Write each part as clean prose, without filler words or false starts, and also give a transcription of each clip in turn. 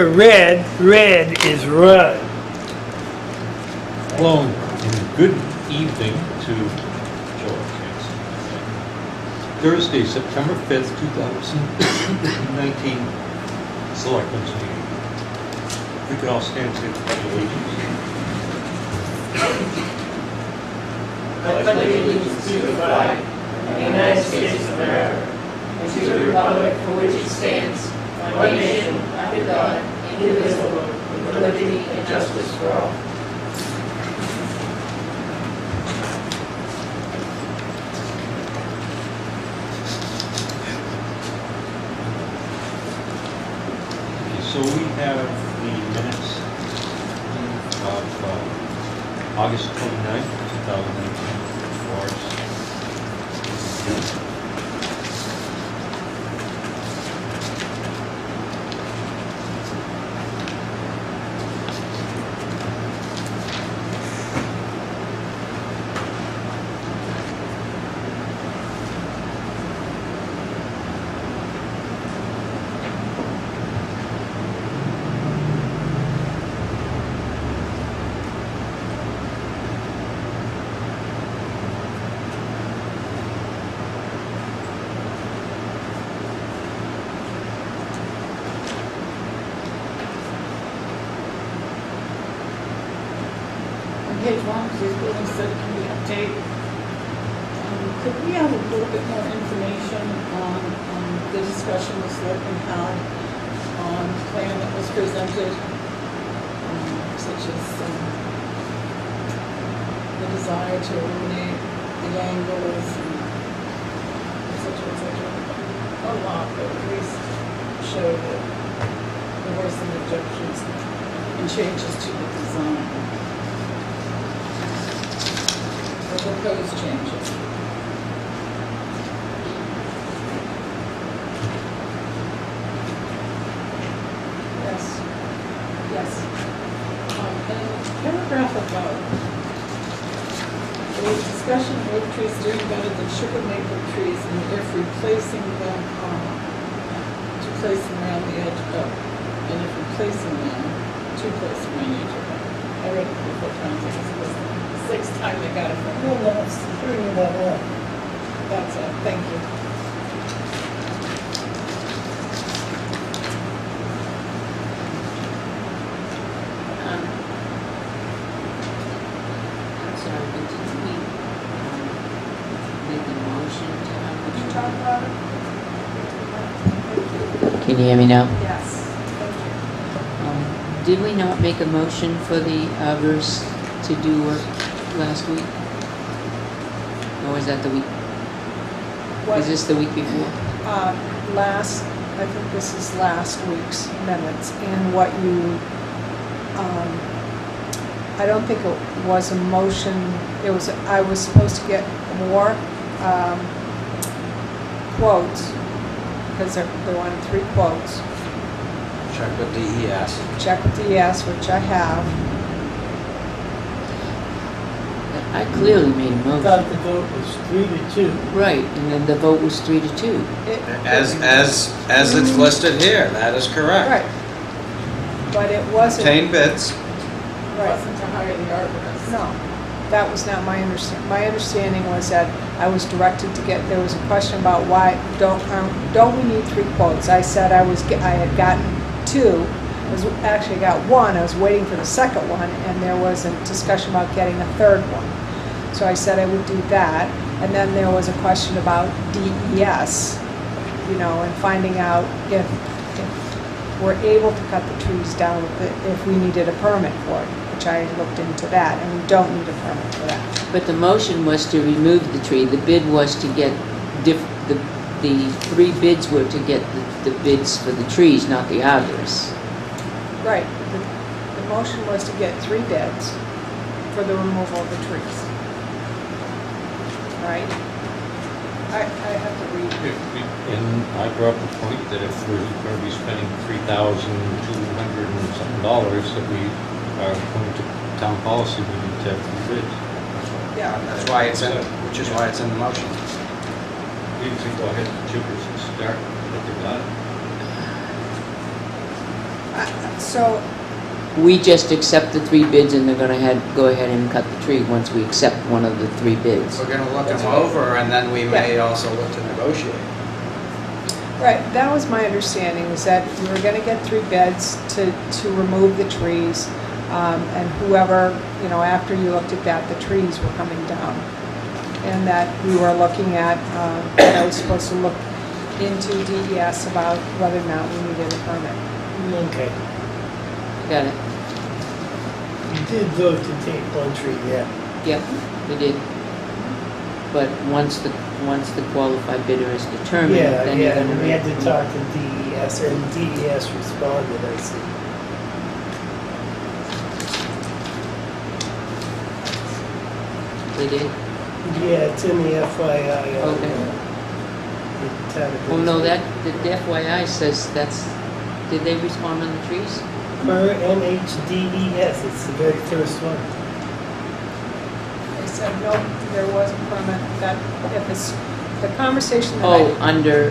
Red is run. Hello and good evening to Joe. Thursday, September 5th, 2019, Selectmen's meeting. We can all stand to the allegiance. I pledge allegiance to the flag of the United States of America and to the republic for which it stands, one nation, under God, indivisible, with liberty and justice for all. Okay, so we have the minutes of August 29th, 2019 for us. Page 1, please, building study committee update. Could we have a little bit more information on the discussion the selectmen had on the plan that was presented, such as the desire to eliminate the angles and et cetera, et cetera. A lot, but at least show that there were some objections and changes to the design. Proposed changes. Yes. Yes. In paragraph above, there was discussion of oak trees doing better than sugar maple trees, and if replacing them, to place them around the edge of, and if replacing them, to place them around the edge of. I read it 4 times, I guess it was the 6th time they got it from me. No, that's pretty about that. That's it, thank you. I'm sorry, but did we make a motion to have the... Did you talk about it? Can you hear me now? Yes. Did we not make a motion for the arborists to do work last week? Or was that the week? Is this the week before? I think this is last week's minutes, and what you, I don't think it was a motion, it was, I was supposed to get more quotes, because they wanted 3 quotes. Check with DES. Check with DES, which I have. I clearly made a I motion. thought the vote was 3-2. Right, and then the vote was 3-2. As it's listed here, that is correct. Right. But it wasn't. Obtain bids. It Right. wasn't to hire the arborist. No, that was not my understanding. My understanding was that I was directed to get, there was a question about why, don't we need 3 quotes? I said I had gotten 2, actually got 1, I was waiting for the second one, and there was a discussion about getting a 3rd one. So I said I would do that, and then there was a question about DES, and finding out if we're able to cut the trees down, if we needed a permit for it, which I looked into that, and we don't need a permit for that. But the motion was to remove the tree. The bid was to get, the 3 bids were to get the bids for the trees, not the arborists. Right, the motion was to get 3 bids for the removal of the trees. Right? I have to read. And I brought up the point that if we're going to be spending $3,200 and something that we are going to town policy, we need to have 3 bids. Yeah. That's why it's in, which is why it's in the motion. We need to go ahead and chippers and start what they got. So, We just accept the 3 bids and they're gonna go ahead and cut the tree once we accept one of the 3 bids. We're gonna look That's them right. over, and then we may also look to negotiate. right, that was my understanding, was that we were gonna get 3 bids to remove the trees. And whoever, after you looked at that, the trees were coming down. And that we were looking at, that I was supposed to look into DES about whether or not we needed a permit. Okay. Got it? You did vote to take one tree, yeah. Yep, we did. But once the qualified bidder is determined, Yeah, then you're yeah, gonna. and we had to talk to DES, and DES responded, I see. They did? Yeah, it's in the FYI. on, Okay. the town Oh, no, administrator. the FYI says did they respond on the trees? Per NHDES, it's the very first one. They said, no, there was a permit, that if it's, the conversation that Oh, I, under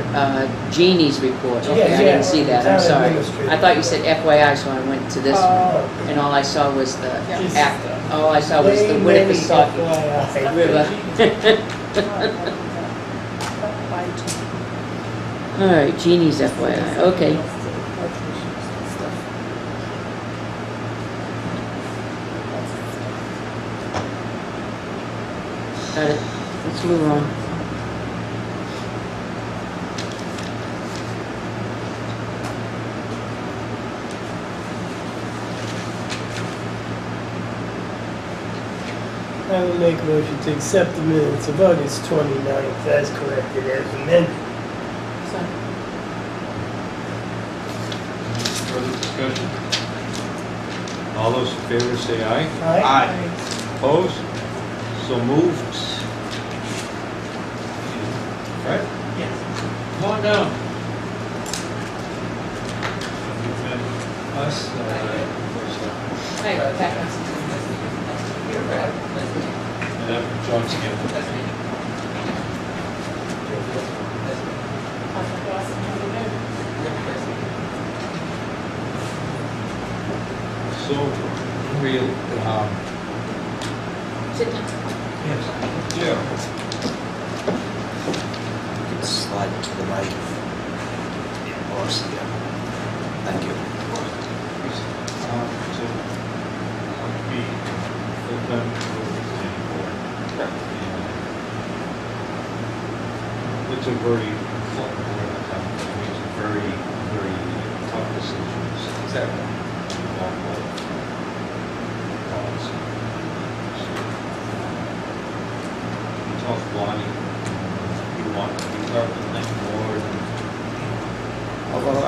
Jeannie's report. Okay, Yeah, I yeah, didn't see that, I'm town sorry. administrator. I thought you said FYI, so I went to this one. oh, And all I saw was the Yeah. act, all I saw was the Many, Winnipesaukee FYI. River. by June. All right, Jeannie's FYI, okay. Got it, let's move on. I will make a motion to accept the minutes of August 29th as corrected as amended. Further discussion? All those in favor say aye. Aye. Opposed? So moved. Fred? Yes. Come on down. Us, John Scanlon. So, real, Sit down. yeah, Slide to the right. Or, yeah. Thank you. so, be full-time planning board. And it's a very, it's a very, very tough decisions. Exactly. Involve both policy. Tough Lonnie, you want to be part of the planning board. although,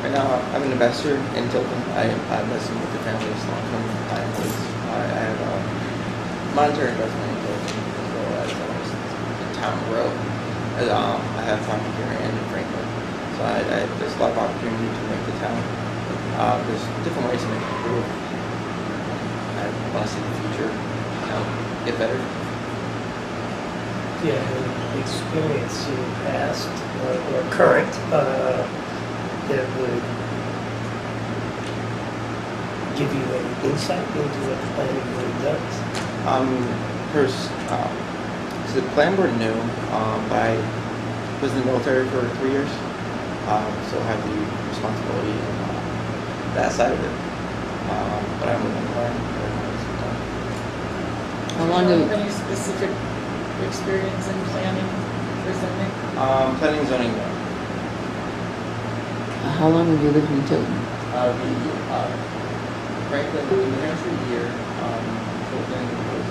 right now, I'm an investor in Tilton. I'm listening with the family's long-term plans. I have a monetary investment in Tilton as well as in town growth. I have property here and in Franklin. So there's a lot of opportunity to make the town. There's different ways to make it improve. I want to see the future, get better. Yeah, the experience in the past or current that would give you any insight into what the planning board does. First, so the plan board new, I was in the military for 3 years, so I have the responsibility in that side of it. But I'm willing to learn. How long Do you have, have any specific experience in planning or zoning? Planning and zoning, no. how long have you lived in Tilton? Franklin, New Hampshire, a year, Tilton was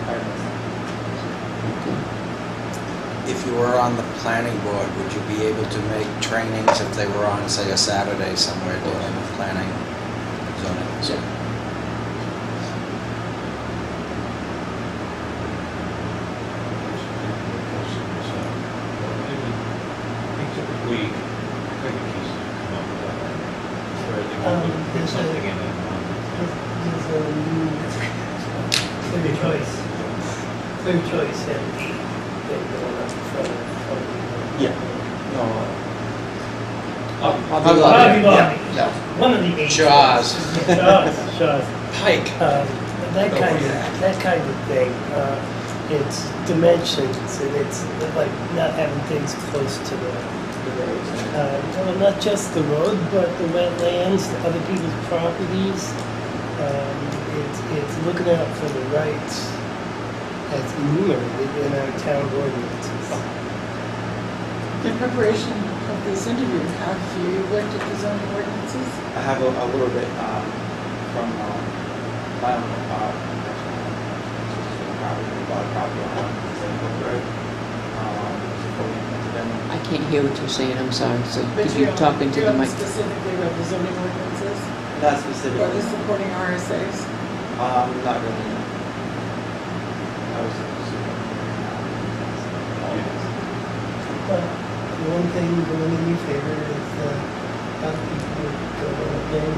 5 months. If you were on the planning board, would you be able to make trainings if they were on, say, a Saturday somewhere dealing with planning, zoning? So, Typically, committees come up with that. Where they There's want to put a- something in it. There's a new clear choice. Clear choice and been going up in front of. Yeah. No, Hobby Hobby Lobby. Lobby. No. One of the eight. Shaw's. Shaw's. Pike. That kind of thing. It's dimensions, and it's like not having things close to the road. Well, not just the road, but the wetlands, the other people's properties. It's looking out for the rights as enumerated in our town ordinances. In preparation of this interview, have you looked at the zoning ordinances? I have a little bit from my own property on St. Road. Supporting to them. I can't hear what you're saying, I'm sorry, so But could you talk into the mic? You haven't specifically read the zoning ordinances, Not or the specifically. supporting RSAs? Not really. No. I was But the one thing going in your favor is how the people go in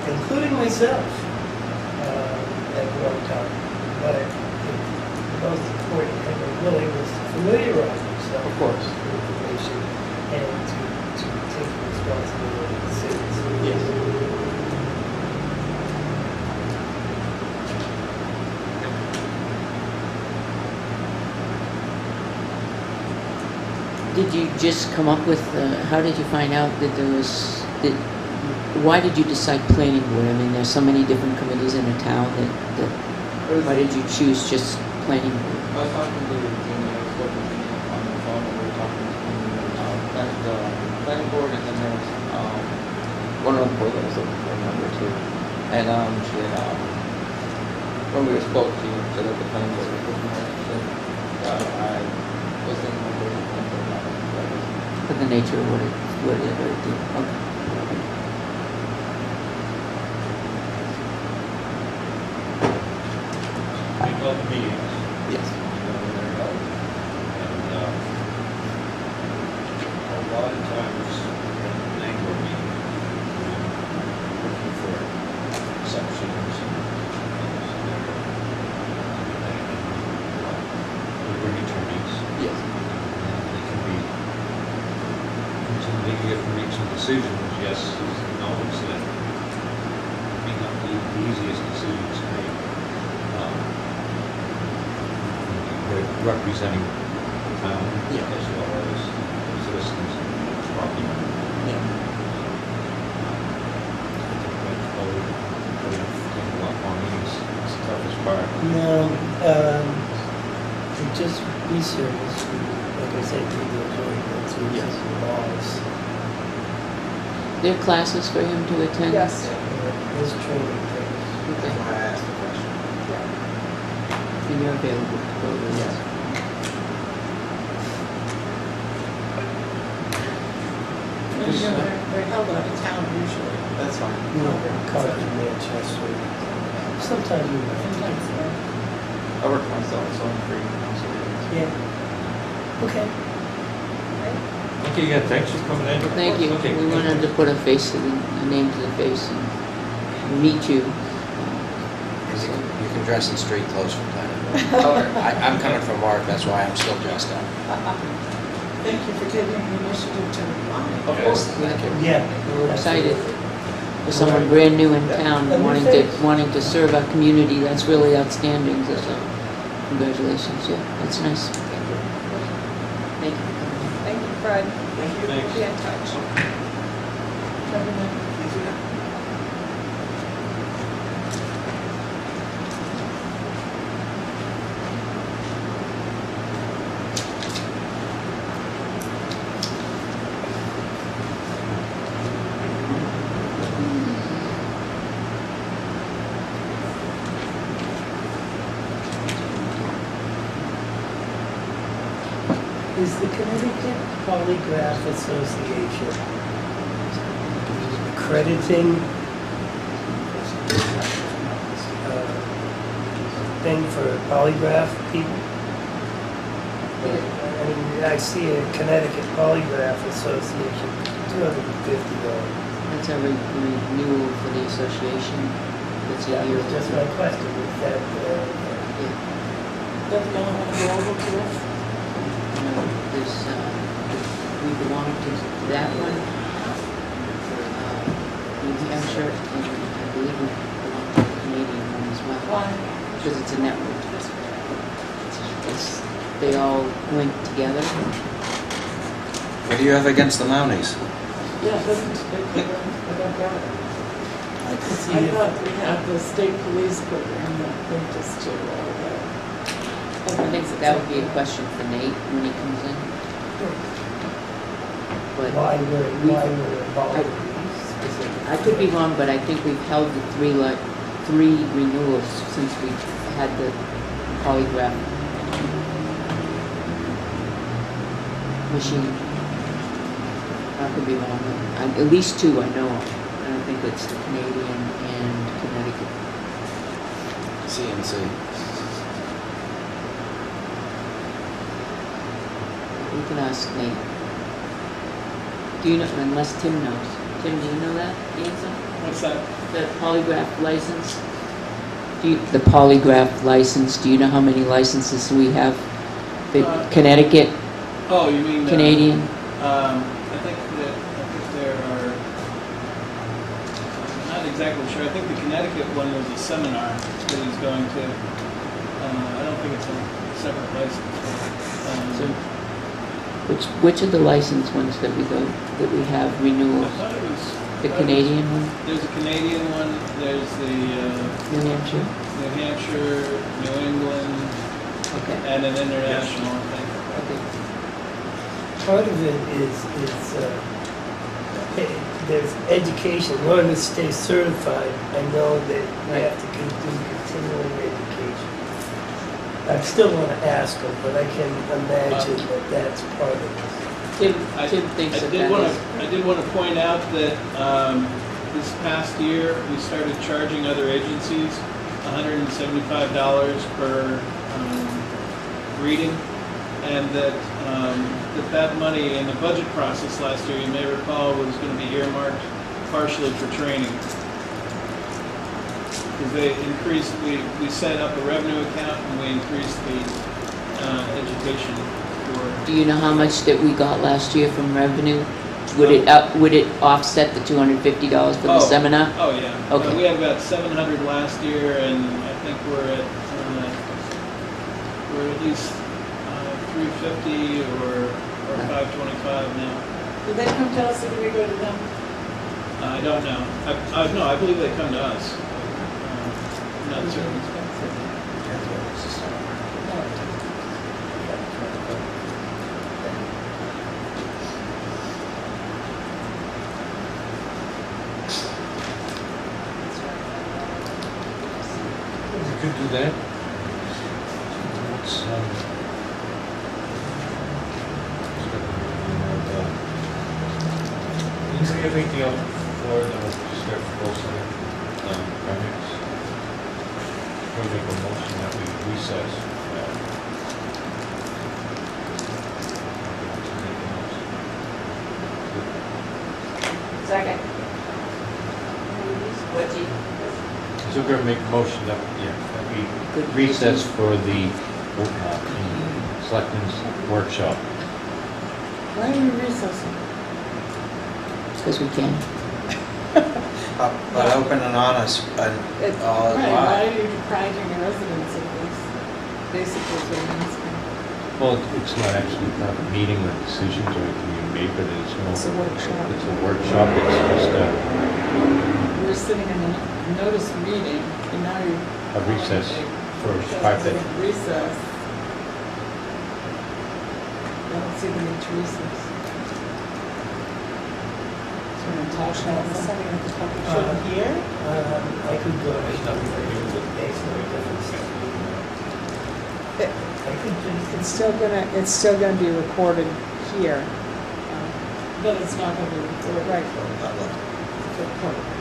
including myself at one time. But the most important thing was really was to familiarize yourself Of course. with information and to take responsibility seriously. Yes. Did you just come up with, how did you find out that there was, why did you decide planning board? I mean, there's so many different committees in the town that why did you choose just planning board? I was talking to Dean, I spoke with Dean on the phone, and we were talking to the planning board, and then there was one of the board that was looking for a number too. And she had, when we spoke, she said that the planning board was looking for it. I was thinking of the planning board, For the nature of what it did, okay. We held meetings, yes. you know, when they're held. And a lot of times, in the language meeting, looking for exceptions and we bring attorneys. Yes. They can be intimidating for making some decisions, yes, acknowledge that may not be the easiest decisions to make. Representing the town Yeah. as well as citizens and property owners. Yeah. That's probably taking a lot more meetings, it's the toughest part. No, to just be serious, like I said, read those ordinances Yes. and laws. There are classes for him to attend? Yes. There's training things. Okay, That's why I asked the question. and you're available to go to Yes. They're held out of town usually. That's fine. You know, college in Manchester. Sometimes you might. Sometimes they're. I work for myself, so I'm free. So Yeah. Okay. Okay, yeah, thanks for coming in. Well, thank you. Okay. We wanted to put a face to a name to the face and meet you. You can dress in street clothes for planning board. I'm coming from work, that's why I'm still dressed up. Thank you for taking the initiative to apply. Of course. Thank you. Yeah. We're excited for someone brand new in town And wanting to serve our community. That's really outstanding. So congratulations. Yeah, that's nice. Thank you. Thank you, Fred. Thank you. Thanks. Be in touch. Have a nice- Is the Connecticut Polygraph Association accrediting thing for polygraph people? I mean, I see a Connecticut Polygraph Association, $250. That's a renewal for the association. That's a That year. was just my question, is that, Yeah. that you want to go over to us? There's, we belong to that one, New Hampshire, and I believe we belong to the Canadian one as well, Why? because it's a network. It's, they all link together. What do you have against the Mounties? Yeah, doesn't it, I don't get it. I could see I if, thought we had the state police program that linked us to all that. I think that would be a question for Nate when he comes in. But why we're involved I- in these specific. I could be wrong, but I think we've held the three renewals since we had the polygraph machine. I could be wrong, but at least two I know of. I don't think it's the Canadian and Connecticut. CNC. We can ask Nate. Do you know, unless Tim knows. Tim, do you know that answer? What's that? The polygraph license? The polygraph license, do you know how many licenses we have? The Connecticut, Oh, you mean Canadian? I think there are. I'm not exactly sure. I think the Connecticut one was a seminar that he's going to. I don't think it's a separate license. So, which are the licensed ones that we have I renewals? thought it was. The Canadian one, There's a Canadian one. There's the New Hampshire? New Hampshire, New England, Okay, and an international. I think. okay. Part of it is there's education. In order to stay certified, I know that you have to do continuing education. I still want to ask them, but I can imagine that that's part of it. Tim I thinks that did that want is. to. I did want to point out that this past year we started charging other agencies $175 per reading, and that money in the budget process last year, you may recall, was going to be earmarked partially for training. Because they increased, we set up a revenue account and we increased the education for. Do you know how much that we got last year from revenue? Would it offset the $250 for the seminar? Oh, yeah. Okay. We had about 700 last year, and I think we're at least 350 or 525 now. Did they come to us or did we go to them? I don't know. No, I believe they come to us. Not certain. We could do that. Let's, is there anything else before then we'll start closing permits? We'll make a motion that we recess. Second. So we're going to make a motion that we recess for the Selectmen's workshop. Why are we recessing? Because we can. But open and honest, and all is Right, why. why are you depriving the residents of this? Basically, what I'm asking. Well, it's not actually not a meeting with decisions or anything you made, but it's more. It's a workshop. It's a workshop, it's just We're sitting in a notice meeting, and now you're. a recess for Because 5 we're days. in Recess. I don't see the need to recess. So we're gonna talk about setting up the public hearing here? I could go. Makes no difference. I could just. It's still gonna be recorded here. But it's not gonna be recorded. Right,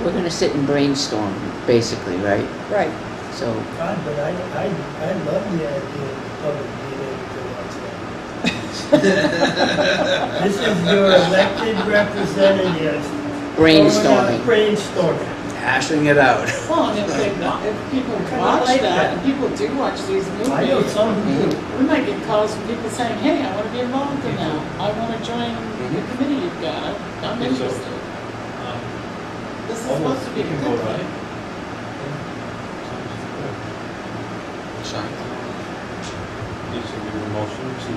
We're gonna sit and brainstorm, basically, right? right. So, God, but I love the idea of public being able to watch that. This is your elected representative. brainstorming. Brainstorming. hashing it out. Well, and if people watch that, and people do watch these movies. I know some do. We might get calls from people saying, hey, I want to be involved in that. I want to join the committee you've got. I'm Okay, so, interested. This is well, supposed to be you a can good vote on thing. it. So, Need to give a motion to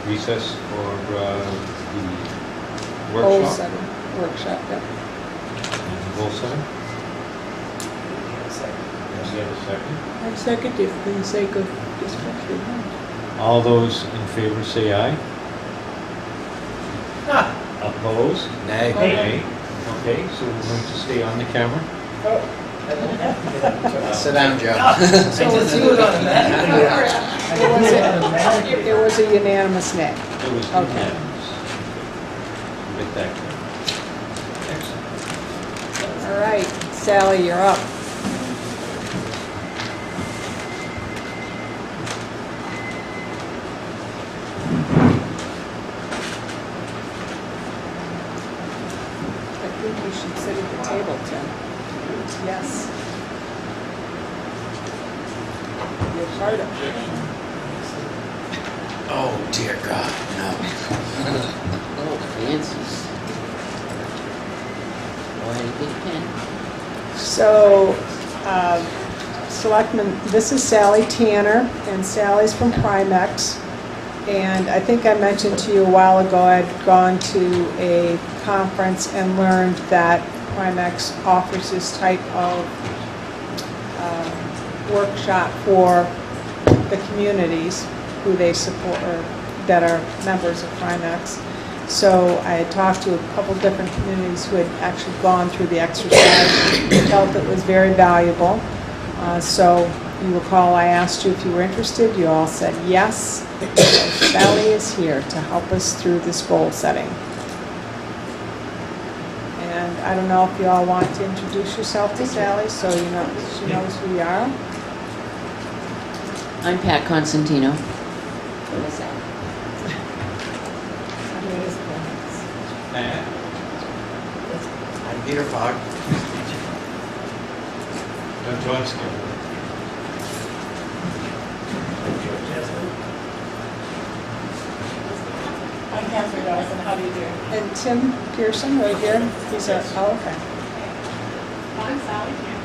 recess for the Goal workshop. setting, workshop, yep. And goal setting. Yes, you have a second. I second it for the sake of discussion. All those in favor say aye. Opposed? nay. Nay. Okay, so we're going to stay on the camera. Sit down, Joe. I just do it automatically. It was a unanimous nay. It was Okay. unanimous. Get that clear. Excellent. All right, Sally, you're up. I think you should sit at the table, Tim. Yes. You're part of it. Oh, dear God, no. Oh, fancy. Boy, a big pen. So, Selectmen, this is Sally Tanner, and Sally's from Primex. And I think I mentioned to you a while ago, I'd gone to a conference and learned that Primex offers this type of workshop for the communities who they support, or that are members of Primex. So I had talked to a couple different communities who had actually gone through the exercise, felt it was very valuable. So you recall I asked you if you were interested, you all said yes. So Sally is here to help us through this goal setting. And I don't know if you all want to introduce yourself to Sally, so you know, she knows who you are. I'm Pat Constantino. I'm Peter Fogg. Don't join us. I'm Catherine Dawson, how do you do? And Tim Pearson, right here, he's a, oh, okay. I'm Sally Tanner.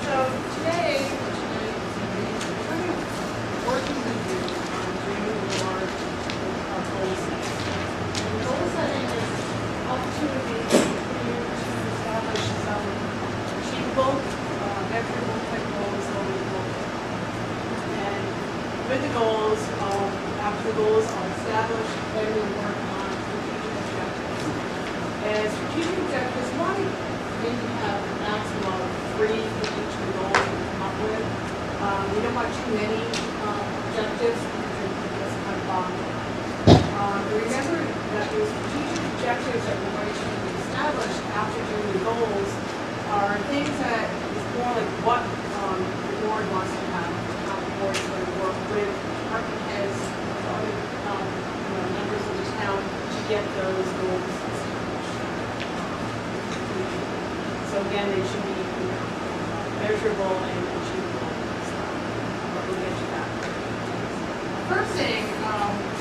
So today, we're working with you on doing more of goal setting. And goal setting is an opportunity for you to establish some achievable, measurable type goals over the goals. And with the goals, after the goals are established, then we work on strategic objectives. And strategic objectives, why maybe have a maximum of 3 for each of the goals we come up with. We don't want too many objectives because it gets kind of bogged down. Remember that the strategic objectives that we're going to establish after doing the goals are things that is more like what the board wants to have, how the board is going to work with department heads, other members of the town to get those goals established. So again, they should be measurable and achievable. But we'll get to that. First thing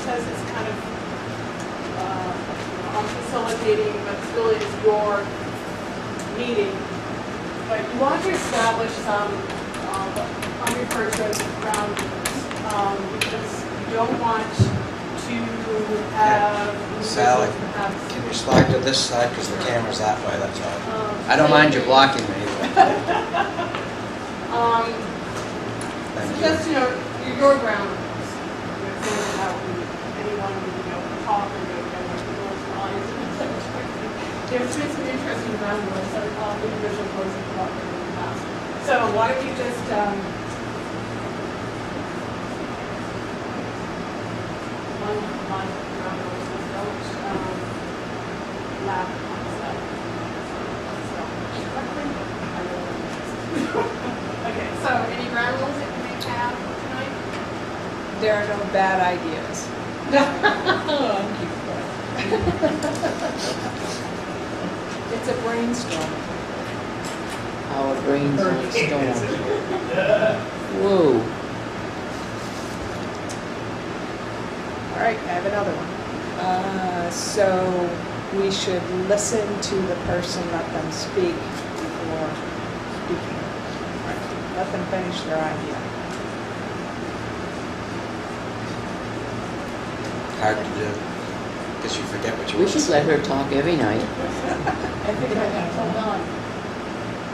says it's kind of I'm facilitating, but still is your meeting. But you want to establish some, I'm referring to as ground rules, because you don't want to have. Sally, perhaps- can you slide to this side, because the camera's that way, that's all. I don't mind you blocking me. So just, your ground rules. Things that anyone would, talk or there's been some interesting ground rules that individual boards have come up with in the past. So why don't you just, one ground rules is don't laugh on stuff. Okay, so any ground rules that you may have tonight? There are no bad ideas. Oh, I'm cute. If It's a brainstorm. Our brains on storm. Whoa. All right, I have another one. So we should listen to the person, let them speak before speaking. Let them finish their idea. Hard to do, because you forget what you We want to should say. let her talk every night. I think I have, hold on.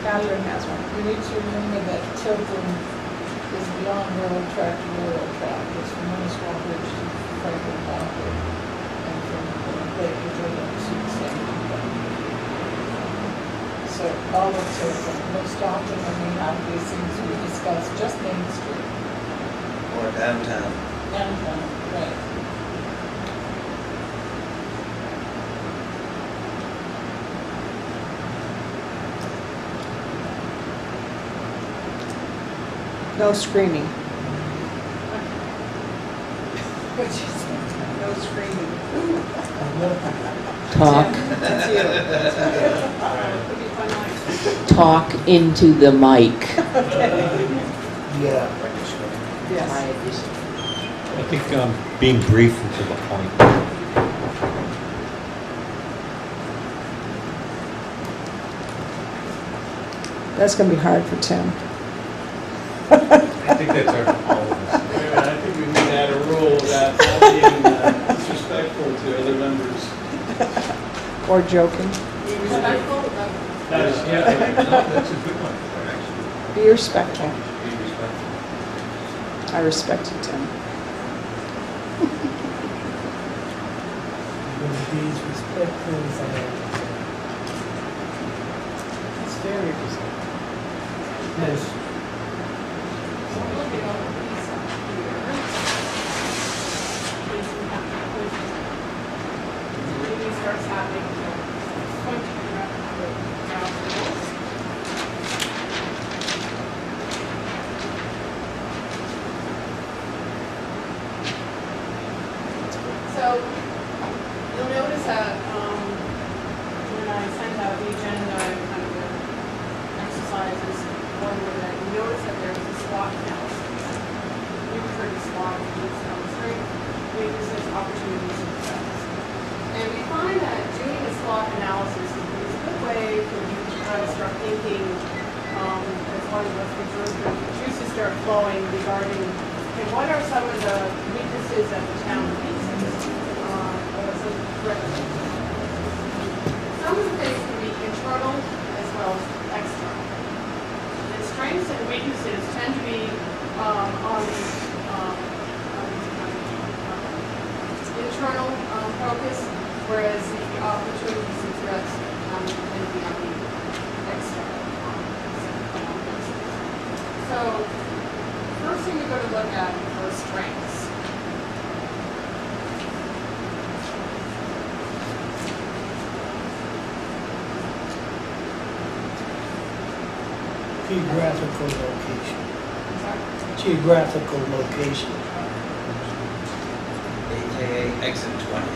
Catherine has one. We need to remember that Tilton is beyond railroad track to railroad track. It's from Winnisquam Bridge to Franklin Market and from Lake Virginia to Sioux City. So all of Tilton, most often when we have these things, we discuss just Main Street, Or downtown. downtown, right? No screaming. Which is, No screaming. Talk, That's you. could be fun night. talk into the mic. Yeah. Yes. I think being brief and to the point. That's going to be hard for Tim. I think that's our, all of us. Wait a minute, I think we need to add a rule about not being disrespectful to other members. Or joking. Respectful, That's, yeah, that's a good one, actually. Be respectful. Be respectful. I respect you, Tim. These respectful as I am. It's very respectful. Yes. Look at all the piece up here. These we have to push. Maybe starts happening. Pointing around the ground. So, you'll notice that, when I sent out the agenda, kind of the exercises, one where that you notice that there's a SWOT analysis. We refer to SWOT, which is strengths, weaknesses, opportunities, and threats. And we find that doing a SWOT analysis is a good way for you to kind of start thinking, as far as what's the juices start flowing regarding, okay, what are some of the weaknesses that the town faces? Or some threats? Some of the things can be internal as well as external. And strengths and weaknesses tend to be on the internal focus, whereas the opportunities and threats tend to be on the external focus. So, first thing we're going to look at are strengths. Geographical location. Sorry? Geographical location. AKA exit 20.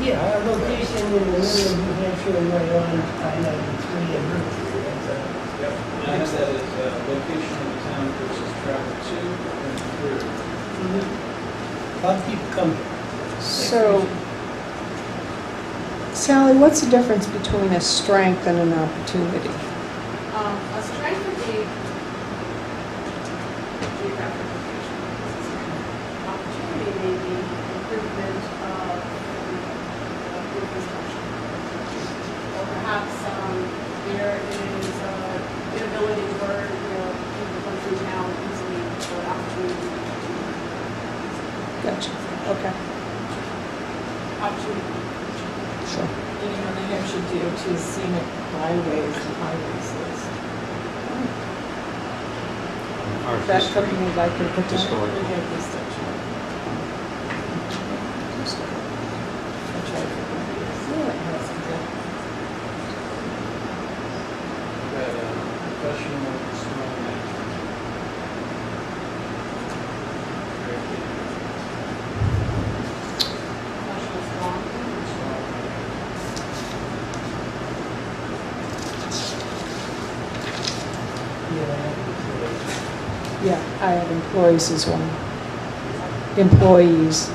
Yeah, our location in the middle of New Hampshire, right on I-93 and Route 3. That's Yep. And I have that as location of the town versus travel to and through. a lot of people come here. So, Sally, what's the difference between a strength and an opportunity? A strength would be geographic location. Opportunity may be improvement of infrastructure. Or perhaps there is inability where, people come through town easily for opportunity. Gotcha. Okay. Opportunity. Sure. you know, New Hampshire DOT scenic highways and highways list. Our Is that history, something you'd like to put down? historical. We have this section. I tried to find it. Yeah, it has some good. Got a professional storm management. Very good. Professional strong. Storm management. I have employees as well. Employees,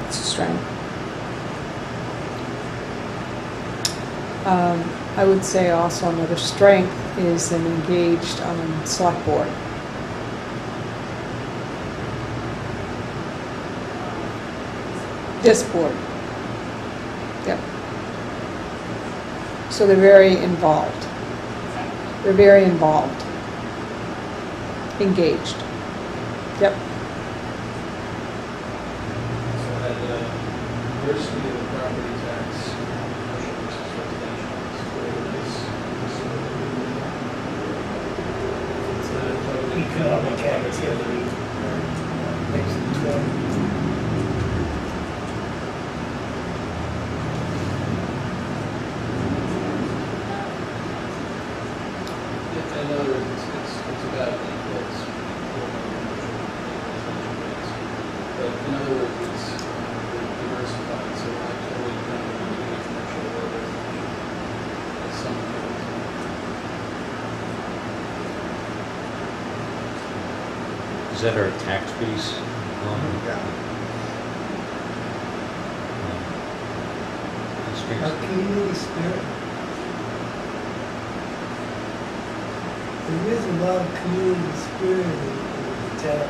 strength. I would say also another strength is an engaged select board. This board. Yep. So they're very involved. They're very involved. Engaged. Yep. So had diversity of property tax, commercial versus residential. It's not totally Economic activity. Makes it 20. In other words, it's about equals. But in other words, it's diversified, so we're not totally dependent on doing commercial or residential. As some fields. Is that our tax base? Our community spirit. There is a lot of community spirit in the town.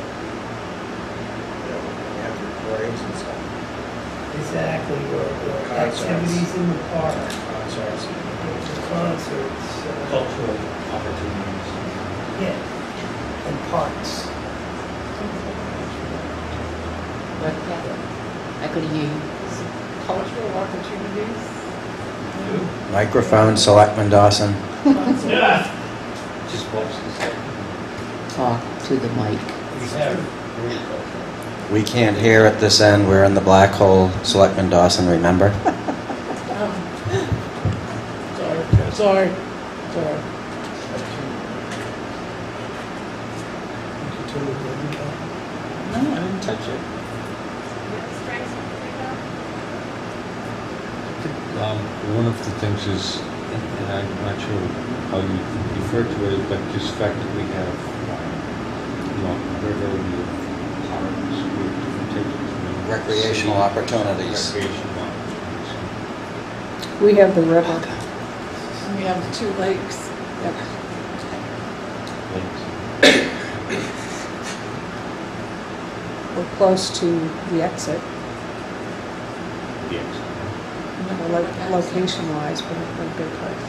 We have parades and stuff. Exactly, or Concerts. activities in the park, Concerts. concerts. Cultural opportunities. Yeah, and parks. I couldn't hear you. Cultural opportunities. Microphone, Selectman Dawson. Just watch this. Talk to the mic. We can't hear at this end. We're in the black hole. Selectman Dawson, remember? Sorry. No, I didn't touch it. One of the things is, and I'm not sure how you refer to it, but just the fact that we have, river, we have parks, we have different types of. Recreational opportunities. Recreational opportunities. We have the river. And we have the 2 lakes. Yep. Lakes. We're close to the exit, Yes. location-wise, but a good place.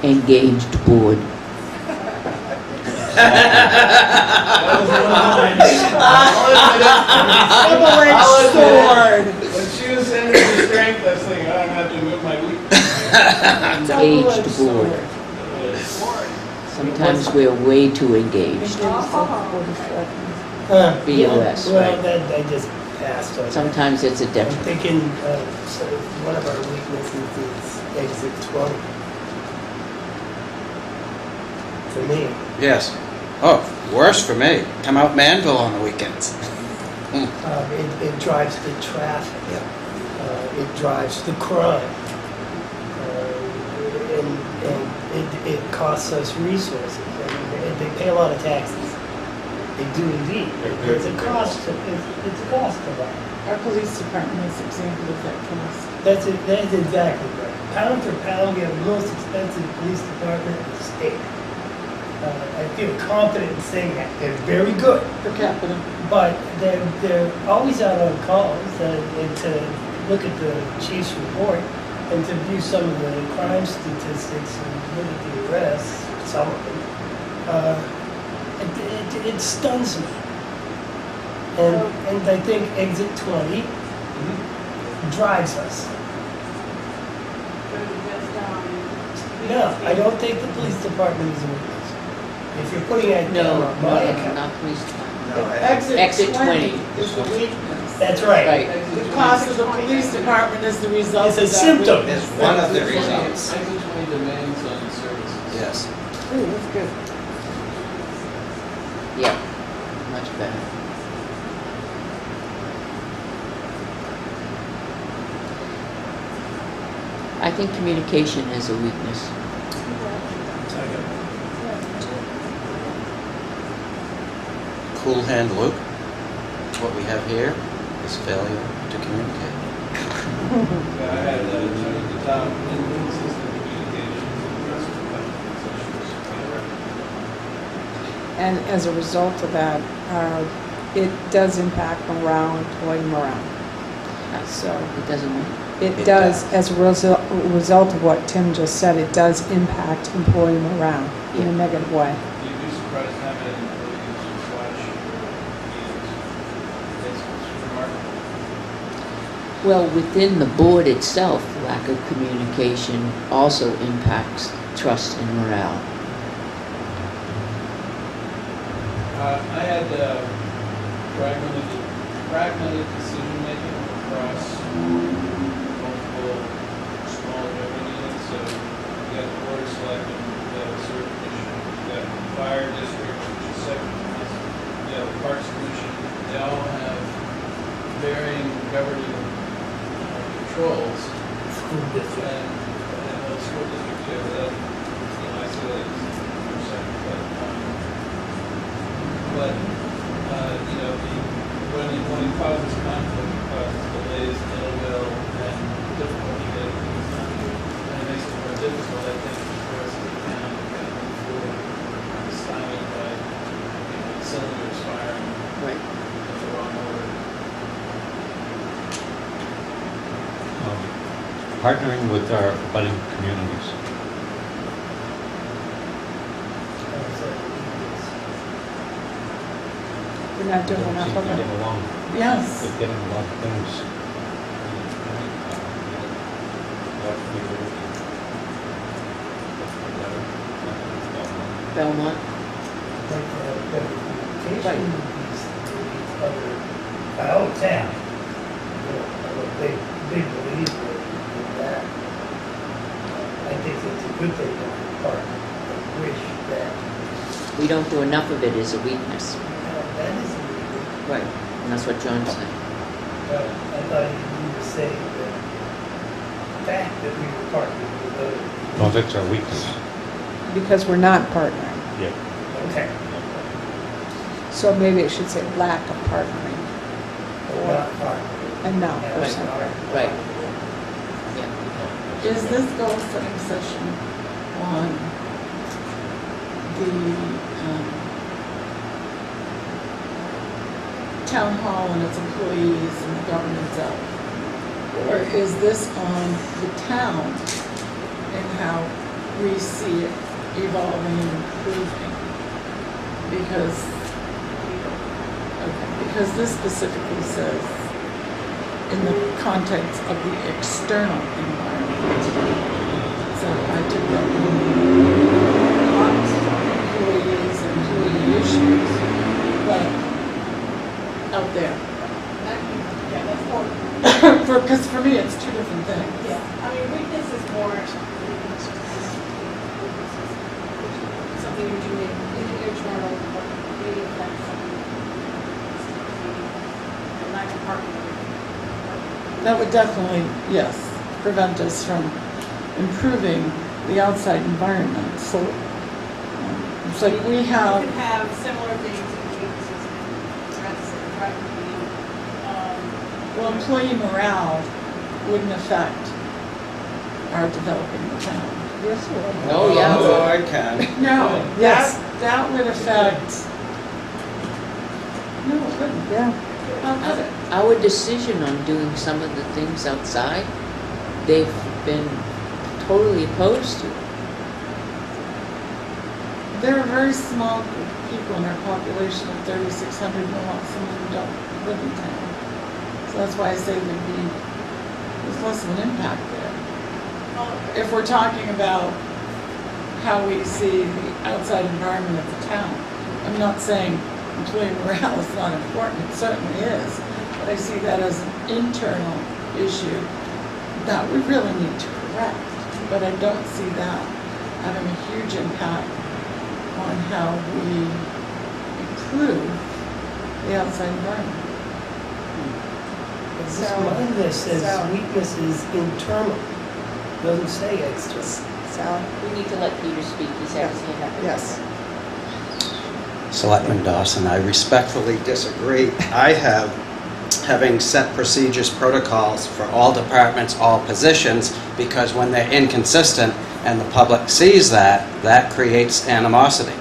Engaged board. Double-edged sword. When she was saying her strength, I was thinking, I don't have to move my weak. Engaged board. Sometimes we're way too engaged. BOS, Well, right. that, I just passed on. Sometimes it's a I'm detriment. thinking, so one of our weaknesses is exit 20. For me. Yes. Oh, worse for me. Come out Manville on the weekends. It drives the traffic. It drives the crime. And it costs us resources. And they pay a lot of taxes. They do indeed. It's a cost. It's a cost to that. Our police department is an example of that cost. That's exactly right. Pound for pound, we have the most expensive police department in the state. I feel confident in saying that. They're very good. Per capita. But they're always out on calls and to look at the chief's report and to view some of the crime statistics and look at the arrests, some of them. It stuns me. And I think exit 20 drives us. No, I don't think the police department is a weakness. If you're putting that down No, on my account, not police department. No, Exit 20. is the weakness. that's right. Right. The cost of the police department is the result of that. It's a symptom. It's one of the results. Exit 20 demands on services. Yes. Ooh, that's good. Yeah, much better. I think communication is a weakness. Cool hand Luke. What we have here is failure to communicate. I had the top inconsistent communication with issues. And as a result of that, it does impact morale, employee morale. So It doesn't matter. it It does, does. as a result of what Tim just said, it does impact employee morale in a negative way. You'd be surprised how many employees watch meetings. It's remarkable. Well, within the board itself, lack of communication also impacts trust and morale. I had fragmented decision-making across multiple small units. So you got the board of selectmen, you got the sewer commission, you got the fire district, which is separate from this, you got the parks commission. They all have varying governing controls. School district. And the school district too, that, I say that for a second, when it causes conflict, it causes delays, ill will, and difficulty getting things done. And it makes it more difficult, I think, for us as a town to kind of move forward, stymied by, cylinders firing Right. in the wrong order. Partnering with our budding communities. We're not doing Don't enough seem of to it. get along. Yes. They're getting a lot of things. Belmont? Like to have better communication with these other, my own town. You know, I'm a big believer in that. I think it's a good thing on the part. I wish that, We don't do enough of it is a weakness. that is a good, Right. And that's what John said. but I thought you were saying that the fact that we were partnering with other. No, that's our weakness. Because we're not partnering. Yeah. Okay. So maybe it should say lack of partnering We're not partnering. and not Yeah, or right. something. Right. Is this goal setting session on the town hall and its employees and the government itself? Or is this on the town and how we see it evolving and improving? Because this specifically says in the context of the external environment. So I took that employees, employee issues, but out there. Yeah, that's more, Because for me, it's two different things. yeah, I mean, weakness is more something you're doing in your journal, or maybe that's something. Lack of partner. That would definitely, yes, prevent us from improving the outside environment. So it's like we You have, could have similar things in weaknesses and strengths and try to be, well, employee morale wouldn't affect our developing the town. Yes, it will. Oh, yeah. Oh, I can. No, Yes. that would affect, no, it wouldn't. Yeah. How could it? Our decision on doing some of the things outside, they've been totally opposed to. There are a very small group of people in our population of 3,600 some of them don't live in town. So that's why I say there's less of an impact there. If we're talking about how we see the outside environment of the town. I'm not saying employee morale is not important, it certainly is, but I see that as an internal issue that we really need to correct. But I don't see that having a huge impact on how we improve the outside environment. But this mine there says weakness is internal, doesn't say external. Sally? We need to let Peter speak, he's had his hand up. Yes. Selectman Dawson, I respectfully disagree. I have, having set procedures, protocols for all departments, all positions, because when they're inconsistent and the public sees that, that creates animosity.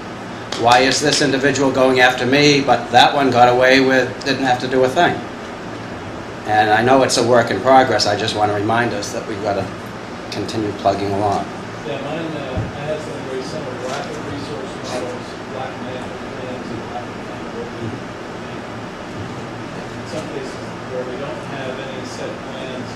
Why is this individual going after me, but that one got away with, didn't have to do a thing? And I know it's a work in progress, I just want to remind us that we've got to continue plugging along. Yeah, mine, I had something very similar, lack of resource models, lack of management plans, and lack of accountability. In some cases where we don't have any set plans,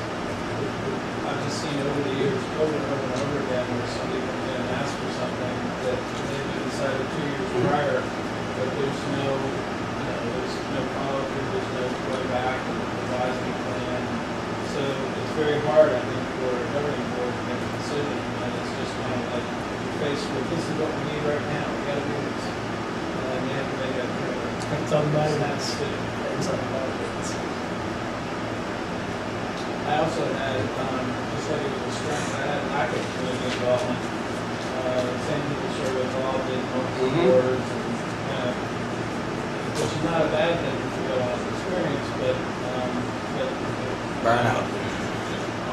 I've just seen over the years, over and over and over again, where somebody comes in and asks for something that maybe decided 2 years prior, but there's no, there's no follow-through, there's no going back and revising a plan. So it's very hard, I think, for a governing board to make a decision, and it's just kind of like, you're faced with, this is what we need right now, we gotta do this. And you have to make a, It's on my snap list. decision. It's on my list. I also had, just like it was a strength, I had lack of community involvement. Same people sort of involved in multiple boards, and kind of, which is not a bad thing if you got a lot of experience, but Burnout.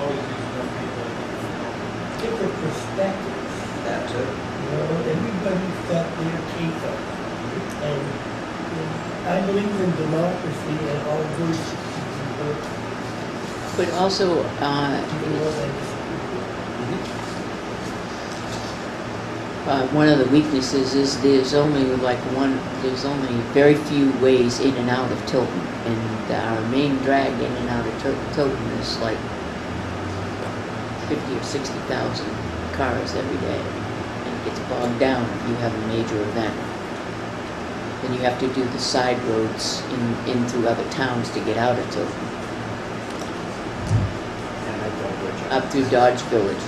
always use more people. Different perspective. That too. Everybody's got their take on it. And I believe in democracy and all voices. But also, one of the weaknesses is there's only very few ways in and out of Tilton. And our main drag in and out of Tilton is like 50 or 60,000 cars every day. And it gets bogged down if you have a major event. Then you have to do the side roads in through other towns to get out of Tilton. Up through Dodge Village.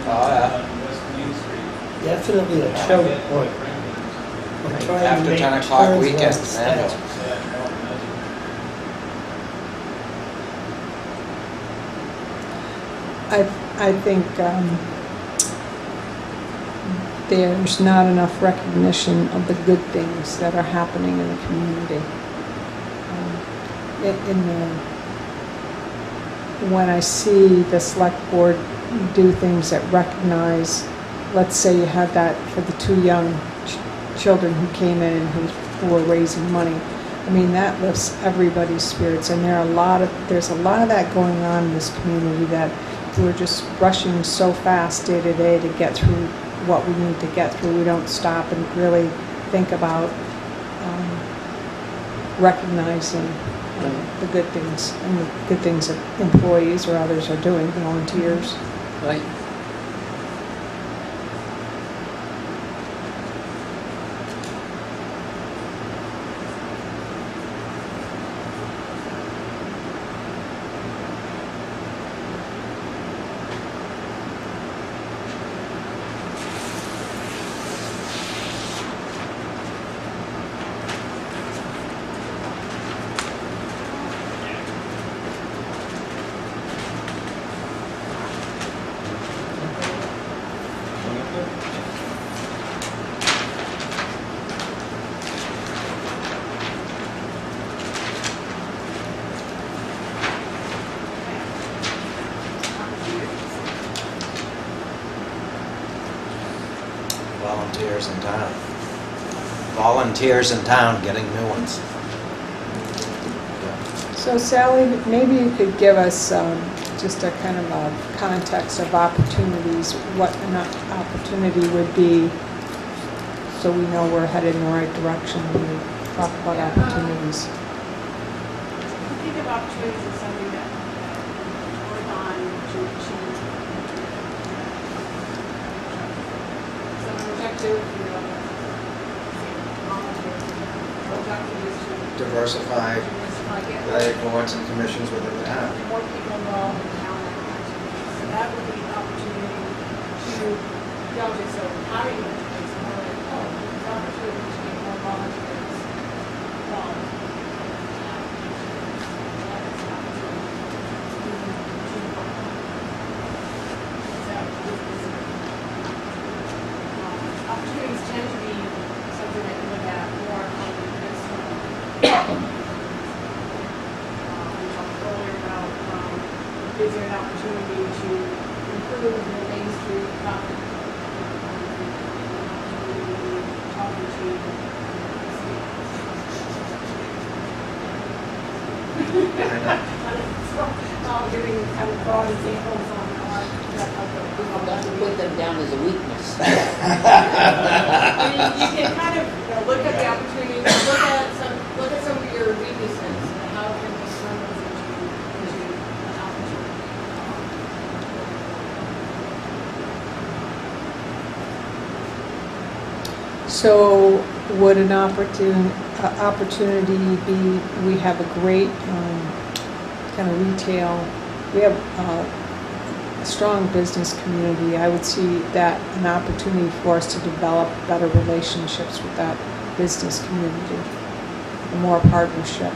West Main Street. Definitely a choke point. Trying to After make 10 o'clock turns weekends, on man. steps. I think there's not enough recognition of the good things that are happening in the community. When I see the select board do things that recognize, let's say you had that for the two young children who came in and who were raising money. I mean, that lifts everybody's spirits, and there's a lot of that going on in this community that we're just rushing so fast day to day to get through what we need to get through. We don't stop and really think about recognizing the good things and the good things that employees or others are doing, volunteers. Right. Volunteers in town. Volunteers in town getting new ones. So Sally, maybe you could give us just a kind of a context of opportunities, what an opportunity would be, so we know we're headed in the right direction when we talk about opportunities. I think of opportunities as something that work on to achieve. So too, if you know, volunteers. Our objective is to Diversify get the boards and commissions within the town. more people involved in town activities. So that would be an opportunity to, don't just say, how are you going to do this? More like, oh, there's an opportunity to get more volunteers involved. Opportunities tend to be something that you look at more on this one. We talked earlier about, is there an opportunity to improve the Main Street traffic? Talking to. Giving kind of broad examples on that type of. Don't put them down as a weakness. I mean, you can kind of, look at the opportunities, look at some of your weaknesses, and how can we turn those into an opportunity. So would an opportunity be, we have a great kind of retail, we have a strong business community. I would see that an opportunity for us to develop better relationships with that business community, more partnership.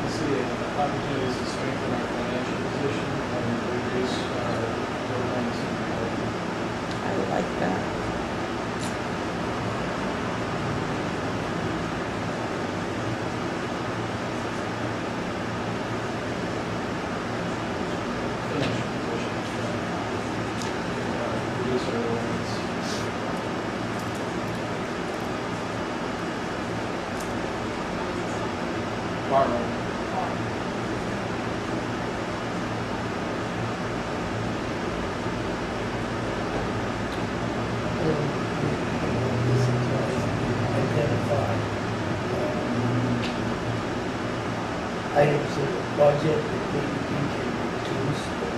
We see opportunities to strengthen our financial position and reduce our deadlines. I like that. Financial position. Reduce our deadlines. Borrow. Identify items in the budget that maybe you can reduce or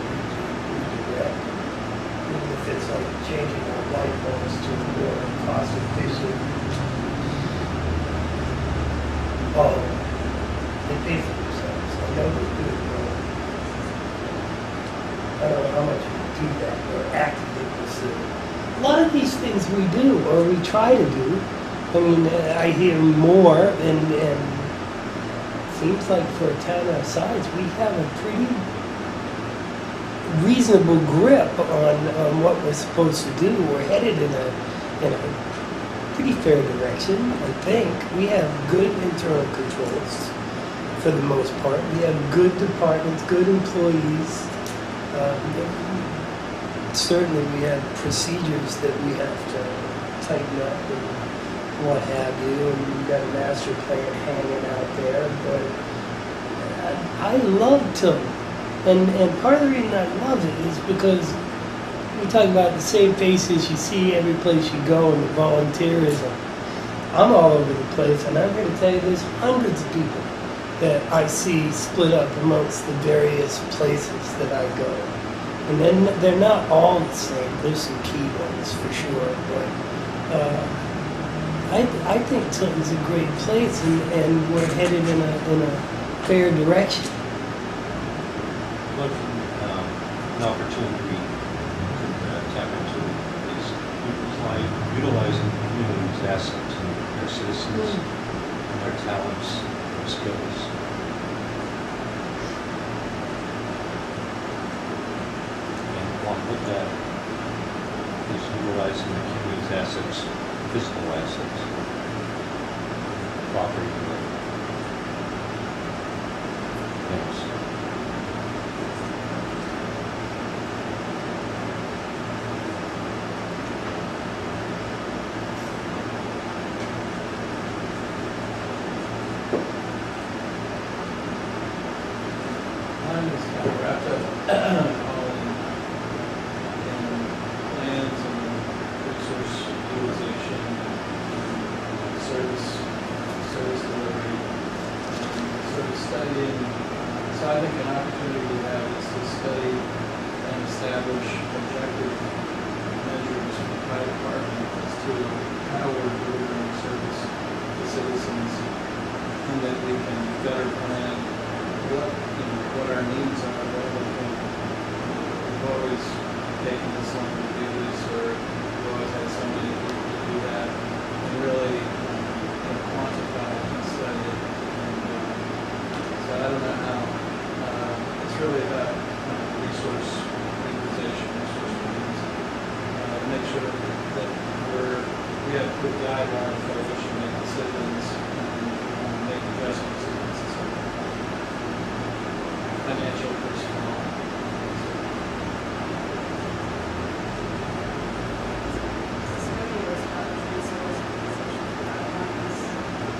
redirect. Even if it's like changing our light bulbs to more cost efficient. Oh, they pay for themselves. I know they do it. I don't know how much we do that or actively pursue. A lot of these things we do or we try to do. I mean, I hear more and it seems like for a town our size, we have a pretty reasonable grip on what we're supposed to do. We're headed in a pretty fair direction, I think. We have good internal controls for the most part. We have good departments, good employees. Certainly we have procedures that we have to tighten up and what have you, and we've got a master plan hanging out there, but I love Tilton. And part of the reason I love it is because we talk about the same faces you see every place you go and the volunteerism. I'm all over the place, and I'm going to tell you there's hundreds of people that I see split up amongst the various places that I go. And then they're not all the same. There's some key ones for sure, but I think Tilton's a great place, and we're headed in a fair direction. Look, an opportunity we could tap into is utilizing the community's assets and their citizens, and their talents, their skills. And along with that is utilizing the community's assets, physical assets, property, things. Mine is kind of wrapped up all in studying, so I think an opportunity we have is to study and establish objective measures for the fire department as to how we're delivering service to citizens, and that we can better plan what our needs are, rather than we've always taken this long to do this, or we've always had so many people to do that, and really quantify and study it. So I don't know how, it's really about resource utilization, resource needs. Make sure that we have good guidelines by which to make decisions and make adjustments as necessary. Financial personnel.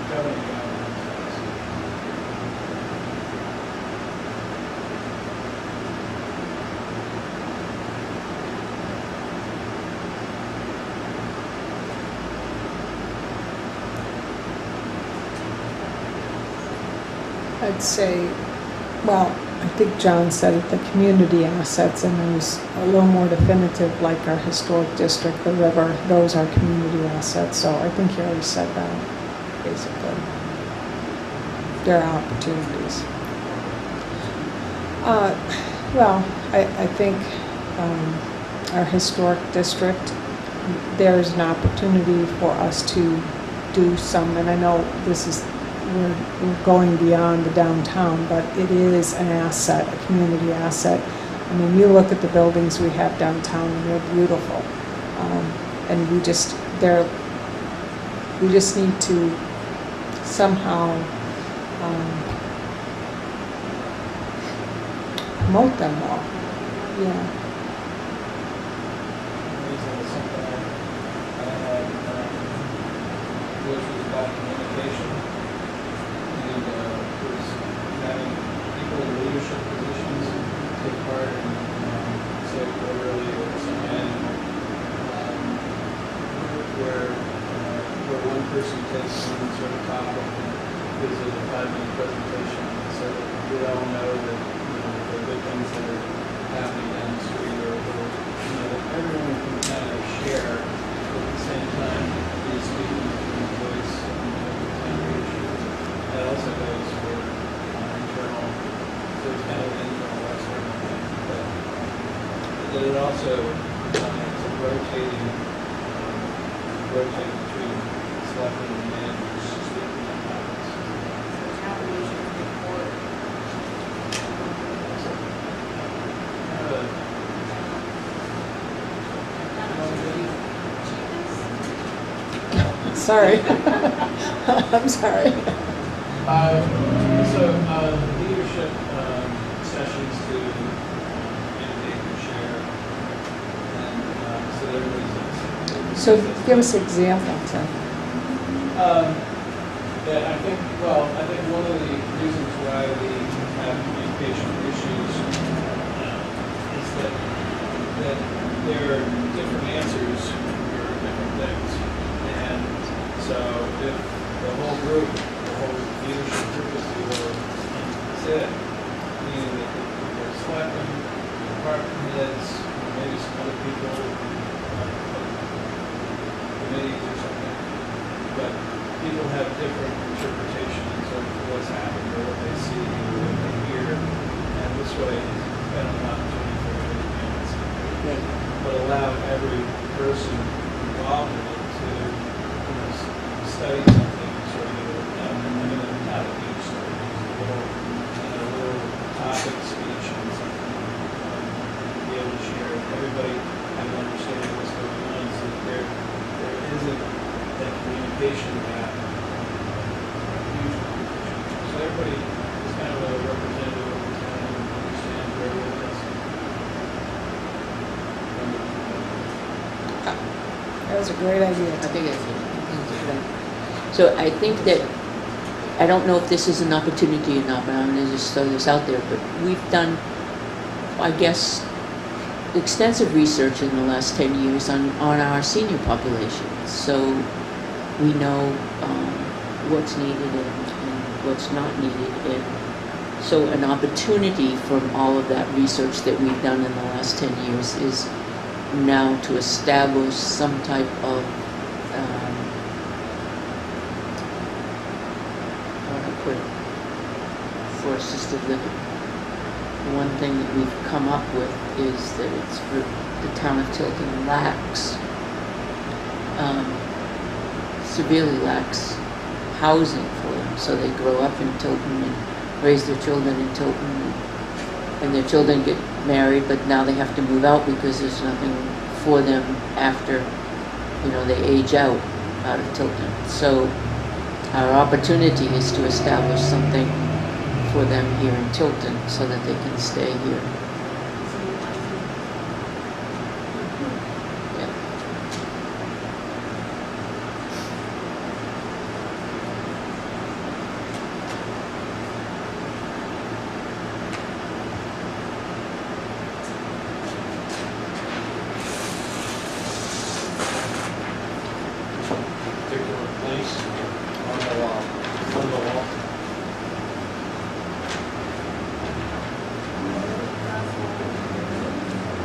Governing guidelines. I'd say, well, I think John said it, the community assets, and it was a little more definitive, like our historic district, the river, those are community assets, so I think you already said that, basically. There are opportunities. Well, I think our historic district, there's an opportunity for us to do some, and I know this is, we're going beyond the downtown, but it is an asset, a community asset. I mean, you look at the buildings we have downtown, and they're beautiful. And we just need to somehow promote them more. Yeah. Something I had, which was about communication. And was having people in leadership positions take part in, say, quarterly or semi-annual, where one person takes one sort of topic and gives it a 5-minute presentation, so that we all know that the good things that are happening down the street, or that everyone can kind of share, but at the same time be speaking from the voice of town issues. That also goes for internal, so it's kind of an internal external thing, but it also is a rotating between selectmen and managers speaking on topics. Sorry. I'm sorry. Leadership sessions to indicate and share, and so everybody's. So give us an example, Tim. That I think one of the reasons why we have communication issues is that there are different answers for different things. And so if the whole group, the whole leadership group, if you will, sit, meaning that the selectmen, department heads, maybe some other people, committees or something, but people have different interpretations of what's happened or what they see or what they hear, and this way it's kind of an opportunity for everybody to answer, but allow every person involved in it to study something, sort of, not a huge story, a little topic speech on something, be able to share it. Everybody have an understanding of what's going on, so that there isn't that communication gap, huge communication. So everybody is kind of a representative of the town and understands where everyone is. That was a great idea. I think it's right. So I think that, I don't know if this is an opportunity or not, but I'm going to just throw this out there, but we've done, I guess, extensive research in the last 10 years on our senior population. So we know what's needed and what's not needed. And so an opportunity from all of that research that we've done in the last 10 years is now to establish some type of, how do I put it, for assisted living. One thing that we've come up with is that it's for the town of Tilton lacks, severely lacks housing for them. So they grow up in Tilton and raise their children in Tilton, and their children get married, but now they have to move out because there's nothing for them after, they age out of Tilton. So our opportunity is to establish something for them here in Tilton so that they can stay here. Yeah. Particular place on the wall, on the wall.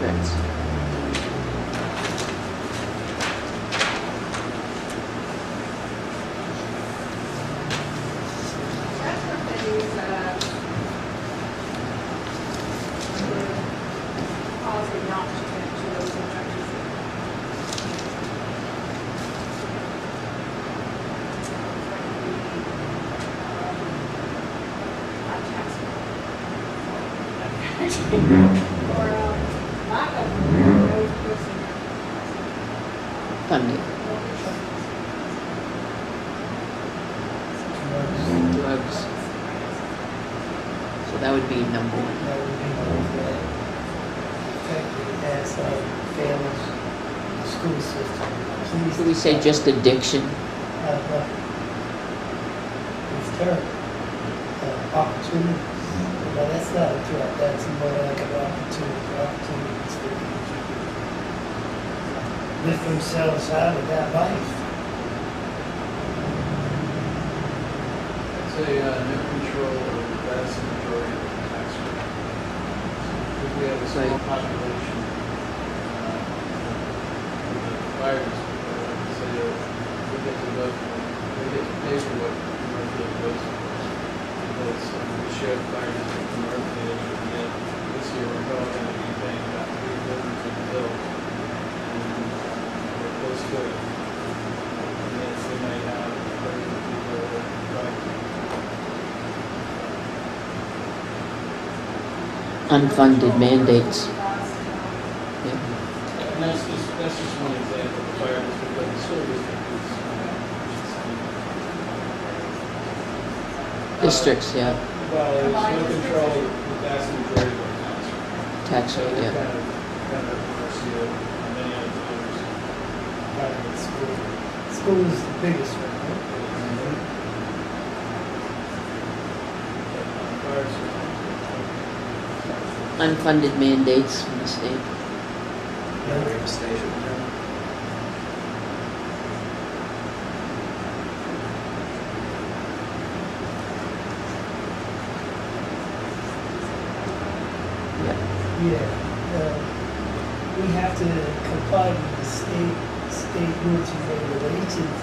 Correct. That's what they use, policy not to get to those objectives. Or, lack of, those person. Funding, drugs. So that would be number one. That would be one that affected as families, the school system, police. Could we say just addiction? It's terrible. Opportunity. No, that's not a threat, that's more like an opportunities to lift themselves out of that life. I'd say no control of the vast majority of the tax rate. If we have a small Right. population, the fire district, say we get to vote, we get to pay for what Northfield votes for. Because we share the fire district from Northfield, and yet this year we're probably going to be paying about $3 in the bill. And we're close to it. And yes, we might have very few people that drive. Unfunded mandates. Cost, Yeah. And that's just one example, the fire district, but the school district is, Districts, yeah, well, there's no control of the vast majority of our tax rate. tax So rate, we're yeah. kind of mercy of many other others. Private school. School is the biggest one, right? Fire service. Unfunded mandates from the state. Radio station. Yeah, we have to comply with the state rules and regulations,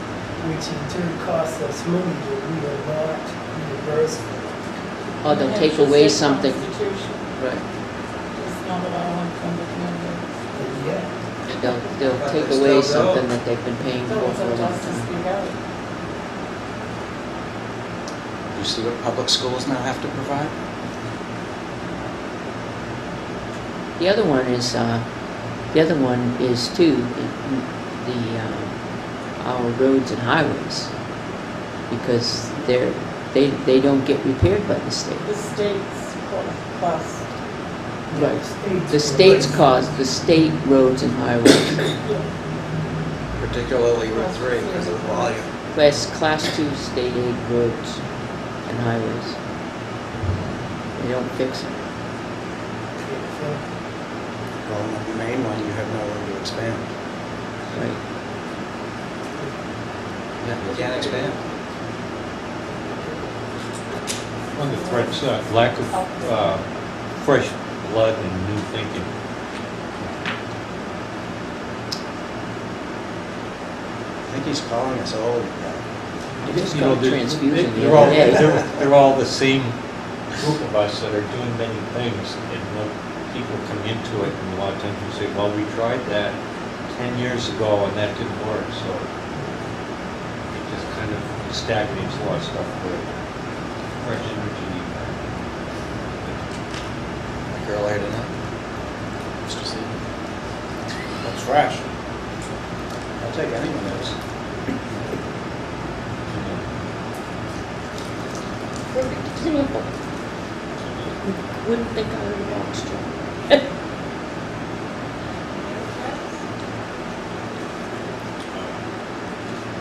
which in turn costs us money that we are not reimbursed for. Or they'll take away something. Constitution. Right. It's not about unfunded mandate. And yeah, They'll take away something that they've been paying So for it's a a long justice time. be out. You see what public schools now have to provide? The other one is too, our roads and highways, because they don't get repaired by the state. The state's plus. Right. The state's cost, the state roads and highways, Particularly Route 3 because of the volume. class 2 state aid roads and highways. They don't fix it. Well, on the main one, you have no room to expand. Right. Yeah, you can't expand. On the threats, lack of fresh blood and new thinking. I think he's calling us old. I just You know, got a transfusion the they're all, other day. they're all the same group of us that are doing many things, and when people come into it, and a lot of times we say, well, we tried that 10 years ago, and that didn't work, so it just kind of stagnates a lot of stuff for fresh energy. Like earlier tonight. Mr. Stevens. That's fresh. I'll take any of those. Perfect example. Wouldn't think out of the box, John.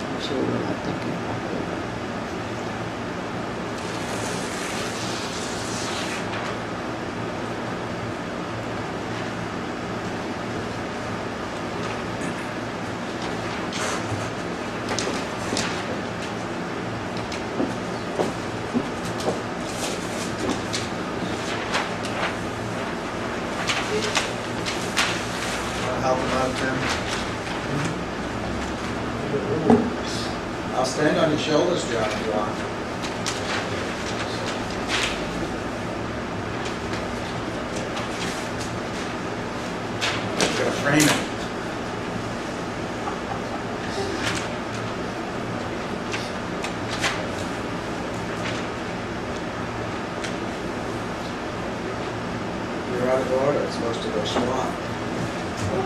I'm sure we're not thinking properly. Help him out, Tim. I'll stand on your shoulders, John, if you want. Gotta frame it. You're out of order, it's supposed to go swap. So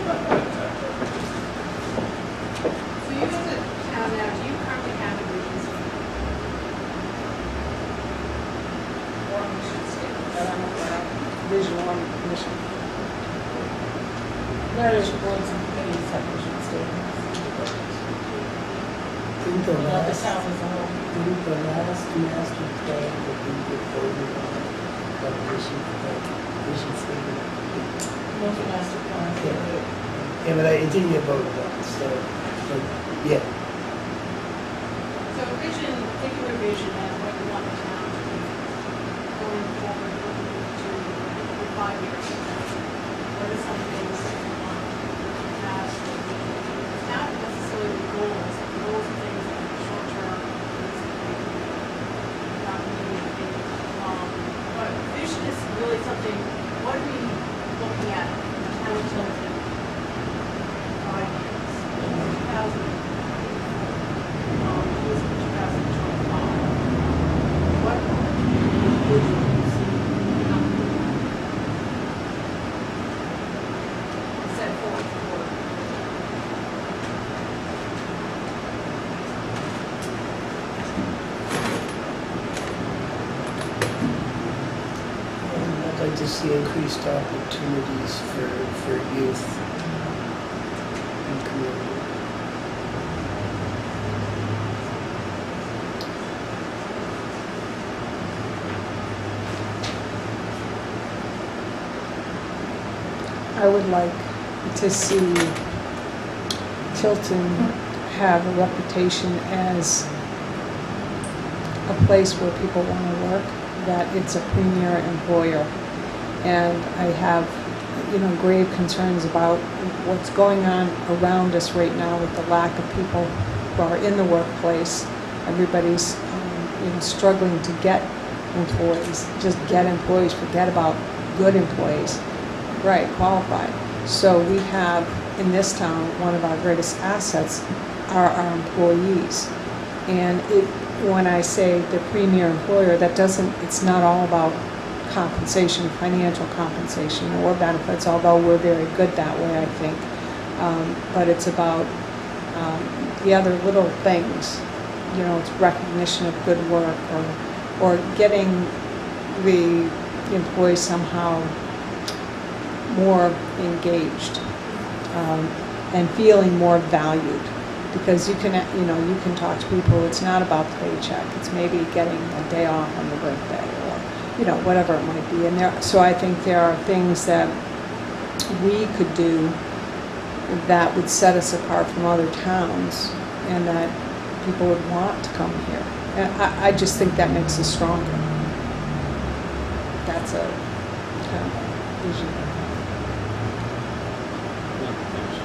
you as a town now, do you currently have a vision statement? Or a mission statement? I don't know what vision or mission. Various boards and committees have vision statements. Didn't the Not the last, town as a whole. didn't the last master plan that we did voted on, that vision statement? Most master plans. Yeah, but it didn't get voted on, so, but, yeah. So vision, think of your vision as what you want the town to be going forward to over 5 years. What are some things that you want to have? Not necessarily the goals are things that are short term, not really big, but vision is really something, what are we looking at in the town of Tilton? 5 years, 2000. Was 2025. What would you see set forth for? I'd like to see increased opportunities for youth and community. I would like to see Tilton have a reputation as a place where people want to work, that it's a premier employer. And I have, grave concerns about what's going on around us right now with the lack of people who are in the workplace. Everybody's, struggling to get employees, just get employees, forget about good employees. Right, qualified. So we have, in this town, one of our greatest assets are our employees. And when I say the premier employer, it's not all about compensation, financial compensation or benefits, although we're very good that way, I think. But it's about the other little things, it's recognition of good work or getting the employees somehow more engaged and feeling more valued, because you can talk to people. It's not about the paycheck. It's maybe getting a day off on your birthday or whatever it might be. And so I think there are things that we could do that would set us apart from other towns, and that people would want to come here. And I just think that makes us stronger. that's a vision. One of the things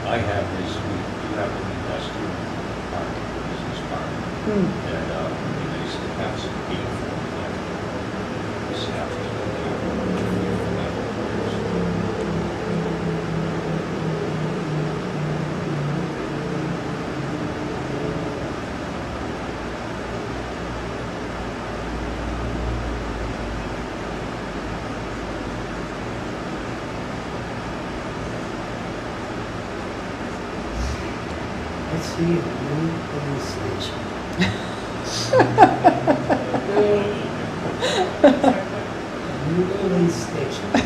I have is we do have an industrial park, business park, that we basically have some heat for that. This happens to be level. I see a new police station. New police station. Come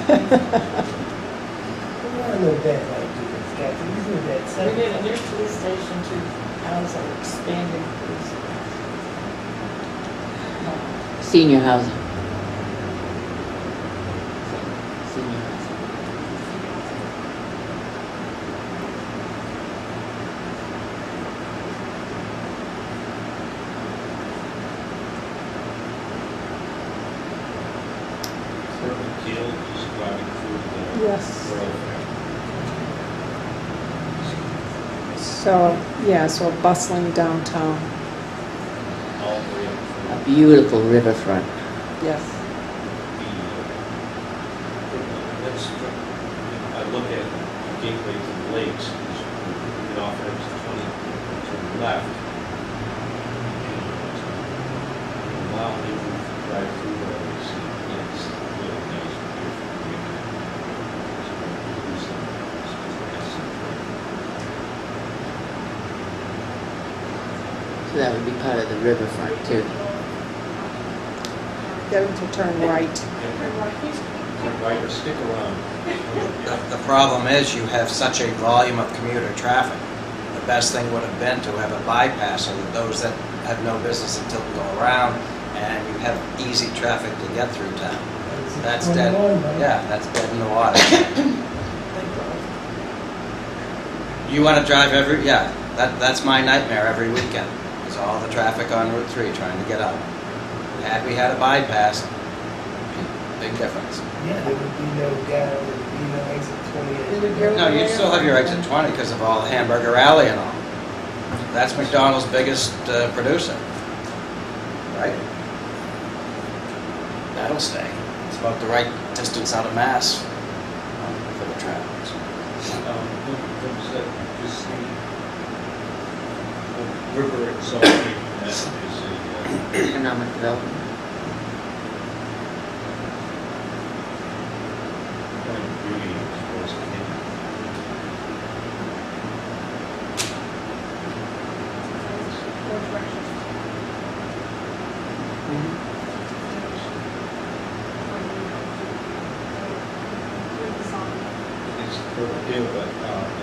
on, no bad ideas, Kathy, these are bad We need a sense. new police station to house our expanding police. Senior housing. Senior housing. Urban Teal just driving through the Yes. thoroughfare. So, yeah, so a bustling downtown, All the way up A through beautiful riverfront. yes. That's, I look at the gateway to the lakes, you get off at 20 to the left. And wow, if you drive through there, you see, it's really nice, beautiful. So that would be part of the riverfront too. Get them to turn right. Right, or stick around. The problem is you have such a volume of commuter traffic. The best thing would have been to have a bypass so that those that have no business in Tilton go around and you have easy traffic to get through town. That's dead. 21, right? Yeah, that's dead in the water. You want to drive that's my nightmare every weekend. Is all the traffic on Route 3 trying to get out. Had we had a bypass, big difference. Yeah, there would be no there would be no exit 28. No, you'd still have your exit 20 because of all the Hamburger Alley and all. That's McDonald's biggest producer, right? That'll stay. It's about the right distance out of Mass for the traffic. Comes that just the river itself, that is a, Economic development. point of beauty as far as Canada. It's for appeal, but,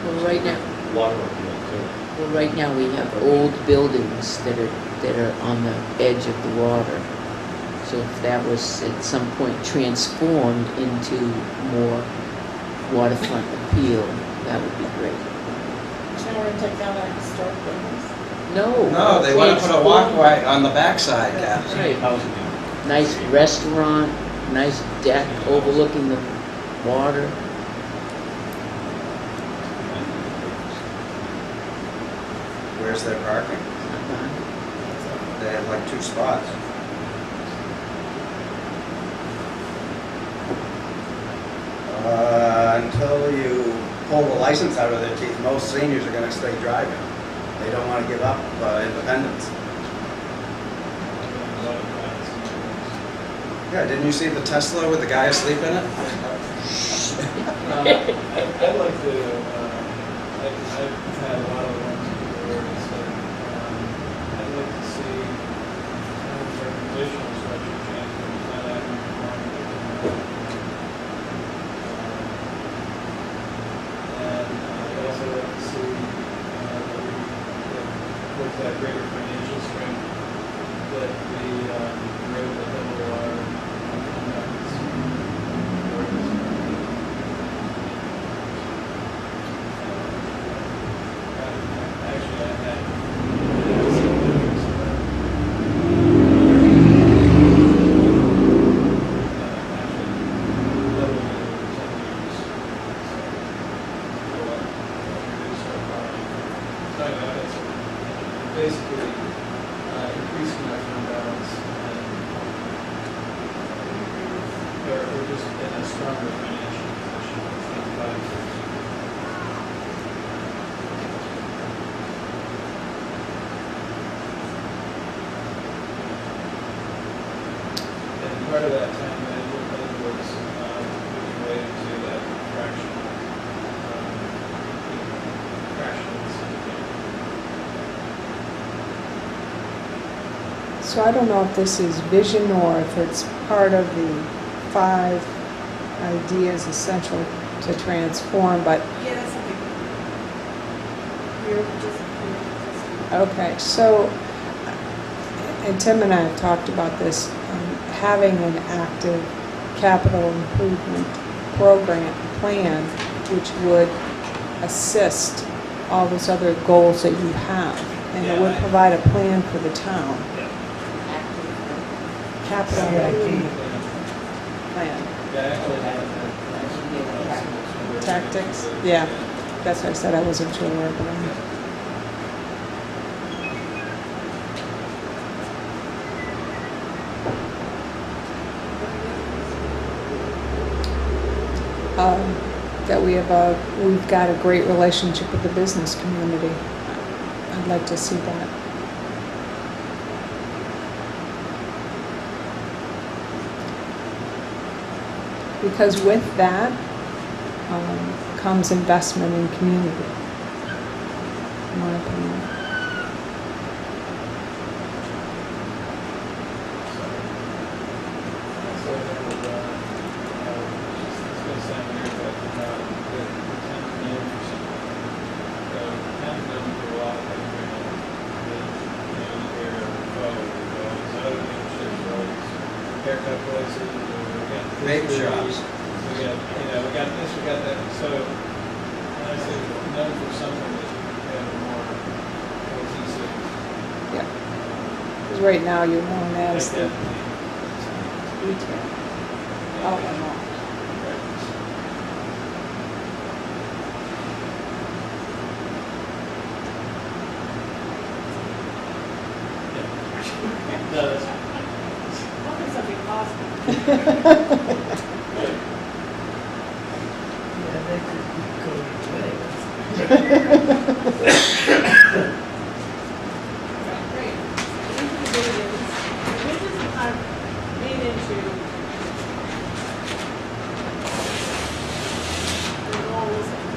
Well, right now, water appeal too. well, right now we have old buildings that are on the edge of the water. So if that was at some point transformed into more waterfront appeal, that would be great. Now we're gonna take down our historic buildings. No, they want to put a walkway on the backside, Kathy. Right. Housing unit. Nice restaurant, nice deck overlooking the water. Where's their parking? They have like 2 spots. Until you pull the license out of their teeth, most seniors are gonna stay driving. They don't wanna give up independence. Yeah, didn't you see the Tesla with the guy asleep in it? I'd like to, I've had a lot of ones before, so, I'd like to see some of our conditional structure change, but it's not happening tomorrow. And I'd also like to see, with that greater financial strength, that the, road that double our, stronger financial position in 5 years. And part of that time management was looking related to that fractional, fractional incentive. So I don't know if this is vision or if it's part of the 5 ideas essential to transform, but, Yeah, that's something. We're just. okay, so, and Tim and I have talked about this, having an active capital improvement program, plan, which would assist all those other goals that you have, and it would Yeah. provide a plan for the town. Capital Yeah, improvement plan. Yeah, I actually have that. Tactics, yeah. That's why I said I wasn't sure where, but that we've got a great relationship with the business community. I'd like to see that. Because with that comes investment in community, in my opinion. So there was, it's gonna sound weird, but the town's known for something. The town's known for a lot of things right now. Either roads, other dealerships, roads, haircut places, or we got. Vape shops. We got, we got this, we got that, so, when I say known for something that we have a more cohesive. Yeah. Because right now you're known as the Identity. retail. Oh, and all. No, that's. What is something possible? Yeah, that could be going away. Great. Into the visions. The visions are made into the goals and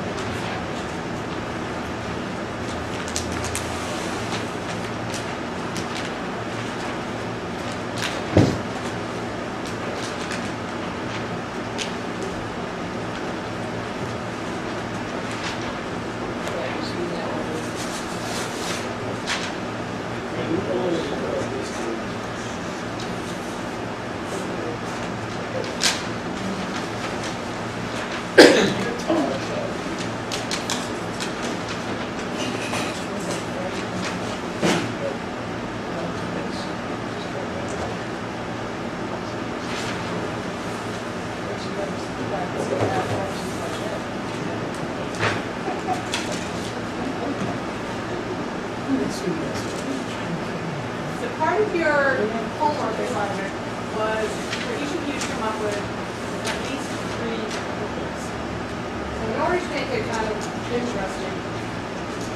So part of your homework assignment was for each of you to come up with at least 3 proposals. So in order to make it kind of interesting,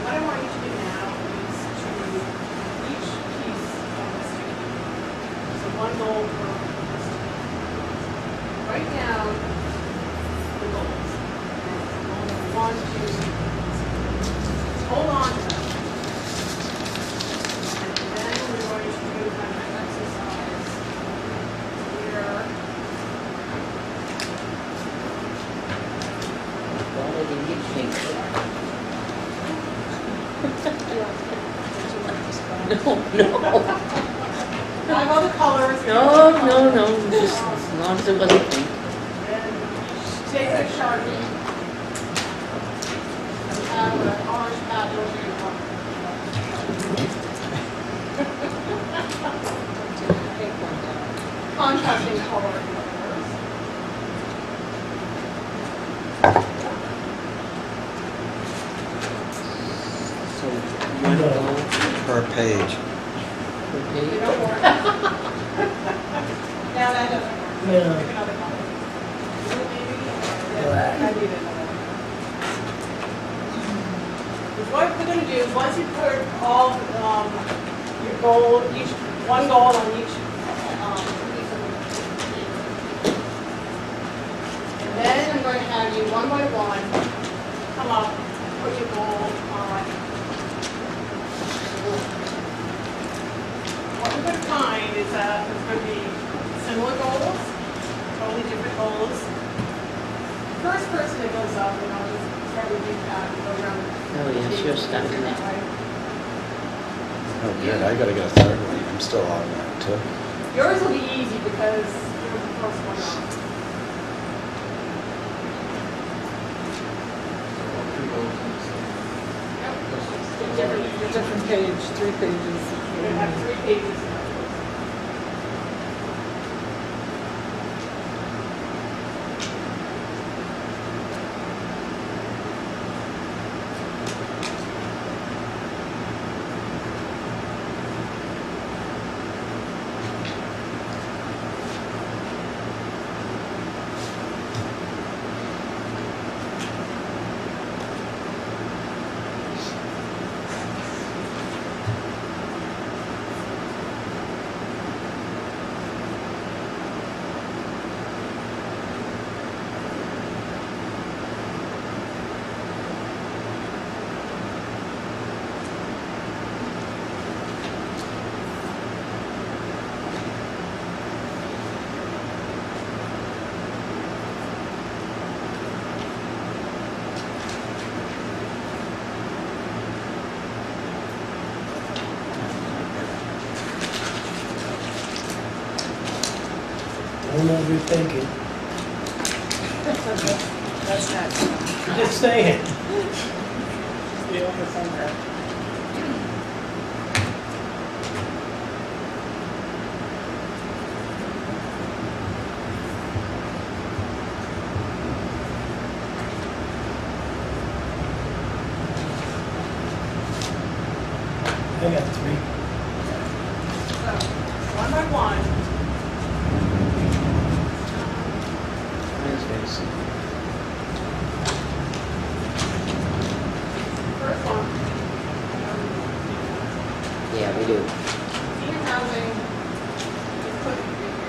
what I want you to do now is to each piece of this sticky, so one goal per person. Write down the goals. Goal number 1, 2, 3. Hold on to them. Then we're going to do kind of an exercise where All of the things. No, I have other colors. no, just as long as it wasn't pink. Then take a Sharpie. And have an orange pad over your one. Contrasting color colors. So one goal Per page. per You page. don't worry. Now that doesn't work. Yeah. Pick another color. Blue, gonna do is, once you put all, your goal, one goal on each, piece of it. And then I'm going to have you, one by one, come up, put your goal on. What we're gonna find is that there's gonna be similar goals, totally different goals. First person that goes up, and I'll just start with you, Pat, and go around. Oh, yeah, sure, start with me. Oh, good, I gotta get a third one. I'm still on that too. Yours will be easy because you're the first one up. A different page, 3 pages. You're gonna have 3 pages. Don't overthink it. That's not, Just saying. the overthinker. I got 3. So, one by one, first one. Yeah, we do. Senior housing is put in here.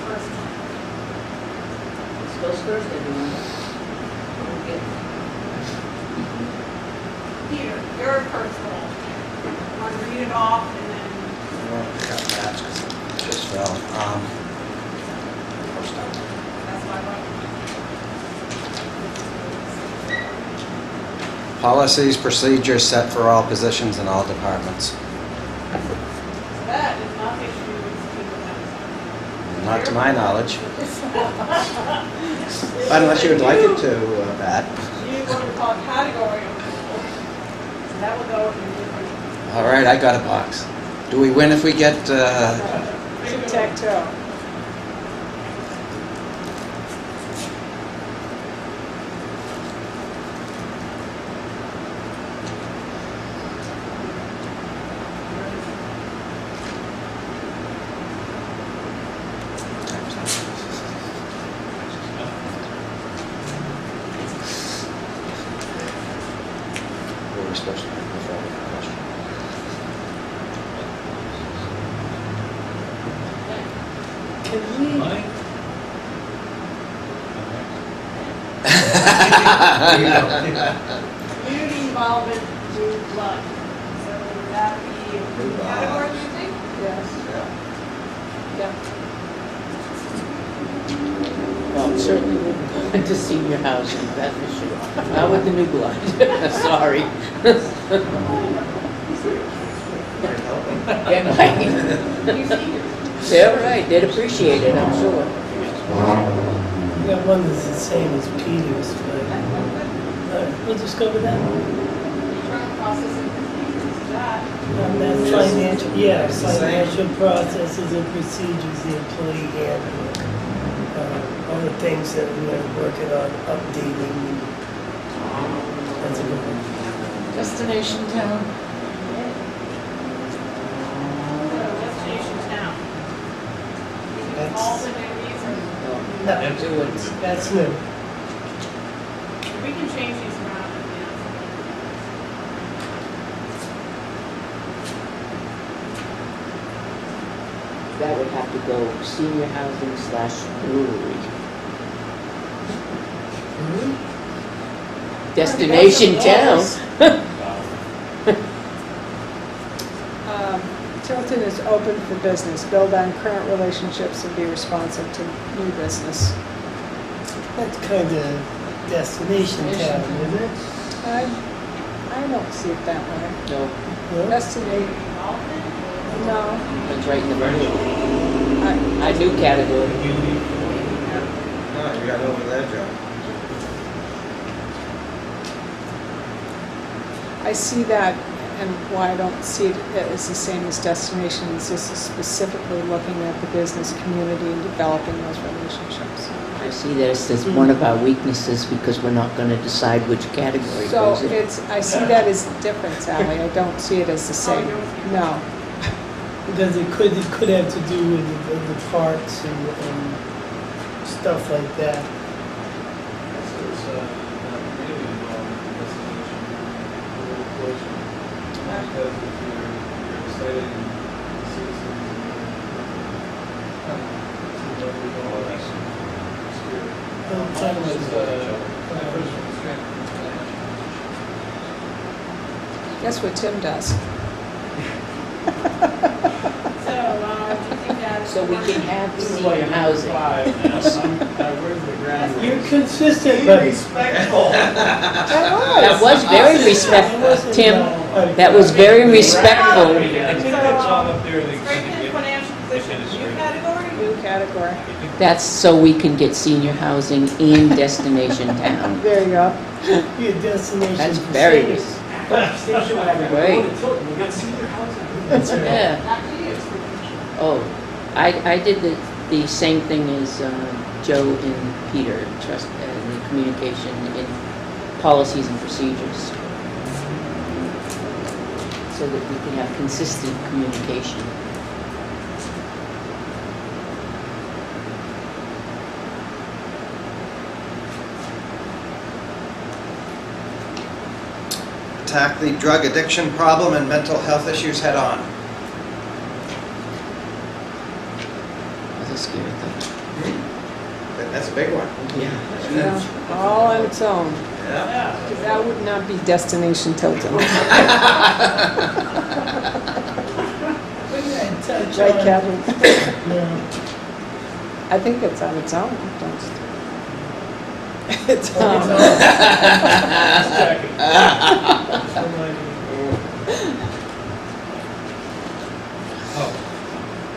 First one. This goes first, everyone. Okay. Here, your first goal. Want to read it off and then, Well, I got that 'cause it just fell. First up. that's my one. Policies, procedures set for all positions in all departments. So that is not the issue with people outside. Not to my knowledge. Unless you would like it to, Pat. You what we call category of goals. So that will go in different. All right, I got a box. Do we win if we get, Tic-tac-toe. were we supposed to do before the question? Can we, Mine? Community involvement through blood. So would that be a category, do you think? Yes. Yeah. Well, it certainly wouldn't go into senior housing, that's for sure. Not with the new blood, sorry. Yeah, right. You see, They're right, they'd appreciate it, I'm sure. we got one that's the same as Peter's, but, we'll just go with that. internal process and procedures, that. That financial, yeah, financial processes and procedures, the employee handbook, all the things that we're working on updating. That's a good one. Destination town. Destination town. That's- All the names or, No, that's new. we can change these around at the end. that would have to go senior housing / brewery. Destination town. Tilton is open for business, build on current relationships and be responsive to new business. That's kind of destination town, isn't it? I don't see it that way. No, No? Destination, no. that's right in the middle. I- A new category. No, you got over there, Joe. I see that, and why I don't see it as the same as destinations. This is specifically looking at the business community and developing those relationships. I see that as one of our weaknesses because we're not gonna decide which category So goes in. I see that as a difference, Ally. I don't see it as the same. No. Because it could have to do with the parks and stuff like that. So it's not really involved in destination, rural closure. Because if you're exciting citizens and to what we all have spirit. Mine was, my first one was strength and financial. Guess what Tim does? So, do you think that? So we can have senior housing. Where's the grass? You're consistent, but. respectful. That was very respectful, Tim. That was very respectful. I think that's all up there. Strengthen financial position, new category? New category. That's so we can get senior housing in destination town. There you go. Your destination. That's for very seniors. Right. Yeah. Back to you. Oh, I did the same thing as Joe and Peter, trust, the communication in policies and procedures. So that we can have consistent communication. Attack the drug addiction problem and mental health issues head on. That's a scary thing. That's a big one. Yeah. All on its own. Yeah. That would not be destination Tilton. Touch Right, on- Kevin? No. I think it's on its own. Don't you? It's on.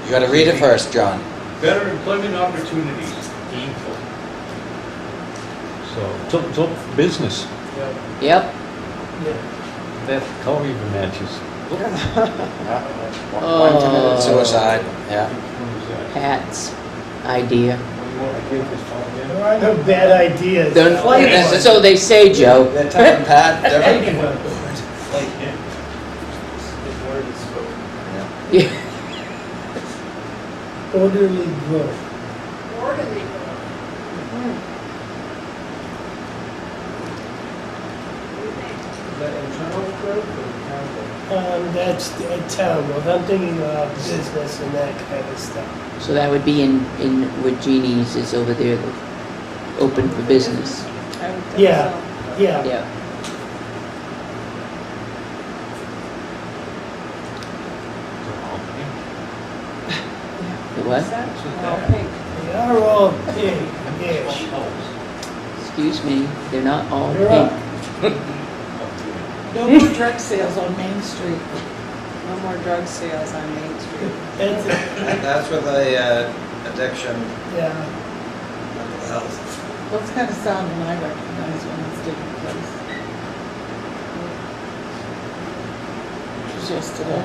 You gotta read it first, John. Better employment opportunities, gainful. So, Tilton business, Yep. that color even matches. One committed suicide, yeah. Pat's idea. There are no bad ideas. So they say, Joe. They're telling Pat different. Like him. His word is spoken. Yeah. Orderly growth. Orderly growth. What do you think? Is that internal growth or town growth? That's town growth. I'm thinking of business and that kind of stuff. So that would be in where Jeannie's is over there, open for business. I would think Yeah. so. Yeah. Yeah. The What's what? that? All pink. They are all big-ish. Excuse me, they're not all You're pink. up. No more drug sales on Main Street. No more drug sales on Main Street. That's it. And that's where the addiction, Yeah. mental health. Well, it's kind of sound when I recognize when it's taking place. Just yesterday.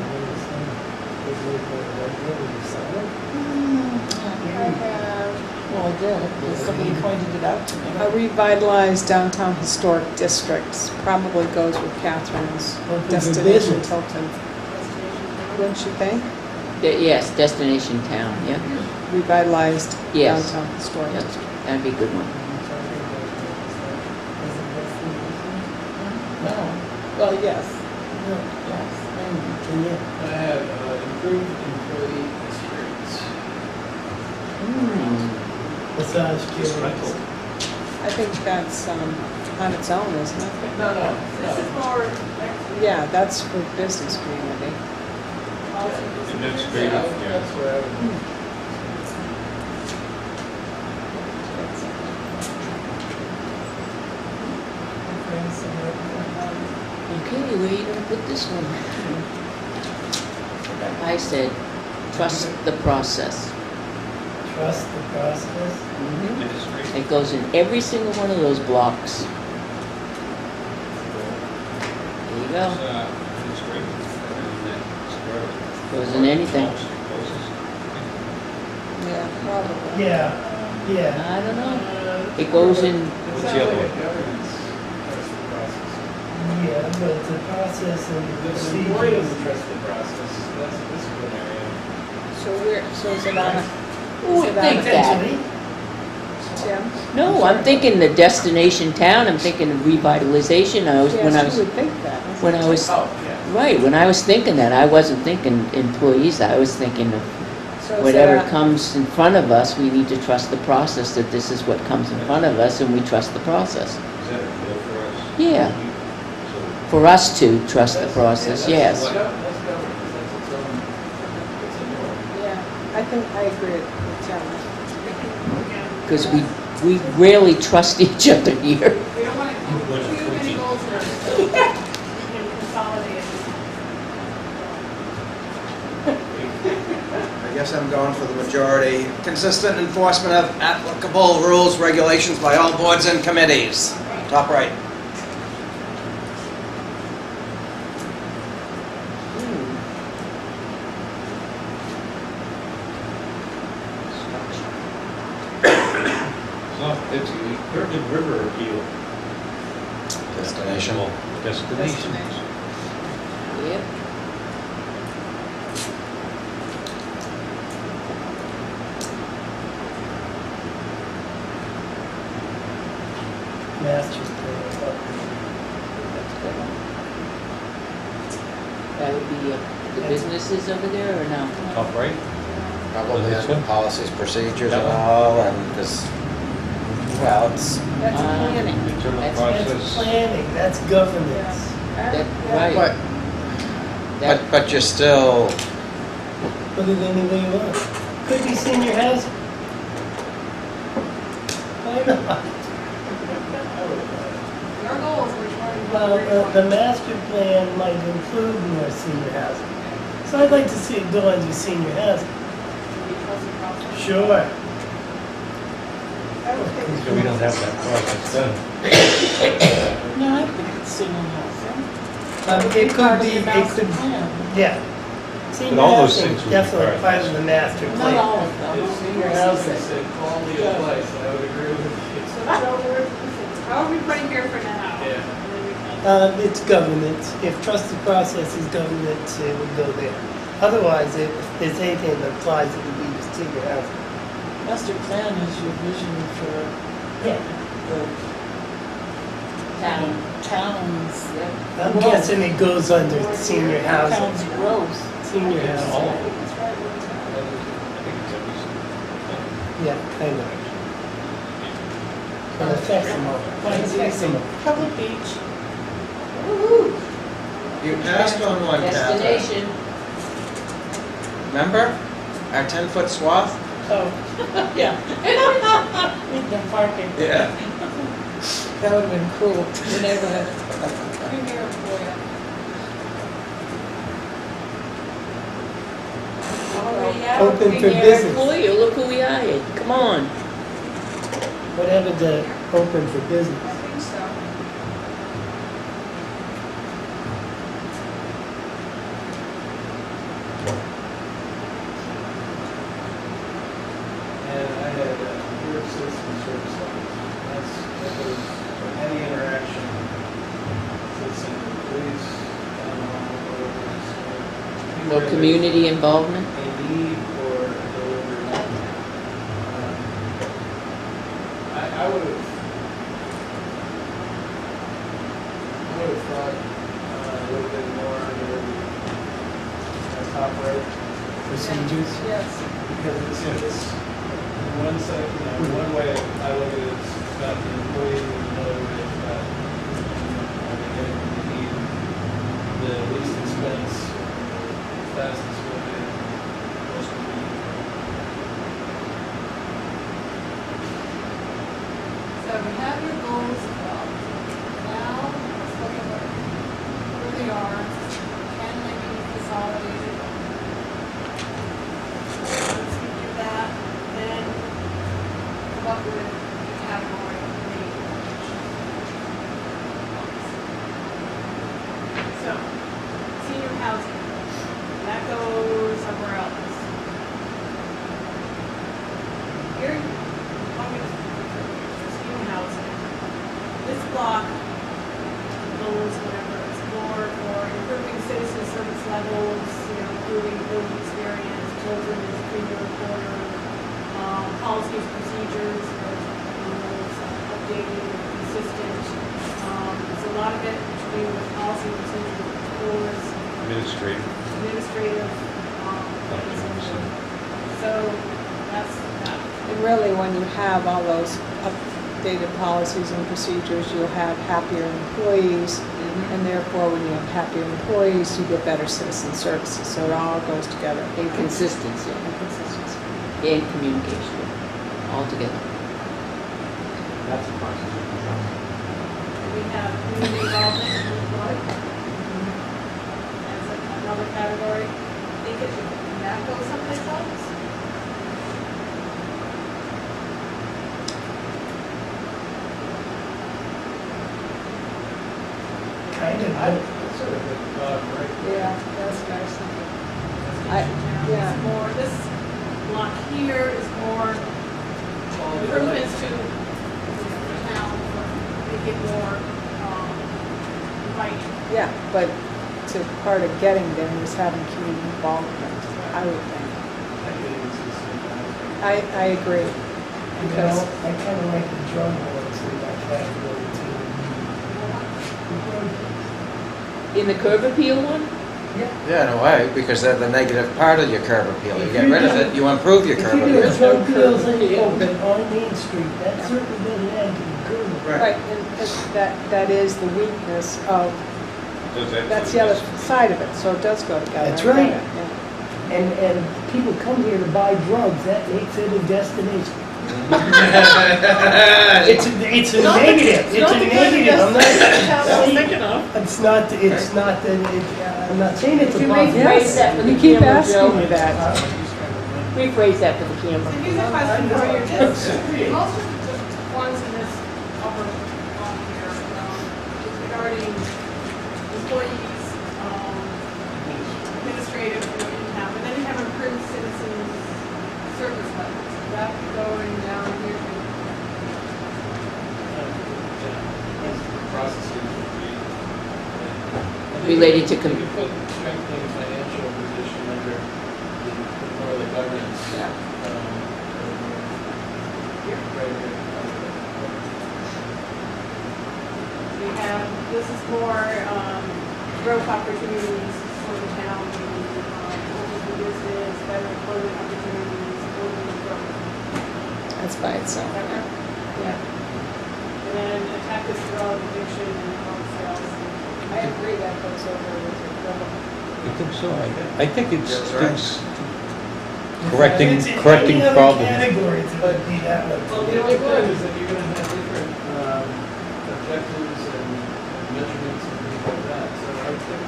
Well, I did, because somebody pointed it out to me. A revitalized downtown historic district probably goes with Catherine's Open for destination business. Tilton. Wouldn't you think? Yes, destination town, yeah. Revitalized Yes. downtown historic Yep. district. That'd be a good one. No. Well, yes. Yes. Can you? I have improved employee experience. massage It's chairs. rental. I think that's on its own, isn't it? No, This is more, Yeah, that's for business community. Administrative, yeah. That's what I would. Okay, where are you gonna put this one? I said, trust the process. Trust the process. Administrative. It goes in every single one of those blocks. There you go. Administrative. And then square. Goes in anything. Closes. Yeah, probably. Yeah, yeah. I don't know. It goes in, What's the other one? Governance, trust the process. Yeah, but the process and the The employee procedures. doesn't trust the process, that's a disciplinary. So is it on a, who would think that? Potentially. Tim? No, I'm thinking the destination town, I'm thinking of revitalization. Yes, you would think that. when I was, Oh, yeah. right, when I was thinking that, I wasn't thinking employees, I was thinking of So is whatever that comes in front of us, we need to trust the process, that this is what comes in front of us, and we trust the process. Is that a deal for us? Yeah. So For us to trust the process, yes. That's governance, that's its own, it's a norm. Yeah, I think I agree with Tim. Because we rarely trust each other here. we don't want to, too many goals for us. We can consolidate. I guess I'm going for the majority. Consistent enforcement of applicable rules, regulations by all boards and committees. Top right. it's the Perkins River appeal. Destination. Destination. Yep. Master's plan. That would be the businesses over there, or no? Top right? Probably This under one? policies, procedures That and one? all, and this, well, it's, That's planning. Internal That's- That's process. planning, that's governance. Right. but, That- but you're still, Put it any way you want. Could be senior housing. Why not? Our goals, we're trying to. Well, the master plan might include more senior housing. So I'd like to see it go under senior housing. Sure. So we don't have that process done. No, I think it's single housing. It could be, Master plan. yeah. Senior But all those housing, things would be definitely part part of of the master Not plan. all of them. If senior housing said quality of life, I would agree with you. So that's what we're, how are we putting here for now? Yeah. And then we can- It's government. If trusted process is government, it would go there. Otherwise, if there's anything that applies, it would be to senior housing. Master plan is your vision for Yeah. the towns, I'm guessing it goes under senior town's housing. growth. Senior It's all housing. of them. That's right. I think it's every single Yeah, I know. It affects them all. It affects them all. Public beach. you passed on one, Catherine. Destination. Remember? Our 10-foot swath? Oh, yeah. The parking. Yeah. That would have been cool, the neighborhood. Bring here, boy. Already out. Open Bring for your business. employee. Look who we hired. Come on. Whatever the open for business. I think so. And I had New York Citizen Service Levels. That goes from any interaction, citizen, police, town hall, whatever. No community involvement. A need for a delivery. I would have thought a little bit more under the top right. Procedures. Yes. Because this, one side, one way I look at it is about the employee, and another way is about, getting what they need, the least expense, fastest way, most convenient. So we have your goals up. Now, let's look at where they are. Can they be consolidated? Once we do that, then come up with the category of need. So, senior housing, that goes somewhere else. Here, senior housing. This block goes whatever, it's more for improving citizen service levels, improving building experience, children is premier reporter, policies, procedures, updated and consistent. It's a lot of it to do with policy procedures, scores, administrative, so that's that. And really, when you have all those updated policies and procedures, you'll have happier employees, and therefore, when you have happier employees, you get better citizen services. So it all goes together. And consistency, and communication, all together. That's a process of control. We have community involvement in the flood. As another category. Think it should, that goes someplace else? Kind of. That's sort of a thought, right? Yeah, that's what I was thinking. It's more, this block here is more improvements to the town, make it more inviting. Yeah, but to part of getting there is having community involvement, I would think. I agree. Because I kind of like the drug ones in that category too. In the curb appeal one? Yeah, in a way, because they're the negative part of your curb appeal. You get rid of it, you improve your If curb you do appeal. drug deals in the open on Main Street, that certainly doesn't add to the curb. right, and that is the weakness of, that's the other side of it, so it does go together. That's I get right. it, yeah. And people come here to buy drugs, that makes it a destination. It's a negative, it's a negative, I'm not saying, it's not that, I'm not saying it's a You positive. rephrase that for the You keep camera, asking me Joe. that. Rephrase that for the camera. So here's a question for you. Most of the ones in this upper block here is regarding employees, administrative, income, and then you have improved citizens service levels. That going down here. Processes would be. Related to You could put strengthening financial position under more of the governance. Yeah. Right here. We have, this is more growth opportunities for the town, open for business, better employment opportunities, open growth. That's by itself. Is that correct? Yeah. And then attack this drug addiction and drug sales. I agree that goes over with your problem. I think so. I think it's That's right. correcting It's in any other problems. category, it would be that Well, one. the only thing is that you're gonna have different objectives and measurements and things like that, so I think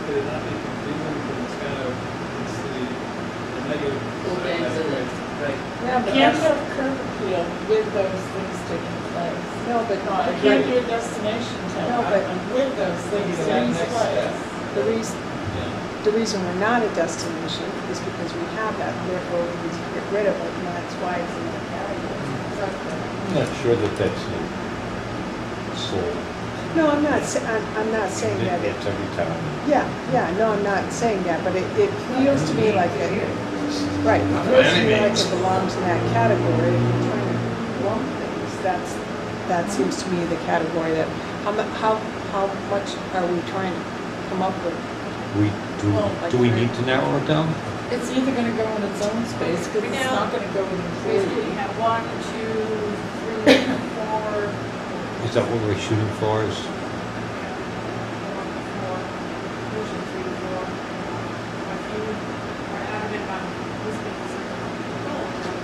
could it not be confusing, because it's kind of, it's the negative. Both ends of it. Right. Yeah, but Can't that's, have curb appeal with those things taking place. no, but, You can't do a destination town No, but- with those things So taking that next place. step. the reason we're not a destination is because we have that, and therefore we need to get rid of it, and that's why it's in the category. I'm not sure that that's sold. No, I'm not saying that it, It's every town. no, I'm not saying that, but it feels to me like it, right, it feels to me like it belongs in that category, if you're trying to lump things, that seems to me the category that, how much are we trying to come up with? We Do we need to narrow it down? It's either gonna go in its own space, because it's Now, not gonna go with Basically, you employee. have 1, 2, 3, 4. Is that what we're shooting for, is?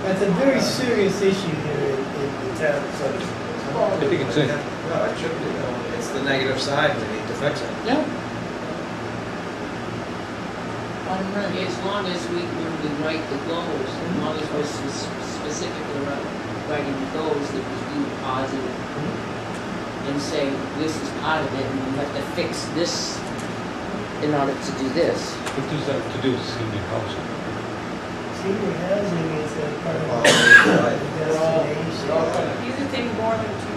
That's a very serious issue here in the town of Sutton. I think it's in. No, it should be. It's the negative side, we need to fix it. Yeah. I'm ready. As long as when we write the goals, as long as we're specific about writing the goals, that we do positive and say, this is part of it, and we have to fix this in order to do this. What does that have to do with senior housing? Senior housing is a part of Right. the destination. These are things more than to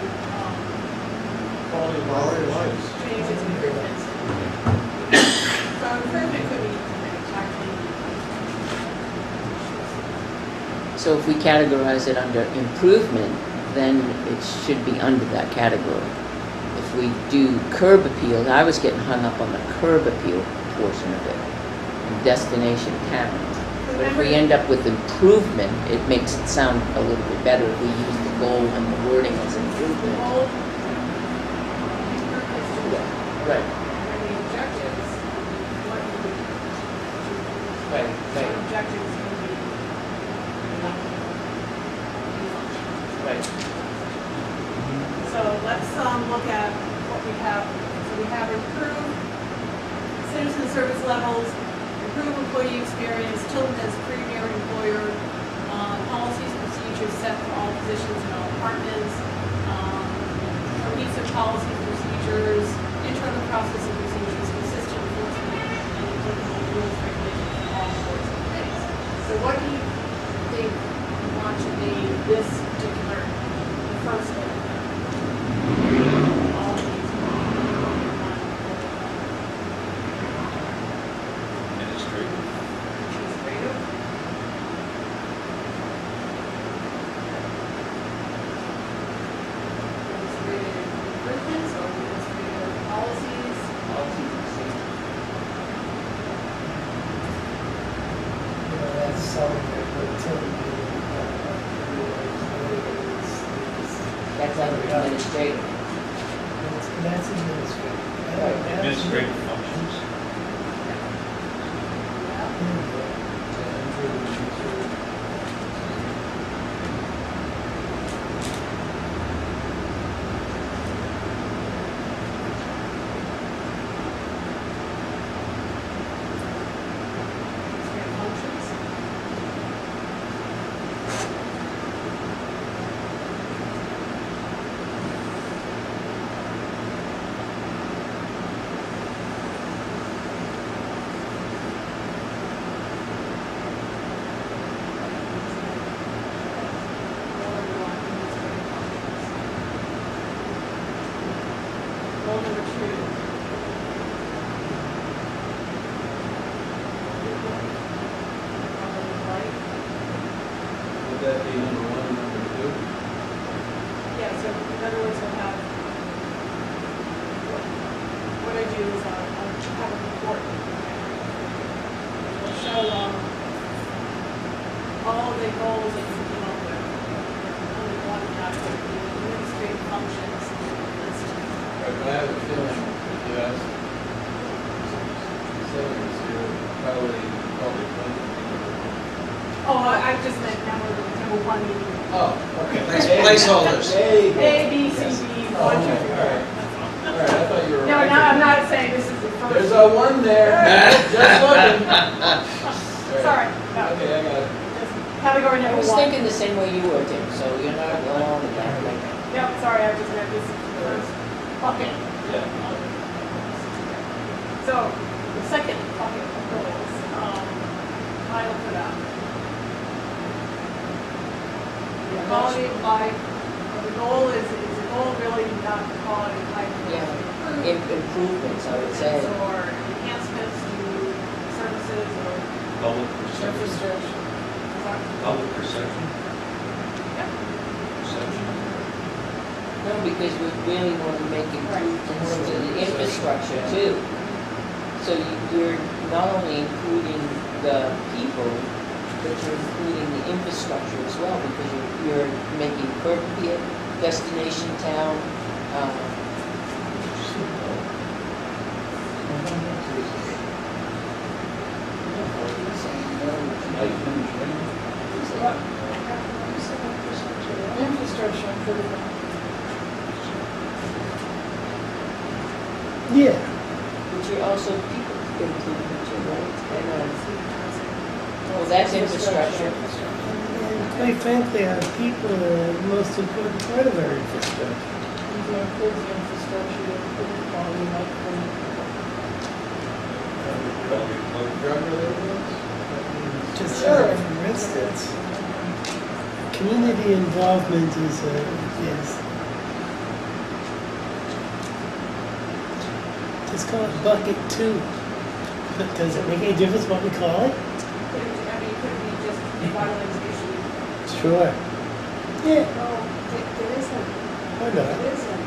Quality of life. changes and improvements. So improvement could be actually. So if we categorize it under improvement, then it should be under that category. If we do curb appeals, I was getting hung up on the curb appeal portion of it, and destination town. But if we end up with improvement, it makes it sound a little bit better if we use the goal and the wording as improvement. Goal, improvements to it. Right, And the objectives, what you would. right, What objectives can be. right. So let's look at what we have. So we have improved citizen service levels, improve employee experience, Tilton as premier employer, policies, procedures set for all positions in all departments, cohesive policies, procedures, internal process and procedures, consistent enforcement, and applicable rules, regulations, and all boards and committees. So what do you think you want to name this particular, the first one? All of these. Administrative. Administrative. Administrative improvements or administrative policies. You know, that's something that Tilton, That's under administrative. that's administrative. That's- Administrative functions. Administrative functions. Goal number 2. Would that be number 1 and number 2? Yeah, so in other words, we'll have, what I do is I'll have a report. We'll show all of the goals that you came up with. Only one not the administrative functions listed. Right, but I have a feeling if you ask citizens here, probably budget. Oh, I just meant number 1 meeting. Oh, okay. Placeholders. Hey. A, B, C, D, 1, 2, 3. All right. All right, I thought you were. No, right. no, I'm not saying this is the first. There's a 1 there, just looking. Sorry, no, Okay, I got it. just category I number 1. was thinking the same way you were, Tim, so you're not alone in that. Yep, sorry, I just meant this is the first bucket. Yeah. So, the second bucket of goals, title for that. The quality of life, the goal is the goal really not the quality of life. Yeah. Improvements Improvements, I would say. or enhancements to services or Public perception. infrastructure. Public perception. Yep. Perception. No, because we really want to make improvements to the infrastructure too. So you're not only including the people, but you're including the infrastructure as well, because you're making Berkeley a destination town. Infrastructure improvement. Yeah. But you're also people improvement too, right? Well, that's infrastructure. And quite frankly, our people are the most important part of our infrastructure. These include the infrastructure, including quality of life. Just Sure. for instance, community involvement is just call it bucket 2. But does it make any difference what we call it? Could be just violence issue. Sure. Yeah, No, it isn't, why it not? isn't.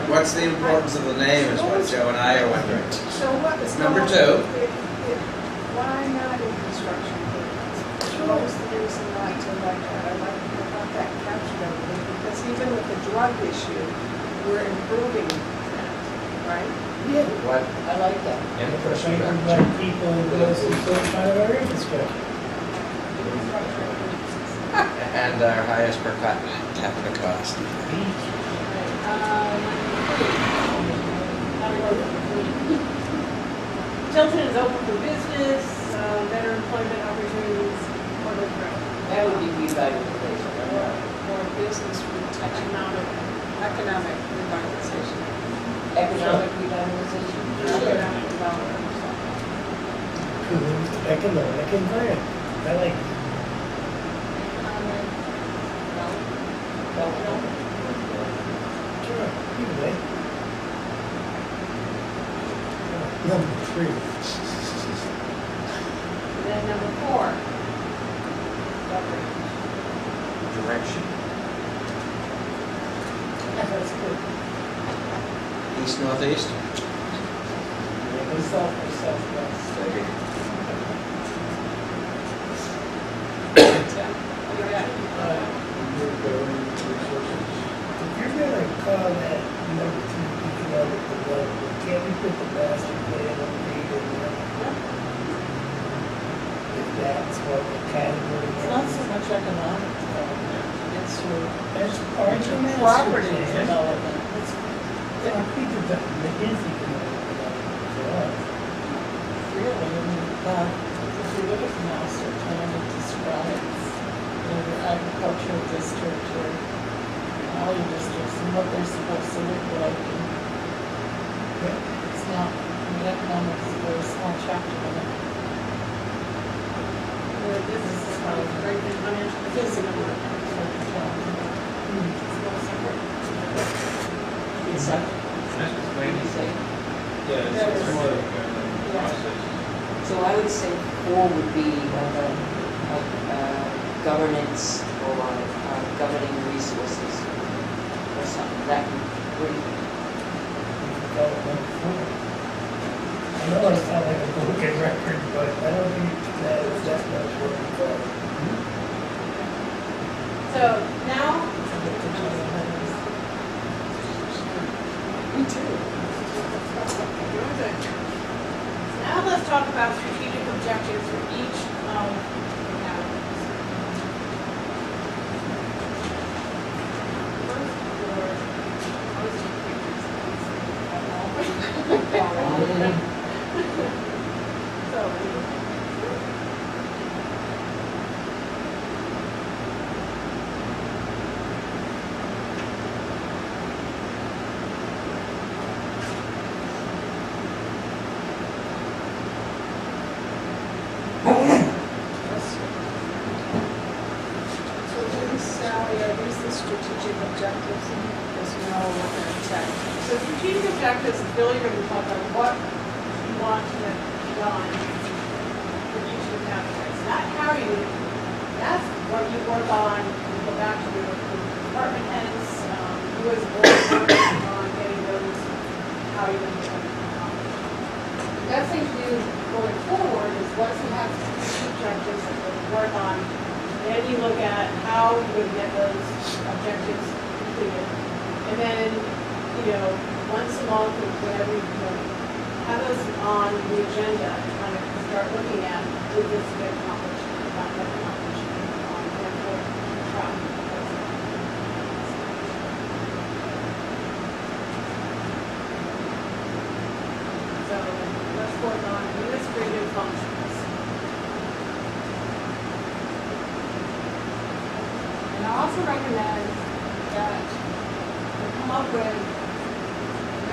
What's the importance of the name is what Joe and I are wondering. So what? It's number no, 2. Why not infrastructure improvements? What was the reason not to like that? I want that captured over there, because even with the drug issue, we're improving that, right? Yeah. What I like that. infrastructure? Like people in the most important part of our infrastructure. And our highest per capita cost. Tilton is open for business, better employment opportunities, public growth. That would be revitalization. More business economic revitalization. Economic revitalization. Economic development. Economic environment. I like it. Sure, either way. Number 3. And then number 4, governance. Direction. That's good. East, northeast? South or southwest. If you're gonna call that number 2 economic development, can't we put the master plan on read in there? If that's what the category is. It's not so much economic development, it's your That's part of the master property plan. development. Property development is economic development for us. Really, I mean, if you look at the master plan, it describes, your agricultural district or all your districts and what they're supposed to look like. And it's not, I mean, economics is a very small chapter in it. This is very good financial. It is a good one. It's well separate. It's like, what do you say? Yeah, it's more of a process. So I would say 4 would be governance or governing resources or something. That would be Development 4. I know I sound like a broken record, but I don't think that is that much what we call it. So now, Me too. now let's talk about strategic objectives for each of the categories. First, for most So, So these, Sally, are these the strategic objectives? Because we know what they're attacked. so strategic objectives is really going to talk about what you want to get done for each of the categories. Not how you, that's what you work on, you go back to your department heads, you as a board work on getting those, how you're going to get them accomplished. going forward is once you have objectives that you work on, then you look at how you're going to get those objectives completed. And then, once a month or whatever, have those on the agenda and kind of start looking at, did this get accomplished, did not get accomplished, therefore, track. So let's work on administrative functions. And I also recommend that we come up with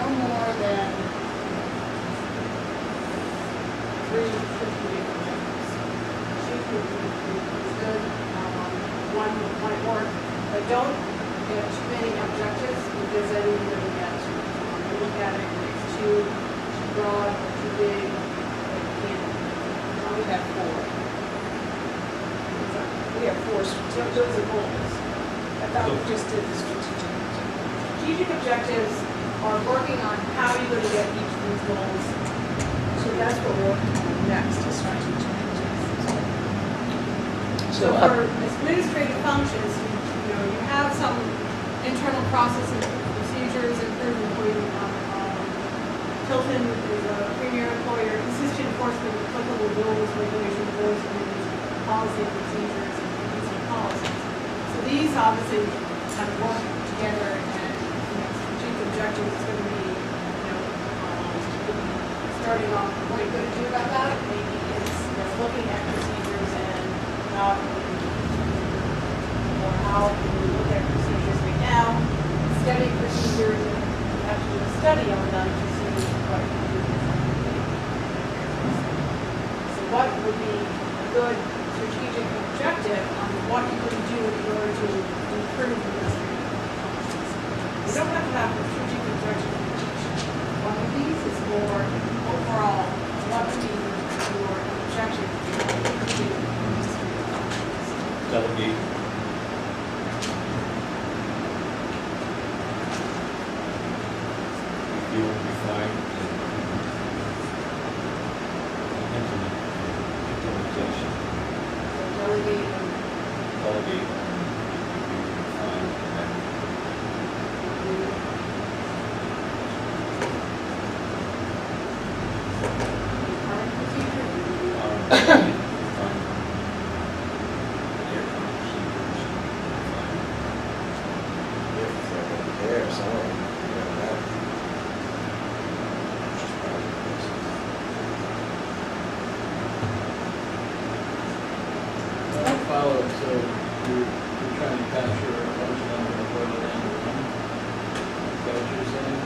no more than 3 strategic objectives. Chief is good, one might work, but don't get too many objectives because then you're going to get, you look at it, it's too broad, too big, but you can't. We have 4. We have 4 strategic. Those are goals. I thought we just did the strategic. Strategic objectives are working on how you're going to get each of these goals. So that's what we're working on next, is strategic. So for administrative functions, you have some internal processes, procedures, improved employee. Tilton is a premier employer, consistent enforcement of applicable rules, regulations, rules, and policy and procedures, and using policies. So these obviously kind of work together, and strategic objectives is going to be, starting off, what are you going to do about that? Maybe it's looking at procedures and how you look at procedures right now, studying procedures, and actually a study on them to see what you do. So what would be a good strategic objective on what you can do in order to improve administrative functions? You don't have to have a strategic objective for each. One of these is more overall, what would be your objective to improve administrative functions? Delegate. Review and refine and implementation. So delegate and Delegate, review, refine, and current procedure. refine their current procedures. There, some of them, that. Just part of the process. I follow, so you're trying to capture a bunch of them and boil it down to one. Is that what you're saying?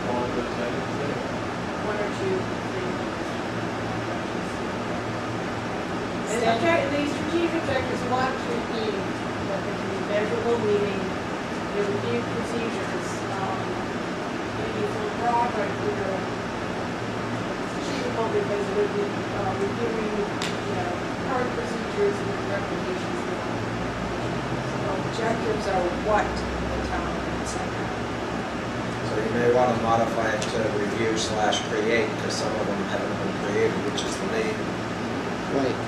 All those items there? 1 or 2, 3. And the strategic objectives want to be, that there can be measurable, meaning review procedures, maybe for broad, but it's achievable because it would be reviewing, current procedures and recommendations. Objectives are what the town wants. So you may want to modify it to review/create, because some of them haven't been created, which is the main. Right.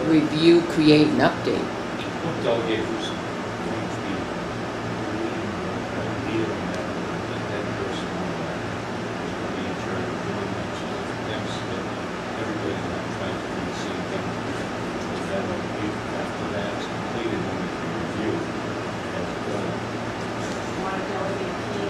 Review, create, and update. What delegate who's going to be leader on that person is going to be in charge of doing that. So them so that everybody's not trying to do the same thing. So that after that's completed, then we can review as it's done. Want to delegate key,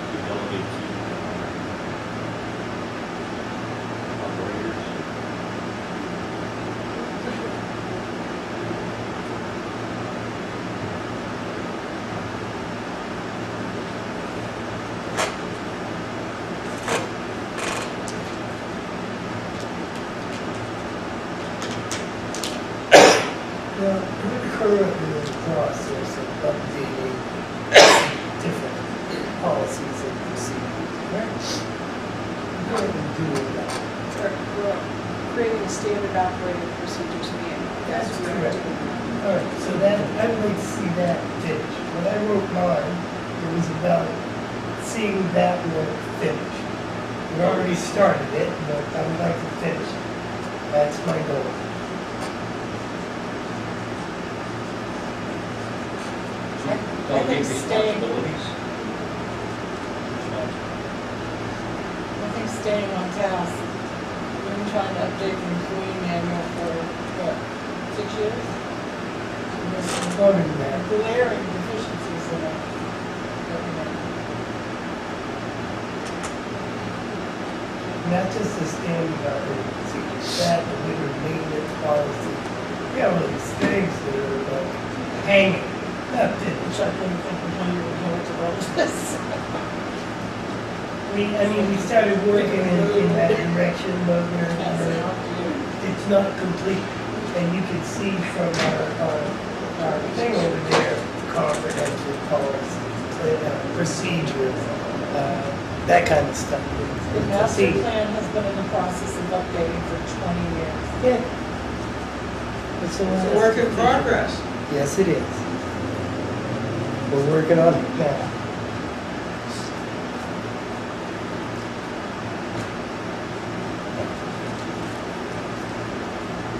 We delegate to operators. Well, we're currently in the process of updating different policies and procedures, correct? We're currently doing that. creating a standard operating procedures manual. That's what we are correct. doing. All right, so that, I would like to see that finished. When I wrote mine, it was about seeing that work finished. We already started it, but I would like to finish it. That's my goal. I think Delegate staying, responsibilities. I think staying on task. We've been trying to update the employee manual for, what, 6 years? And there's some Longer than that. glaring deficiencies in it. Not just the standard operating procedures, that, the liquor maintenance policy. We have all these things that are like hanging, not finished. Which I didn't think was one of your reports of all this. I mean, we started working in that direction, but it's not complete. And you can see from our thing over there, comprehensive policies, procedures, that kind of stuff. The master plan has been in the process of updating for 20 years. Yeah. It's It's a work in progress. Yes, it is. We're working on it now.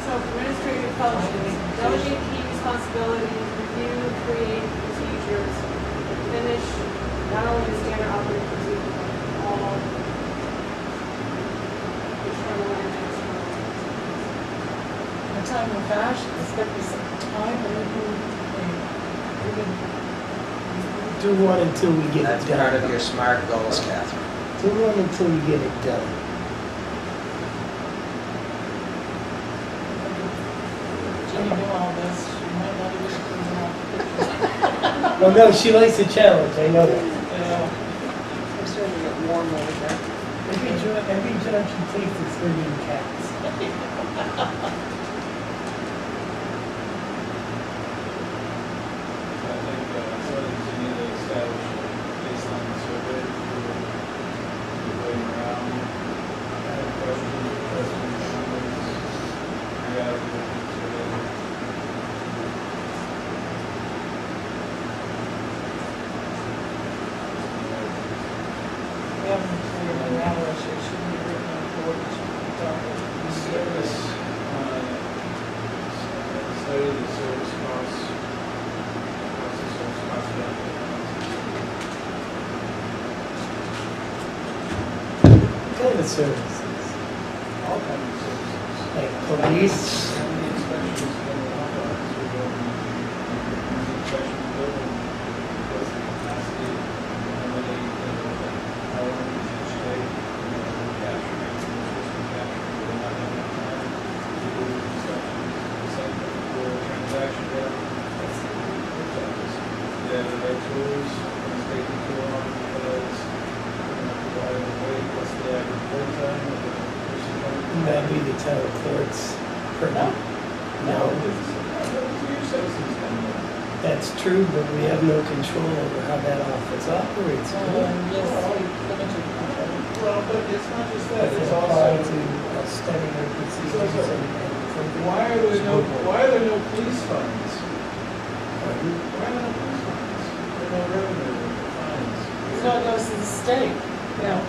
So for administrative functions, delegate key responsibilities, review, create procedures, finish not only the standard operating procedures, but all internal and external. In a time of fashion, there's got to be some time when we can Do one until we get That's it done. part of your SMART goals, Catherine. Do one until we get it done. Jenny do all this, she might not even clean out the pictures. Well, no, she likes a challenge, I know that. I'm starting to get warm over there. Every judge she takes is herding cats. I think some of these you need to establish a baseline survey for waiting around. I have questions, comments, periodically survey. We haven't cleared any other issues, should be written in court, it should be done. Service, study the service costs, what's the service cost benefit? What kind of services? All kinds of services. Like police? How many inspections can we authorize? We're going to inspection building, what's the capacity, how many, how long does each take, capturing, system capturing, we're not having enough time to do the inspections. The same thing for transaction data. That's the clerk's office. They have the right tools, it's taking too long because, why do we wait, what's the average wait time of the person coming? That'd be the town clerk's purview. No, Your citizens can do it. that's true, but we have no control over how that office operates. do we? Yes, limited control. Well, but it's not just that, Does it it's apply also, to study their procedures and why are there no police funds? Why are there no police funds? There are no revenue funds. So it goes to the state, Yeah.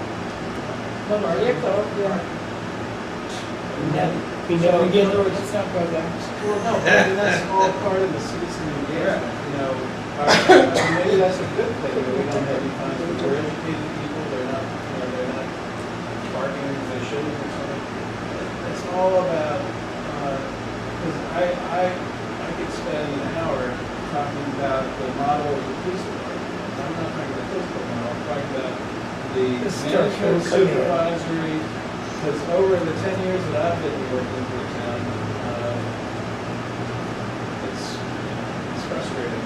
motor vehicle, yeah. We never get, Let's not go there. Well, no, but that's all part of the citizen engagement, maybe that's a good thing, that we don't have any funds, but we're educated people, they're not, they're not barking as they should or something. It's all about, because I could spend an hour talking about the model of the police department. I'm not talking about the police department, I'm talking about the The structure, management supervisory, because over the 10 years that I've been working for the town, it's frustrating,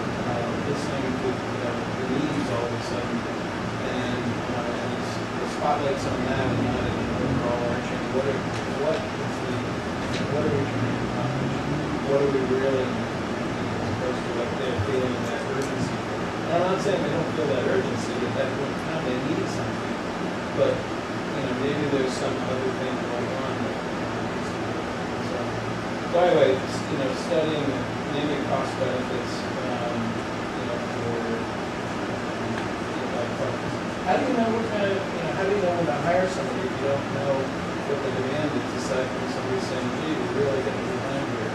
listening to, the needs all of a sudden, and the spotlight's on that and not an overall arching, what are we trying to accomplish? What are we really, as opposed to what they're feeling that urgency for? And I'm not saying they don't feel that urgency, at that point in time, they need something, but, maybe there's some other thing going on that needs to be So anyway, studying, naming cost benefits, for, like, how do you know what kind of, how do you know when to hire somebody if you don't know what the demand is, aside from somebody saying, gee, we're really getting behind here?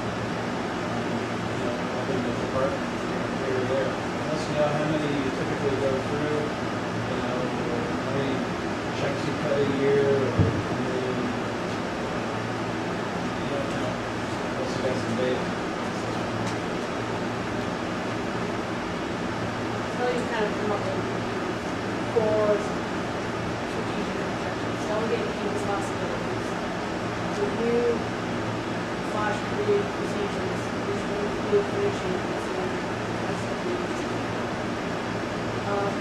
Up in the department, here or there. Unless you know how many you typically go through, or how many checks you cut a year, or how many, you don't know. Unless you got some data. So you kind of come up with four strategic objectives. Delegate key responsibilities. Review / create procedures. New information.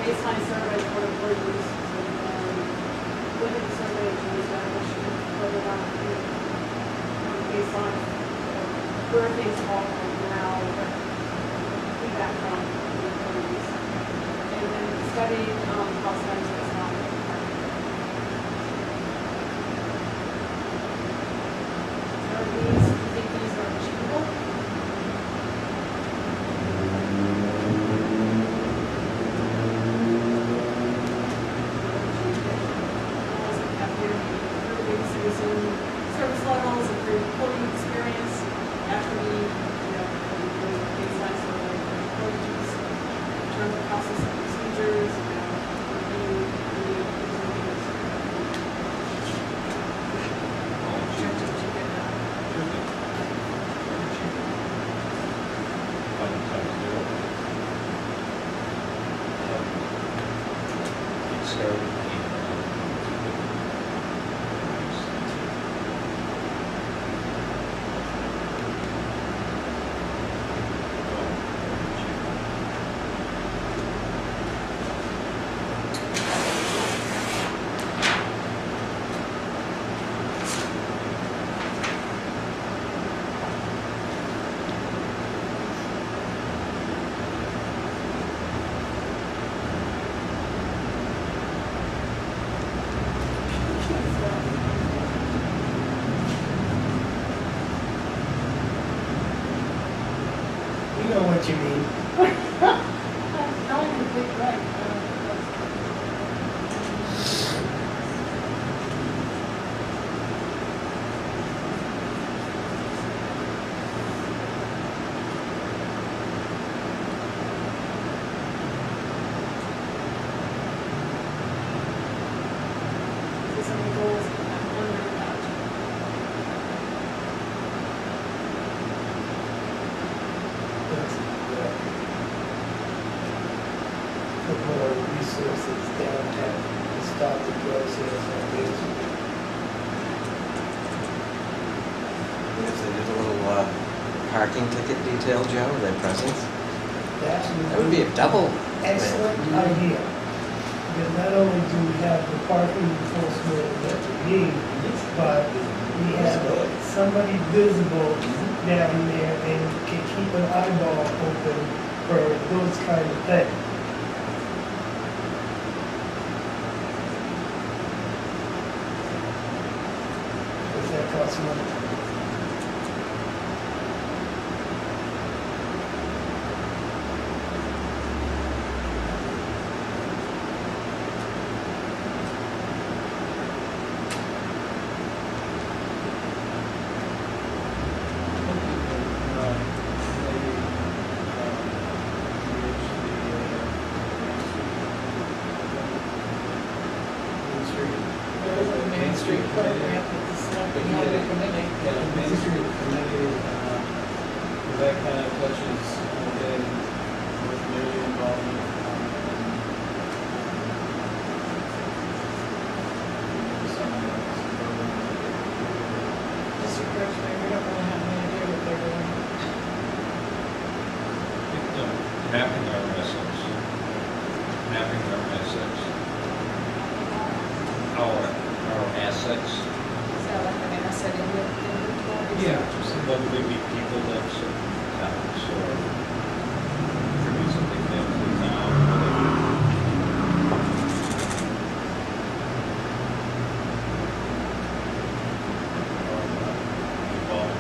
Baseline survey for employees. Look at the survey to establish whether or not baseline where things fall from now, feedback from the employees. And then study cost benefits now. Are these, you think these are achievable? Service levels, improved employee experience, after we, baseline survey for employees, in terms of process and procedures, review the objectives you get now. You know what you mean. No one can pick right. So some of the goals under that. Put more resources downtown to stop the drug sales on Main Street. If they did a little parking ticket detail, Joe, their presence, that would be a double. Excellent idea. Because not only do we have the parking enforcement that we need, but we have somebody visible down there and can keep an eyeball open for those kind of things. Does that cost money? Main Street Program with the selectmen, how they're committing. Main Street Committee, that kind of touches getting more community involvement. Mr. Kirchner, we don't really have any idea what they're doing. Mapping our assets. Mapping our assets. Our assets. Is that like an asset inventory? Whether they be people that serve towns or contribute something to the town, whatever. Involved.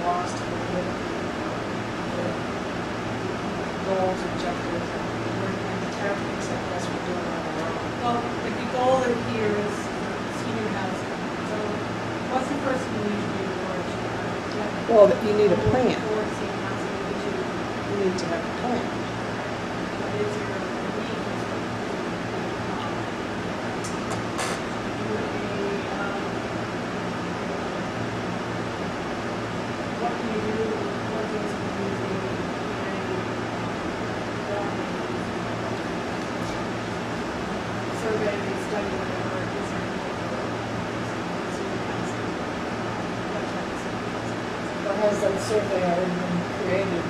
lost with the goals, objectives, and tactics that us we're doing on our own. Well, like the goal in here is senior housing. So what's the first thing you need to do in order to? Well, you need a plan. For senior housing, you need to, You need to have a plan. what is your need? What can you do, what things can you do, survey, study, whatever, is there senior housing? That type of stuff. Or has that survey already been created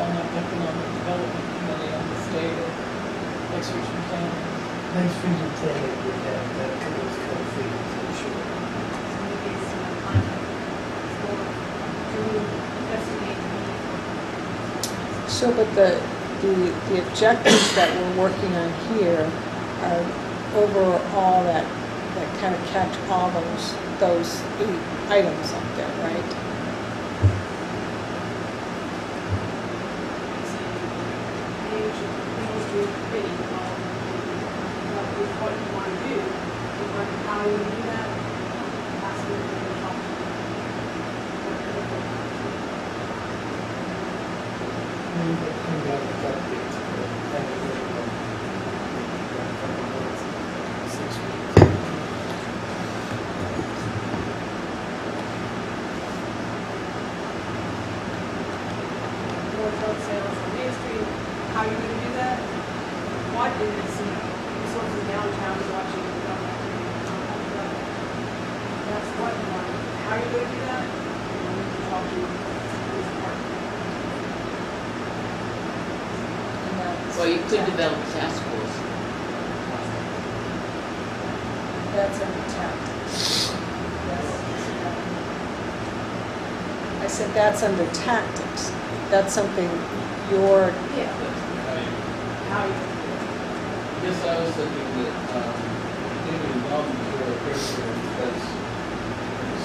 on an economic development committee on the state or next region planning? Next region planning would have that kind of figures, I'm sure. So maybe it's contact for, to investigate the need for. So, but the objectives that we're working on here are overall that kind of catch all those 8 items up there, right? What you want to do, how you do that, that's what we're going to talk more drug sales on Main Street, how you going to do that? What is, resources downtown is watching the that's what you want. How are you going to do that? We need to talk to this department. And that's- Well, you could develop task force. That's under tactics. Yes. I said that's under tactics. That's something you're, Yeah. How you going to do it? I guess I was thinking that, continuing development is really critical because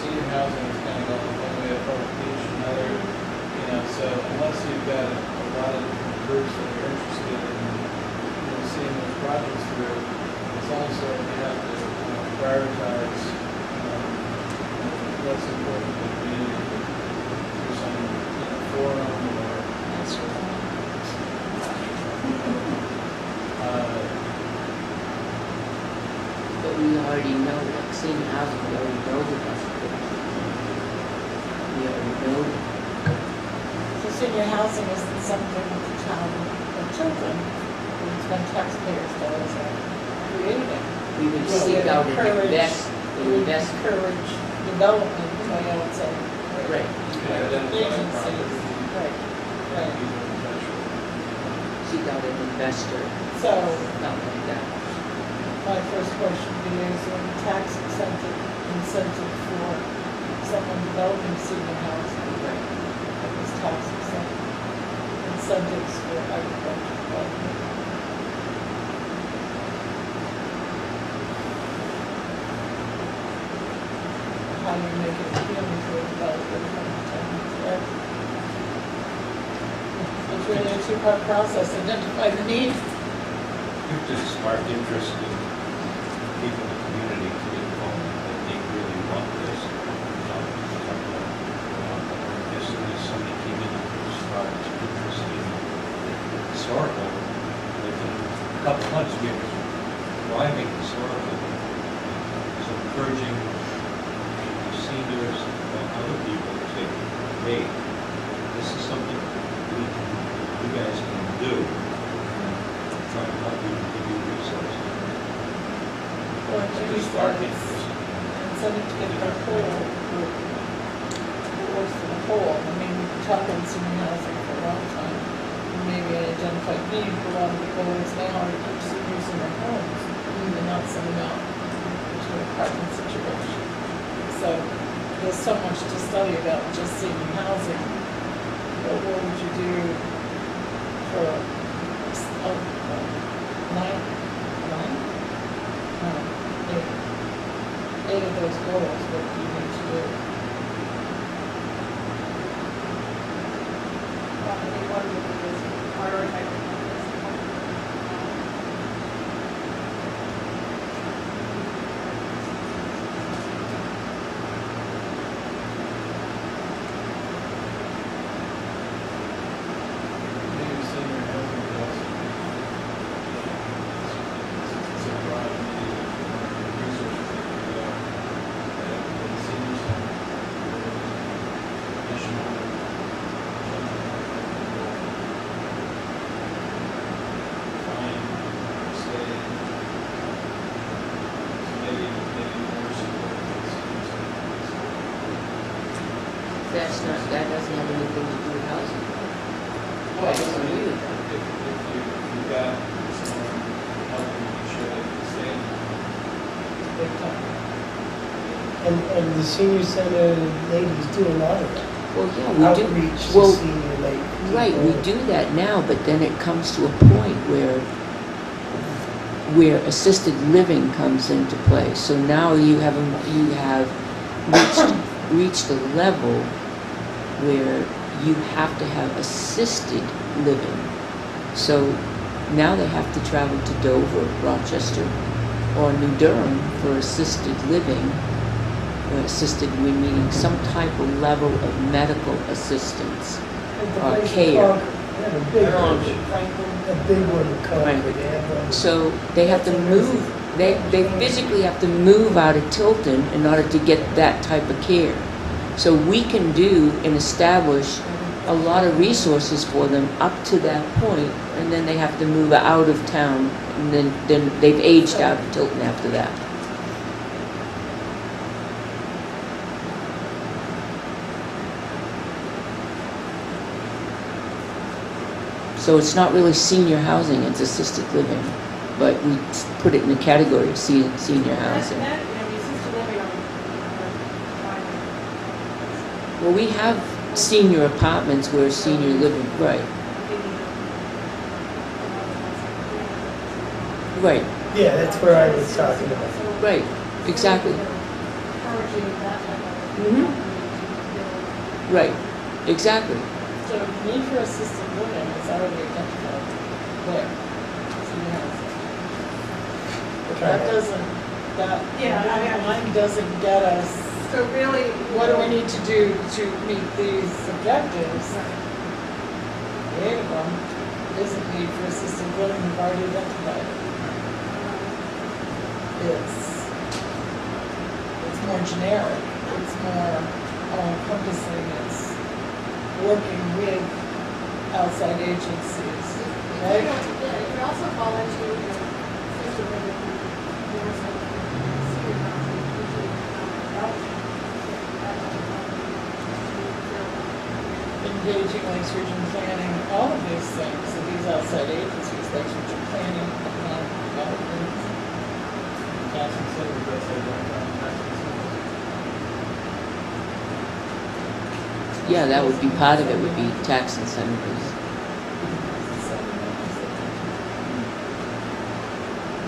senior housing is kind of going one way, public beach another, so unless you've got a lot of different groups that are interested in, seeing those projects through, it's also, you have to prioritize, what's important to the community through some, forum or, But we already know, like senior housing, we already know the best. We already know. So senior housing isn't something that the town of Tilton, who's been taxpayers dollars are creating. We would Well, seek we out and encourage- invest, We invest. encourage development, I would say. Right. you can identify Agencies. properties. Right, right. Seek out an investor, So something like that. my first question would be, is there a tax incentive for someone developing senior housing? Right. That was tax incentives for agriculture development. How do you make it appealing for a developer to come to town, correct? It's really a 2-part process, identify the need. You have to spark interest in people in the community to get involved, that they really want this. As soon as somebody came in and sparked interest in historical, within a couple months, we were driving historical. So encouraging the seniors and other people to say, hey, this is something you guys can do. Try to help you, give you resources. Or maybe Spark it's interest. incentive to get the whole group, towards the whole. I mean, we've been talking senior housing for a long time. And maybe an identified need for a lot of the goals now are to keep seniors in their homes and not send them out into an apartment situation. So there's so much to study about just senior housing. But what would you do for nine? No, 8 of those goals, what do you need to do? that's not, that doesn't have anything to do with housing. Well, I disagree with that. if you've got someone helping make sure that you stay, Big time. And the senior center ladies do a lot of that. Well, yeah, we do. Outreach to Well, senior ladies. right, we do that now, but then it comes to a point where assisted living comes into play. So now you have reached a level where you have to have assisted living. So now they have to travel to Dover, Rochester, or New Durham for assisted living, or assisted, we meaning some type of level of medical assistance At the or place in care. Concord, they have a big one in Concord. They have one. So they have to move, they physically have to move out of Tilton in order to get that type of care. So we can do and establish a lot of resources for them up to that point, and then they have to move out of town, and then they've aged out of Tilton after that. So it's not really senior housing, it's assisted living, but we put it in the category of senior housing. That, you know, the assisted living on, Well, we have senior apartments where senior living, right, right, Yeah, that's where I was talking about. right, exactly, encouraging that type of. Mhm. right, exactly. So the need for assisted living is already identified there. Senior housing. But that doesn't, that line doesn't get us, So really. what do we need to do to meet these objectives? The 8 of them isn't need for assisted living, we've already identified it. It's more generic, it's more all-encompassing, it's working with outside agencies, right? Yeah, it could also fall into, you know, assisted living, more so senior housing, usually, Engaging like surgeon planning, all of these things, so these outside agencies, like surgeon planning, economic development. Tax incentives, that's like one-time tax incentives. Yeah, that would be, part of it would be tax incentives.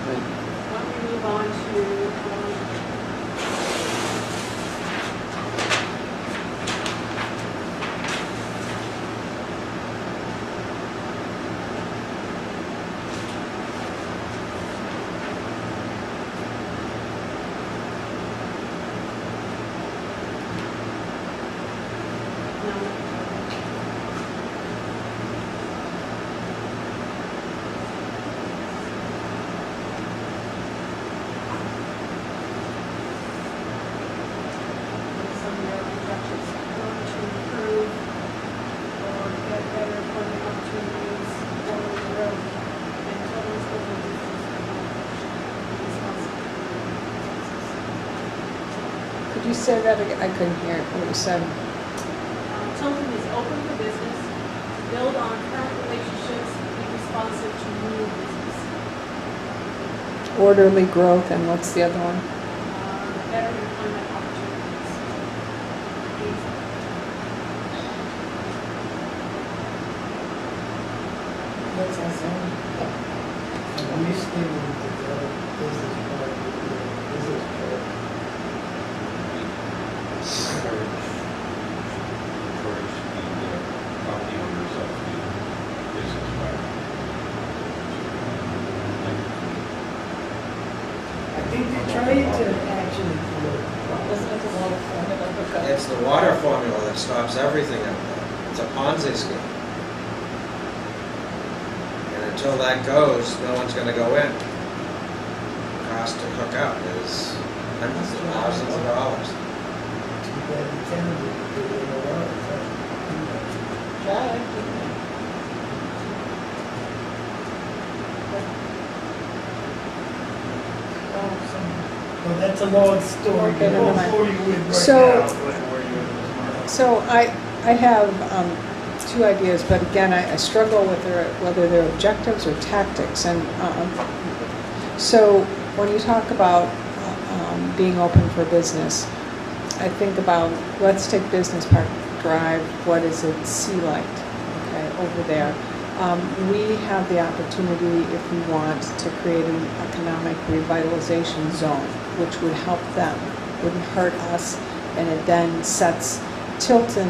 Right. Why don't we move on to, some of your objectives, going to improve or get better employment opportunities, forward growth, and total school distance Could you say that again? I couldn't hear what you said. Tilton is open for business, build on current relationships, be responsive to new business. Orderly growth, and what's the other one? Better employment opportunities. That's awesome. And we stay with the business part, business part. Encourage the property owners of the business park. I think they're trying to actually promote. Isn't it the water formula? Because It's the water formula that stops everything up there. It's a Ponzi scheme. And until that goes, no one's gonna go in. Cost to hook up is hundreds of thousands of dollars. Too bad the town didn't do it a lot. Try. Well, that's a long story. Okay, never mind. Before you would right So- now, but- So I have two ideas, but again, I struggle with whether they're objectives or tactics. And so when you talk about being open for business, I think about, let's take Business Park Drive, what is it, Sea Light, okay, over there. We have the opportunity, if we want, to create an economic revitalization zone, which would help them, wouldn't hurt us, and it then sets Tilton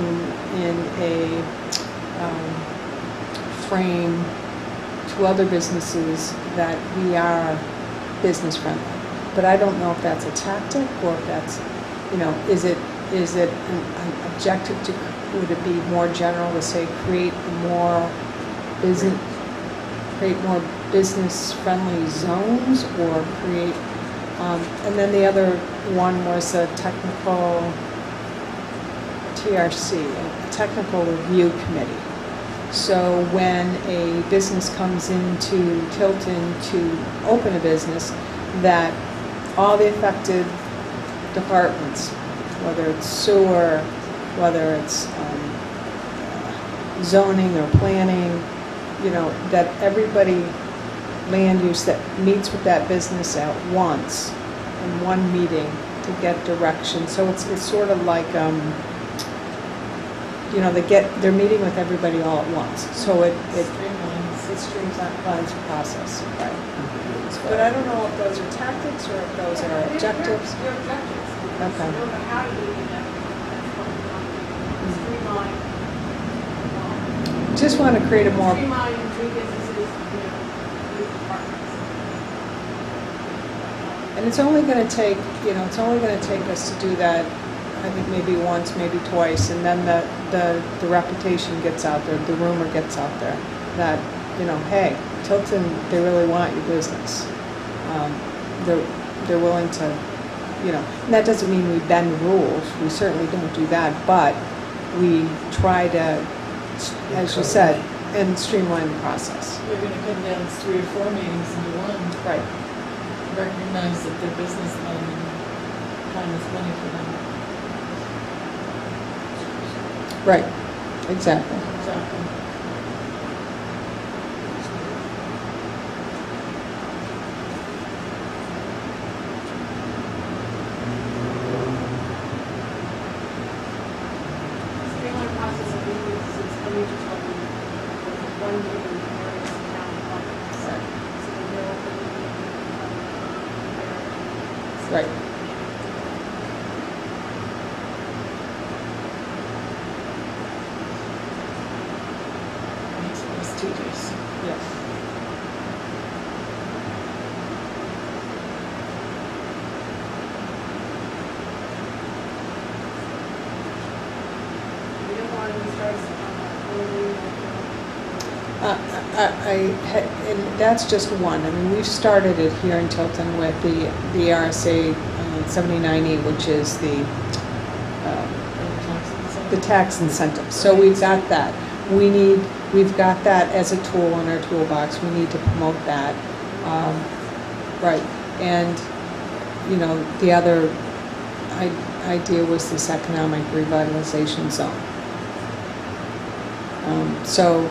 in a frame to other businesses that we are business friendly. But I don't know if that's a tactic or if that's, is it an objective to, would it be more general to say create more business friendly zones, or create, and then the other one was a technical TRC, a technical review committee. So when a business comes into Tilton to open a business, that all the affected departments, whether it's sewer, whether it's zoning or planning, that everybody, land use, that meets with that business at once in one meeting to get direction. So it's sort of like, they're meeting with everybody all at once. So it streamlines the process, right? But I don't know if those are tactics or if those are objectives. Your objectives. Okay. You know how to do that. That's what we want to do. Streamline. Just want to create a more, Streamline and treat businesses, with departments. and it's only going to take, us to do that, I think maybe once, maybe twice, and then the reputation gets out there, the rumor gets out there that, hey, Tilton, they really want your business. They're willing to, and that doesn't mean we bend rules. We certainly don't do that, but we try to, as you said, and streamline the process. You're gonna come down 3 or 4 meetings into one. Right. Recognize that they're businessmen and time is money for them. Right, exactly. Exactly. Streamline process of doing businesses coming to Tilton with one meeting in various town departments. So they know what they're doing. Right. Makes it less tedious. Yes. We don't want to start early. And that's just one. I mean, we've started it here in Tilton with the RSA 79E, which is the tax incentive. So we've got that. We've got that as a tool in our toolbox. We need to promote that. Right. And, the other idea was this economic revitalization zone. So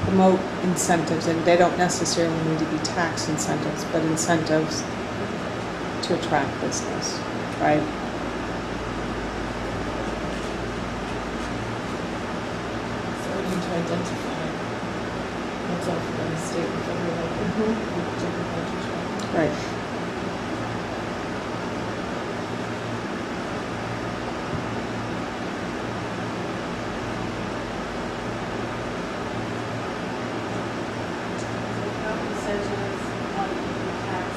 promote incentives, and they don't necessarily need to be tax incentives, but incentives to attract business, right? So we need to identify what's offered by the state and federal level. Different countries, right? Right. Incentives on tax,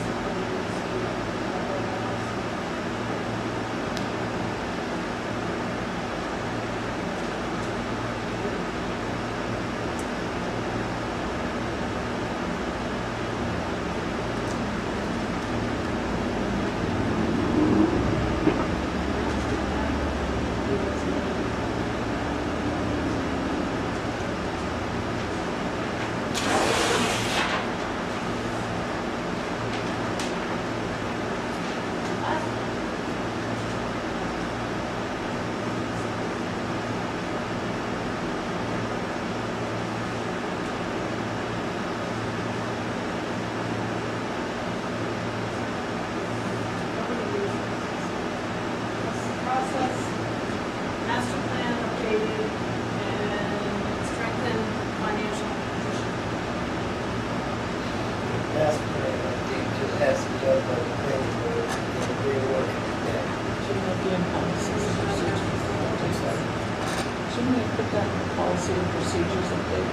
that policy and procedures update?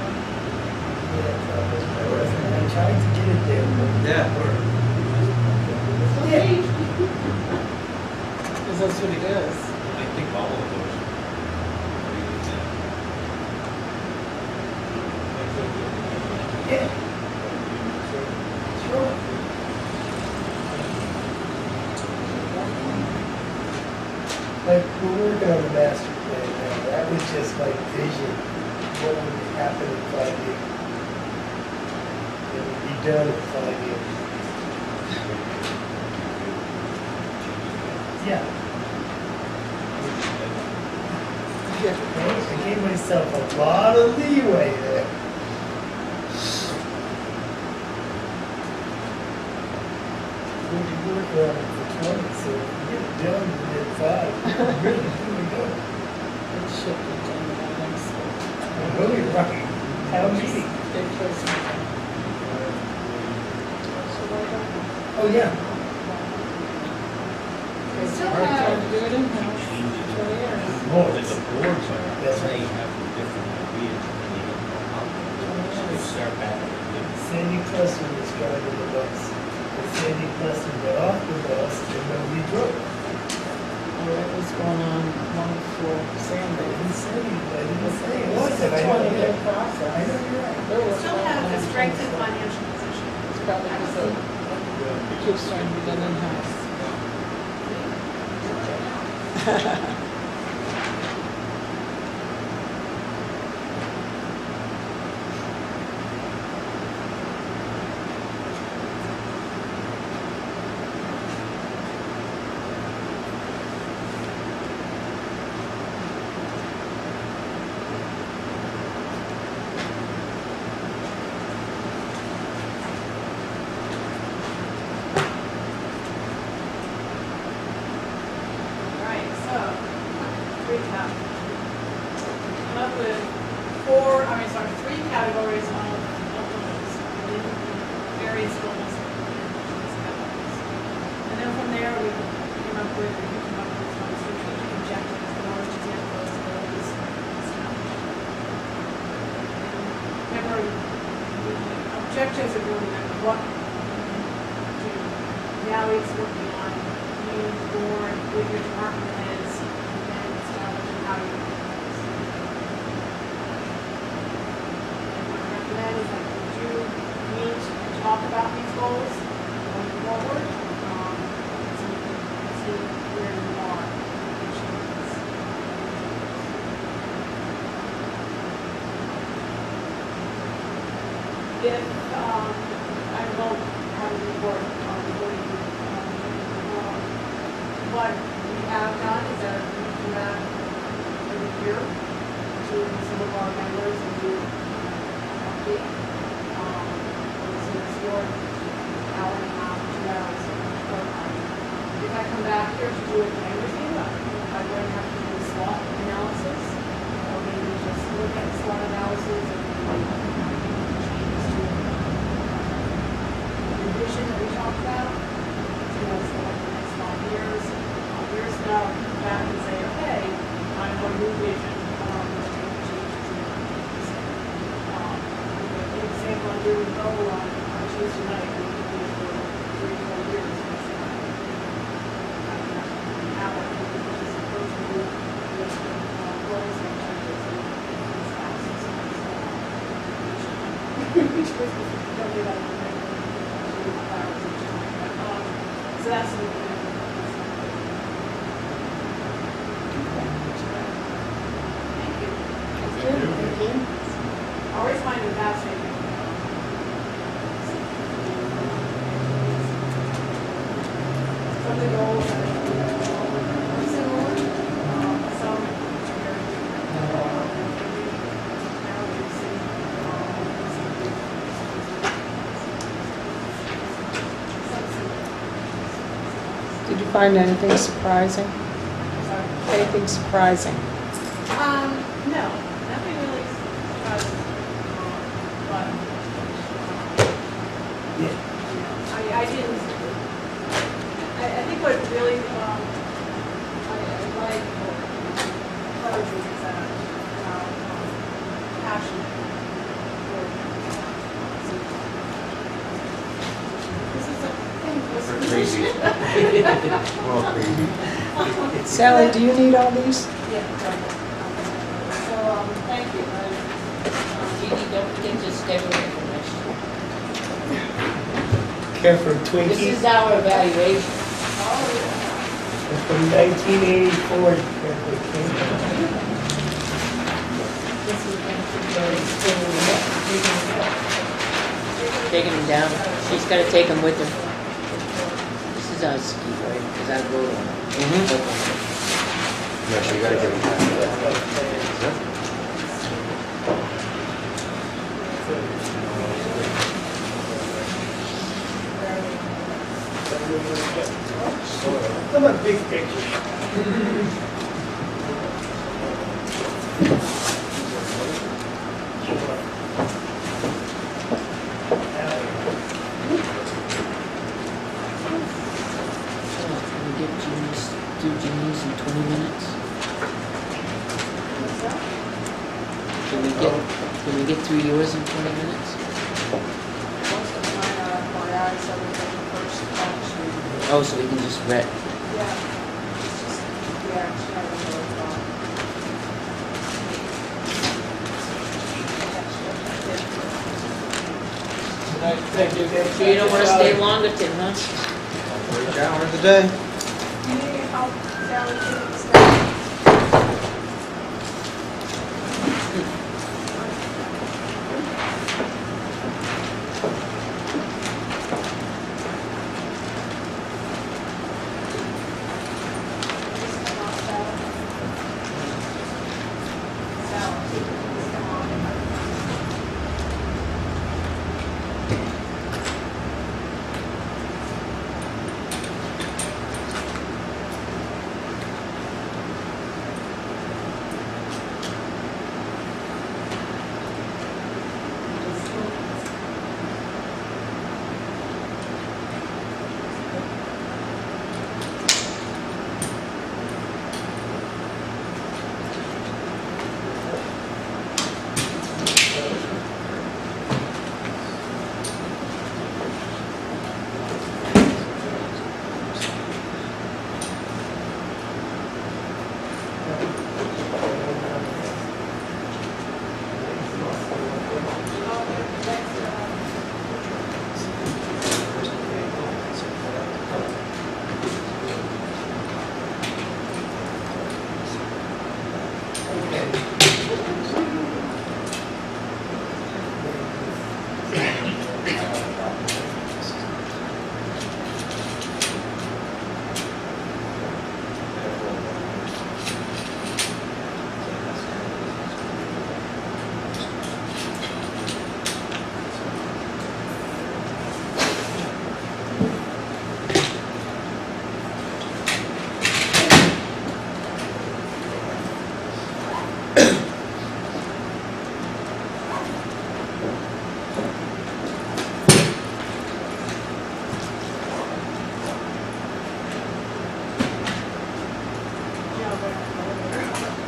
I tried to get it there, but it Yeah. didn't work. Because that's what it is. I think all of those. Yeah. Sure. Like, we're working on the master plan now, that was just like vision, what would happen in 5 years? It would be done in 5 years. Yeah. I gave myself a lot of leeway there. We've been working on it for 20, so if we get it done within 5, really, here we go. It should be done by next week. Really, right, town meeting. They close it. Oh, yeah. We still Trying have, to do it in-house. 20 years. More. The boards are, That's they right. have different ideas, and they don't know how to do it, so they start back at the beginning. Sandy Cluster was driving the bus. When Sandy Cluster got off the bus, then nobody drove. What was going on one for I Saturday? didn't say, I didn't say it It's wasn't, a I know 20-year that. process. I know you're right. There we was still one have a on strengthened 24. financial position. It's probably because it keeps trying to be done in-house. Right, so, recap. Come up with three categories of loans within various goals. And then from there, we came up with some strategic objectives in order to get those goals established. Remember, the objectives are really like what we do. Now it's working on you, board, with your department heads, and establishing how you do this. And what I recommend is that we do meet and talk about these goals going forward, so we can see where you are in achieving this. If, I will have a report on reporting, what we have done is that we do that every year to some of our members and do an update. So it's your hour and a half, 2 hours of program. If I come back here to do it again with you, I'm going to have to do a SWOT analysis, or maybe just look at SWOT analysis and changes to the vision that we talked about. So that's like the next 5 years. Years now, come back and say, okay, I have a new vision, let's make changes to this. An example, I'm doing a goal on Tuesday night, we can do it for 3 or 4 years. Have a, which is approach group with goals and objectives and spouses. Don't do that. So that's the always find it fascinating. Some of the goals are similar, some Did you find anything surprising? Anything surprising? No, nothing really surprising. But I didn't. I think what really I like encourages is that We're all crazy. Sally, do you need all these? Yeah. So, thank you. Jeannie, don't forget to stay away from this. Care for This Twinkies is our evaluation. from 1984. Care for Twinkies. This is Taking them down. She's gotta take them with her. This is our ski, right? Because I wrote on it. Yeah, so you gotta give them back. Come on, big picture. Can we get Jeannie's, do Jeannie's in 20 minutes? Can we get through yours in 20 minutes? Most of mine are FYI, so we get the first action. Oh, so we can just read. Yeah. It's just the action I was working on. Thank you. So you don't wanna stay longer, Tim, huh? 3 hours a day. You need help, Sally, to stay?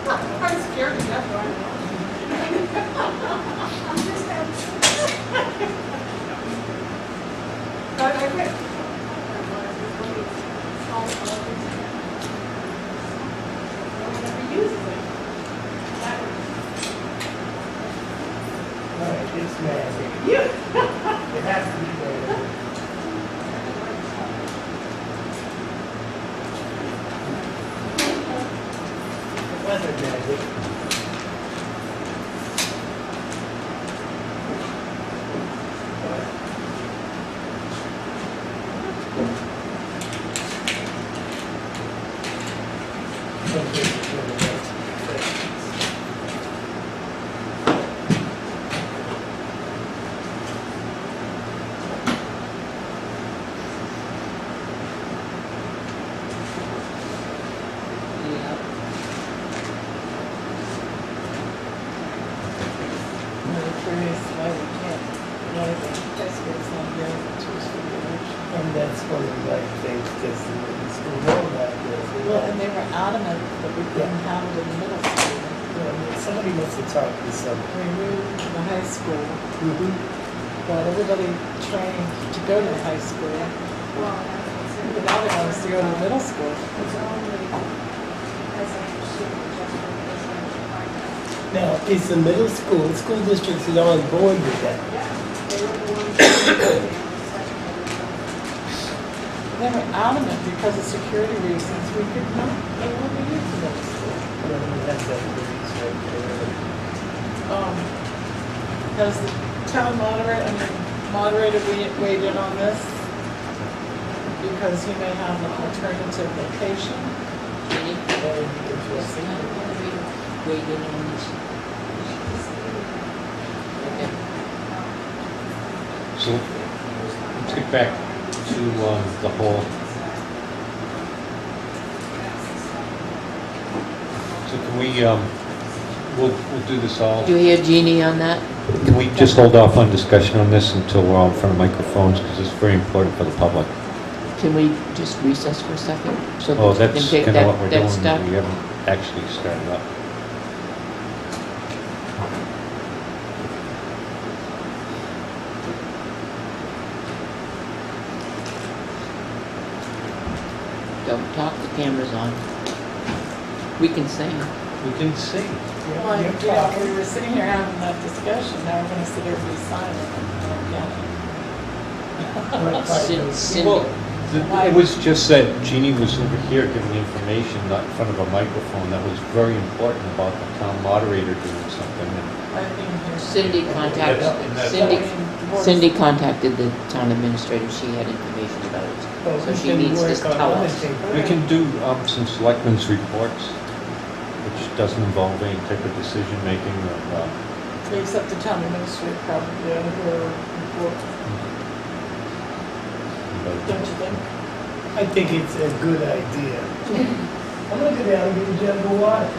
I'm scared to death right now. But I quit. Alright, it's magic. Yeah. It has to be magic. It wasn't magic. And that's one of my things, because the school know about this. Well, and they were adamant that we couldn't have it in the middle school. Somebody must have talked to somebody. We moved to the high school, Mhm. but everybody trained to go to the high school. Well, that's But now they want us to go to the middle school. It's only, as I understood, it, just for residential like that. Now, is the middle school districts is on board with that? They were the ones that were in the second They were adamant because of security reasons, we could not, they won't be used to middle school. Well, we have that police right there. Has the town moderator weighed in on this? Because he may have an alternative location. Jenny? Very interesting. Weighed in on this. Okay. So, let's get back to the whole. So can we, we'll do this all. Do you hear Jeannie on that? Can we just hold off on discussion on this until we're all in front of microphones, because it's very important for the public? Can we just recess for a second? So Oh, that we that's can take kind of what we're that doing, stuff? we haven't actually started up. Don't talk, the camera's on. We can sing. We can sing. Well, You're you know, talking. we were sitting here having that discussion, now we're gonna sit there and be silent. Cindy, Well, it was just that Jeannie was over here giving information, not in front of a microphone, that was very important about the town moderator doing something. And Cindy contacted, That's- Cindy contacted the town administrator, she had information about it. But So we she can needs to work on tell other us. things. We can do some selectmen's reports, which doesn't involve any type of decision-making or, Except the town administrator probably, or, don't you think? I think it's a good idea. I'm gonna go down and get a jug of water.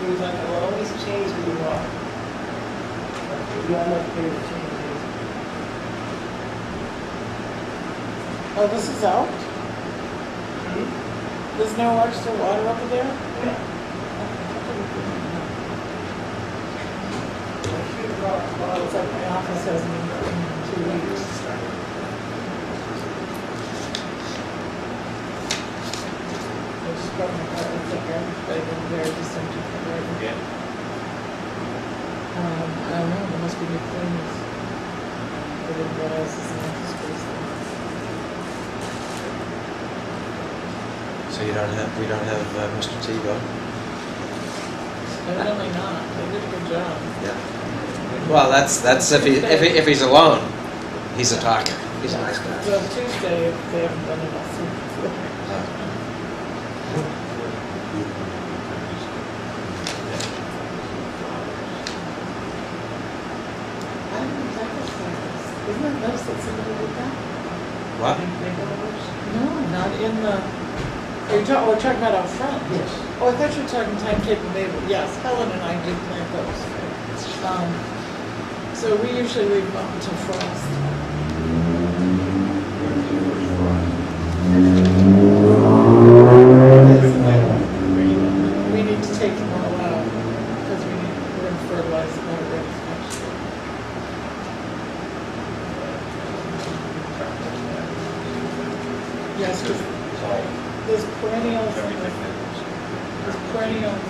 Seems like I'll always change the water. You're not here to change it. Oh, this is out? There's no extra water over there? Yeah. Well, it's like my office hasn't been working in 2 weeks. I just got my car, it's like garbage bag over there, just empty for garbage. Yeah. I don't know, there must be new cleaners. I didn't realize this is empty space there. So we don't have Mr. Tebow? Evidently not, they did a good job. Yeah. Well, that's if he's alone, he's a talker. He's a nice guy. Well, Tuesday, they haven't done enough. I don't know exactly what that is. Isn't that nice that somebody did that? What? No, not in the, we're talking about out front? Yes. Oh, I thought you were talking timetable Mabel. Yes, Helen and I did plant those. So we usually leave them up until frost. We need to take them all out because we're going to fertilize them already next year. Yes, 'cause there's perennials and there's perennials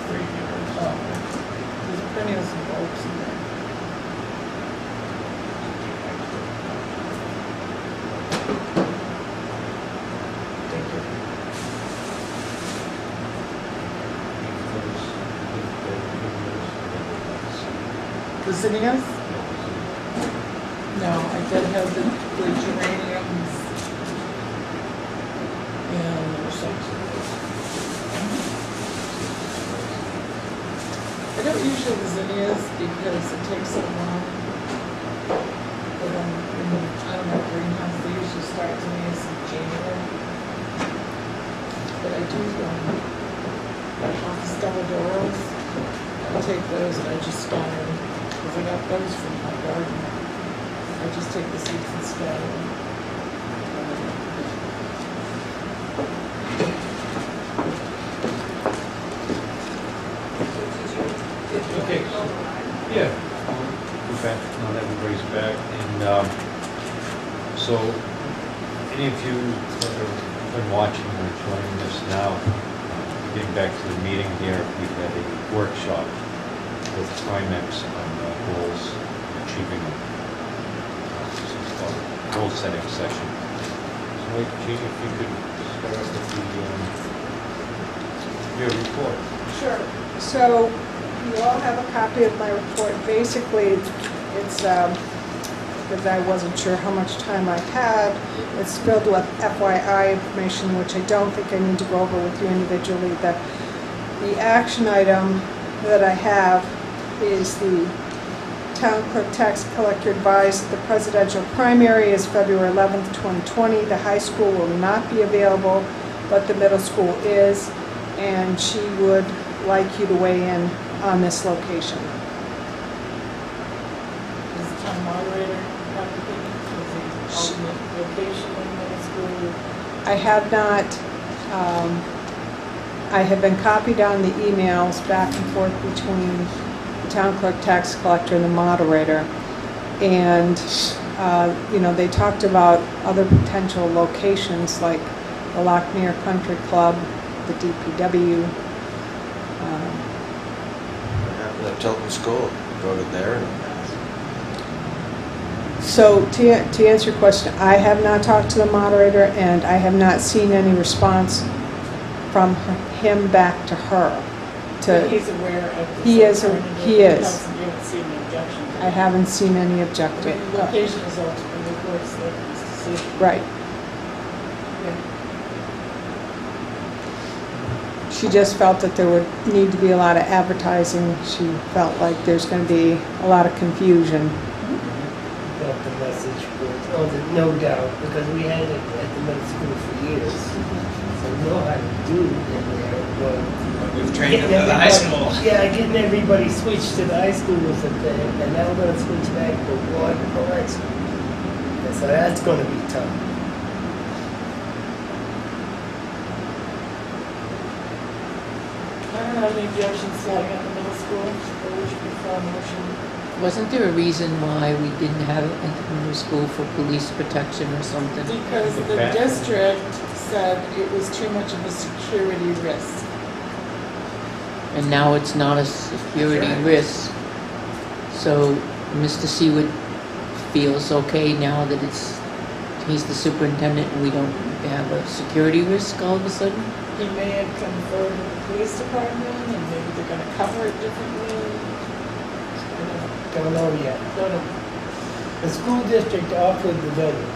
and bulbs in there. The zinnias? No, I did have the geraniums and I don't usually the zinnias because it takes so long for them, I don't know, greenhouse, they usually start zinnias in January. But I do, Stelladoros, I take those and I just scatter them, because I got those from my garden. I just take the seeds and scatter them. Okay, yeah. We're back, now that everybody's back, and so, any of you watching or joining us now, getting back to the meeting here, we had a workshop with Primex on goals and achieving them. This is called a goal-setting session. So, Jean, if you could start off with your report. Sure. So you all have a copy of my report. Basically, it's, because I wasn't sure how much time I had, it's filled with FYI information, which I don't think I need to go over with you individually. The action item that I have is the town clerk tax collector advised that the presidential primary is February 11th, 2020. The high school will not be available, but the middle school is, and she would like you to weigh in on this location. Does the town moderator have to be, is the alternate location in middle school? I have not, I have been copied on the emails back and forth between the town clerk, tax collector, and the moderator. And, you know, they talked about other potential locations like the Lochmere Country Club, the DPW. What happened at Tilton School? Voted there. So to answer your question, I have not talked to the moderator, and I have not seen any response from him back to her. But he's aware of this He is. alternative. He is. You haven't seen any objection to I it. haven't seen any I objective. mean, location is ultimately the board's decision. Right. She just felt that there would need to be a lot of advertising. She felt like there's going to be a lot of confusion. Got the message, no doubt, because we had it at the middle school for years. So we know how to do it in there, but We've trained getting them for the high everybody- school. Yeah, getting everybody switched to the high school was a thing, and now we're gonna switch back to one high school. And so that's gonna be tough. I don't have any objections to having it at the middle school, or would you prefer a motion? Wasn't there a reason why we didn't have it at the middle school for police protection or something? Because The the back- district said it was too much of a security risk. And now it's not a security risk. So Mr. Seawood feels okay now that he's the superintendent and we don't have a security risk all of a sudden? He may have conferred with the police department, and maybe they're gonna cover it differently. Don't know yet. Don't know. The school district offered the building,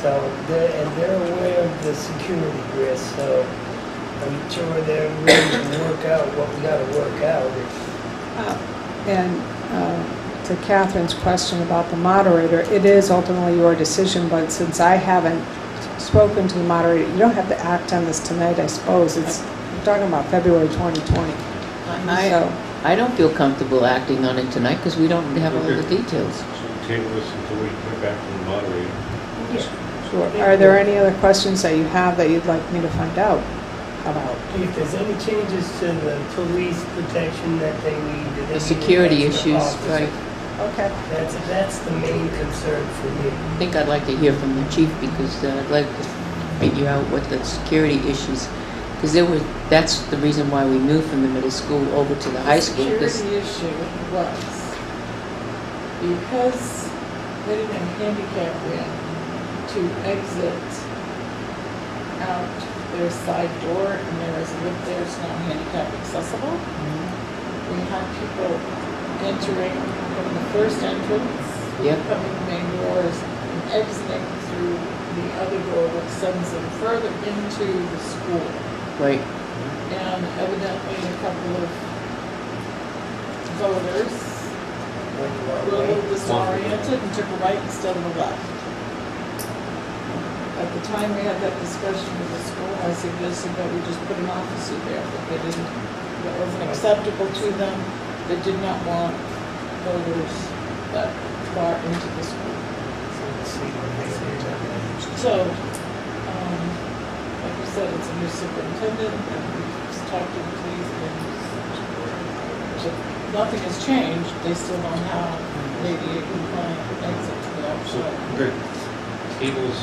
so they're aware of the security risk, so I'm sure they're ready to work out what we gotta work out. And to Catherine's question about the moderator, it is ultimately your decision, but since I haven't spoken to the moderator, you don't have to act on this tonight, I suppose. We're talking about February 2020. So, I don't feel comfortable acting on it tonight because we don't have all the details. So table this until we hear back from the moderator. sure. Are there any other questions that you have that you'd like me to find out about? If there's any changes to the police protection that they need. that they The security need an extra issues, officer, right. Okay. That's the main concern for me. I think I'd like to hear from the chief because I'd like to figure out what the security issues, because that's the reason why we moved from the middle school over to the high school. The 'Cause- security issue was, because they didn't have handicap ramp to exit out their side door, and there is a lift there, it's not handicap accessible. We had people entering from the first entrance, Yep. coming the main doors, and exiting through the other door, which sends them further into the school. Right, And evidently a couple of voters were a little disoriented and took a right instead of a left. At the time we had that discussion with the school, I suggested that we just put an officer there, but they didn't, that wasn't acceptable to them. They did not want voters that far into the school. So, like you said, it's a new superintendent, and we just talked to the police, and nothing has changed. They still don't have an ADA compliant exit to the So, outside. good. Tables,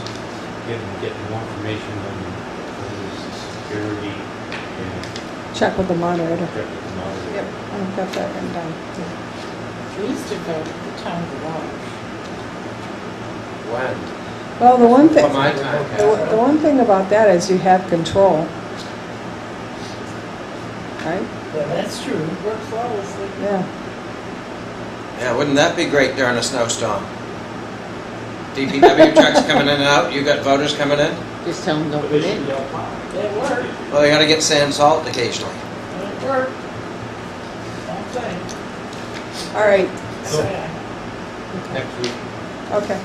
getting more information on the security, and Check with the moderator. check with the moderator. Yep, I've got that written down. We used to go to the town garage. When? Well, the one thing, For my time. the one thing about that is you have control. Right? Yeah, that's true. Work flawlessly. Yeah. Yeah, wouldn't that be great during a snowstorm? DPW trucks coming in and out, you got voters coming in? Just tell them don't But come they should in. be all plowed. It worked, Well, they gotta get sand salt occasionally. it worked. I'm saying. All right, So, next week, okay.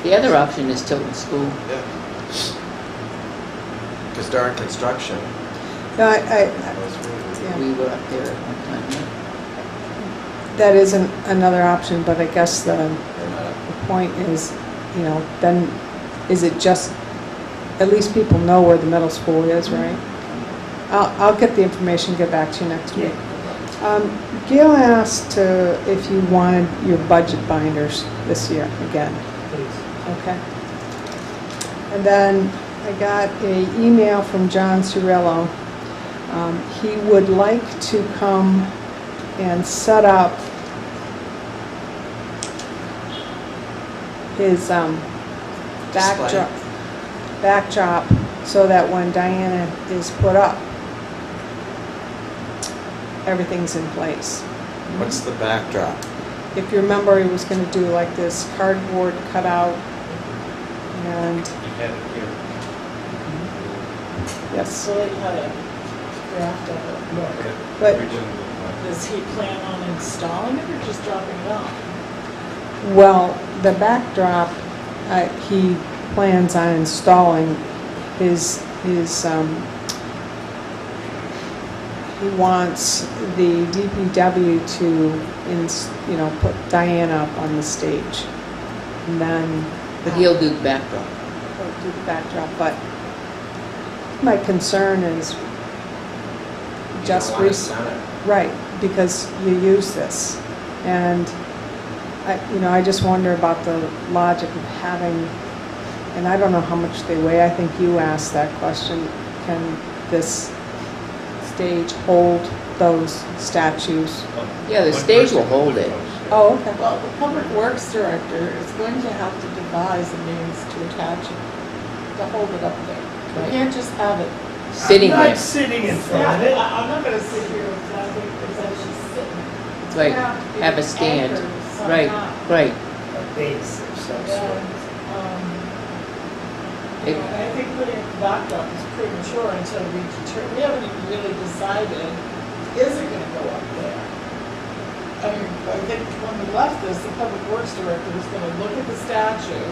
The other option is Tilton School. Yeah. Because during construction, No, yeah. We were up there at one time, yeah. that isn't another option, but I guess the point is, then is it just, at least people know where the middle school is, right? I'll get the information, get back to you next week. Gail asked if you wanted your budget binders this year again. Please. Okay. And then I got an email from John Cirillo. He would like to come and set up his backdrop so that when Diana is put up, everything's in place. What's the backdrop? If you remember, he was gonna do like this cardboard cutout and, you had it here. yes, So they had a draft of it. but, Originally, Does he plan on installing it or just dropping it off? well, the backdrop, he plans on installing his, he wants the DPW to, put Diana up on the stage. And then But he'll do the backdrop. he'll do the backdrop, but my concern is just You don't want it centered. right, because you use this. And I just wonder about the logic of having, and I don't know how much they weigh, I think you asked that question, can this stage hold those statues? Yeah, the stage will hold it. Oh, okay. Well, the public works director is going to have to devise a means to attach it, to hold it up there. Right. You can't just have it. Sitting I'm not there. sitting in front of it. I'm not gonna sit here exactly because she's sitting. It's Right, gonna to be have a stand. anchored Right, somehow. right. A base of some And, sort. I think putting the backdrop is premature until we haven't even really decided, is it gonna go up there? I mean, I think when we left this, the public works director was gonna look at the statue,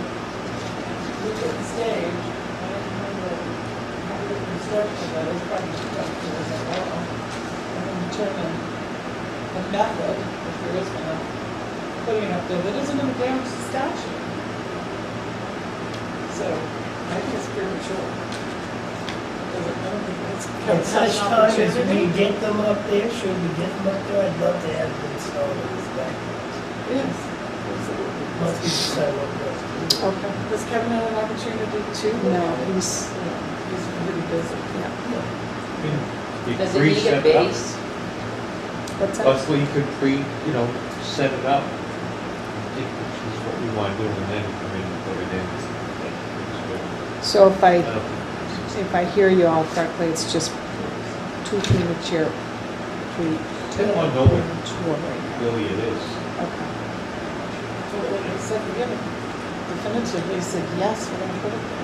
look at the stage, I don't remember how the construction that is, probably construction was like, and then determine the method, if there is one, of putting it up there that isn't gonna damage the statue. So, I think it's premature. Because I don't think it's At such an time as we opportunity. get them up there, should we get them up there, I'd love to have them installed in this background. Yes, absolutely. Once we decide what we're going to do. Okay. Does Kevin have an opportunity to? No, he's, He's really busy. You Does it pre- need set a up. base? what's that? That's what you could set it up. Take pictures of what we want to do, and then come in and put it in. So if I don't think if I hear you all correctly, it's just too premature. They don't want to know what Premature right now. really it is. Okay. So they said, we haven't definitively said, yes, we're gonna put it there.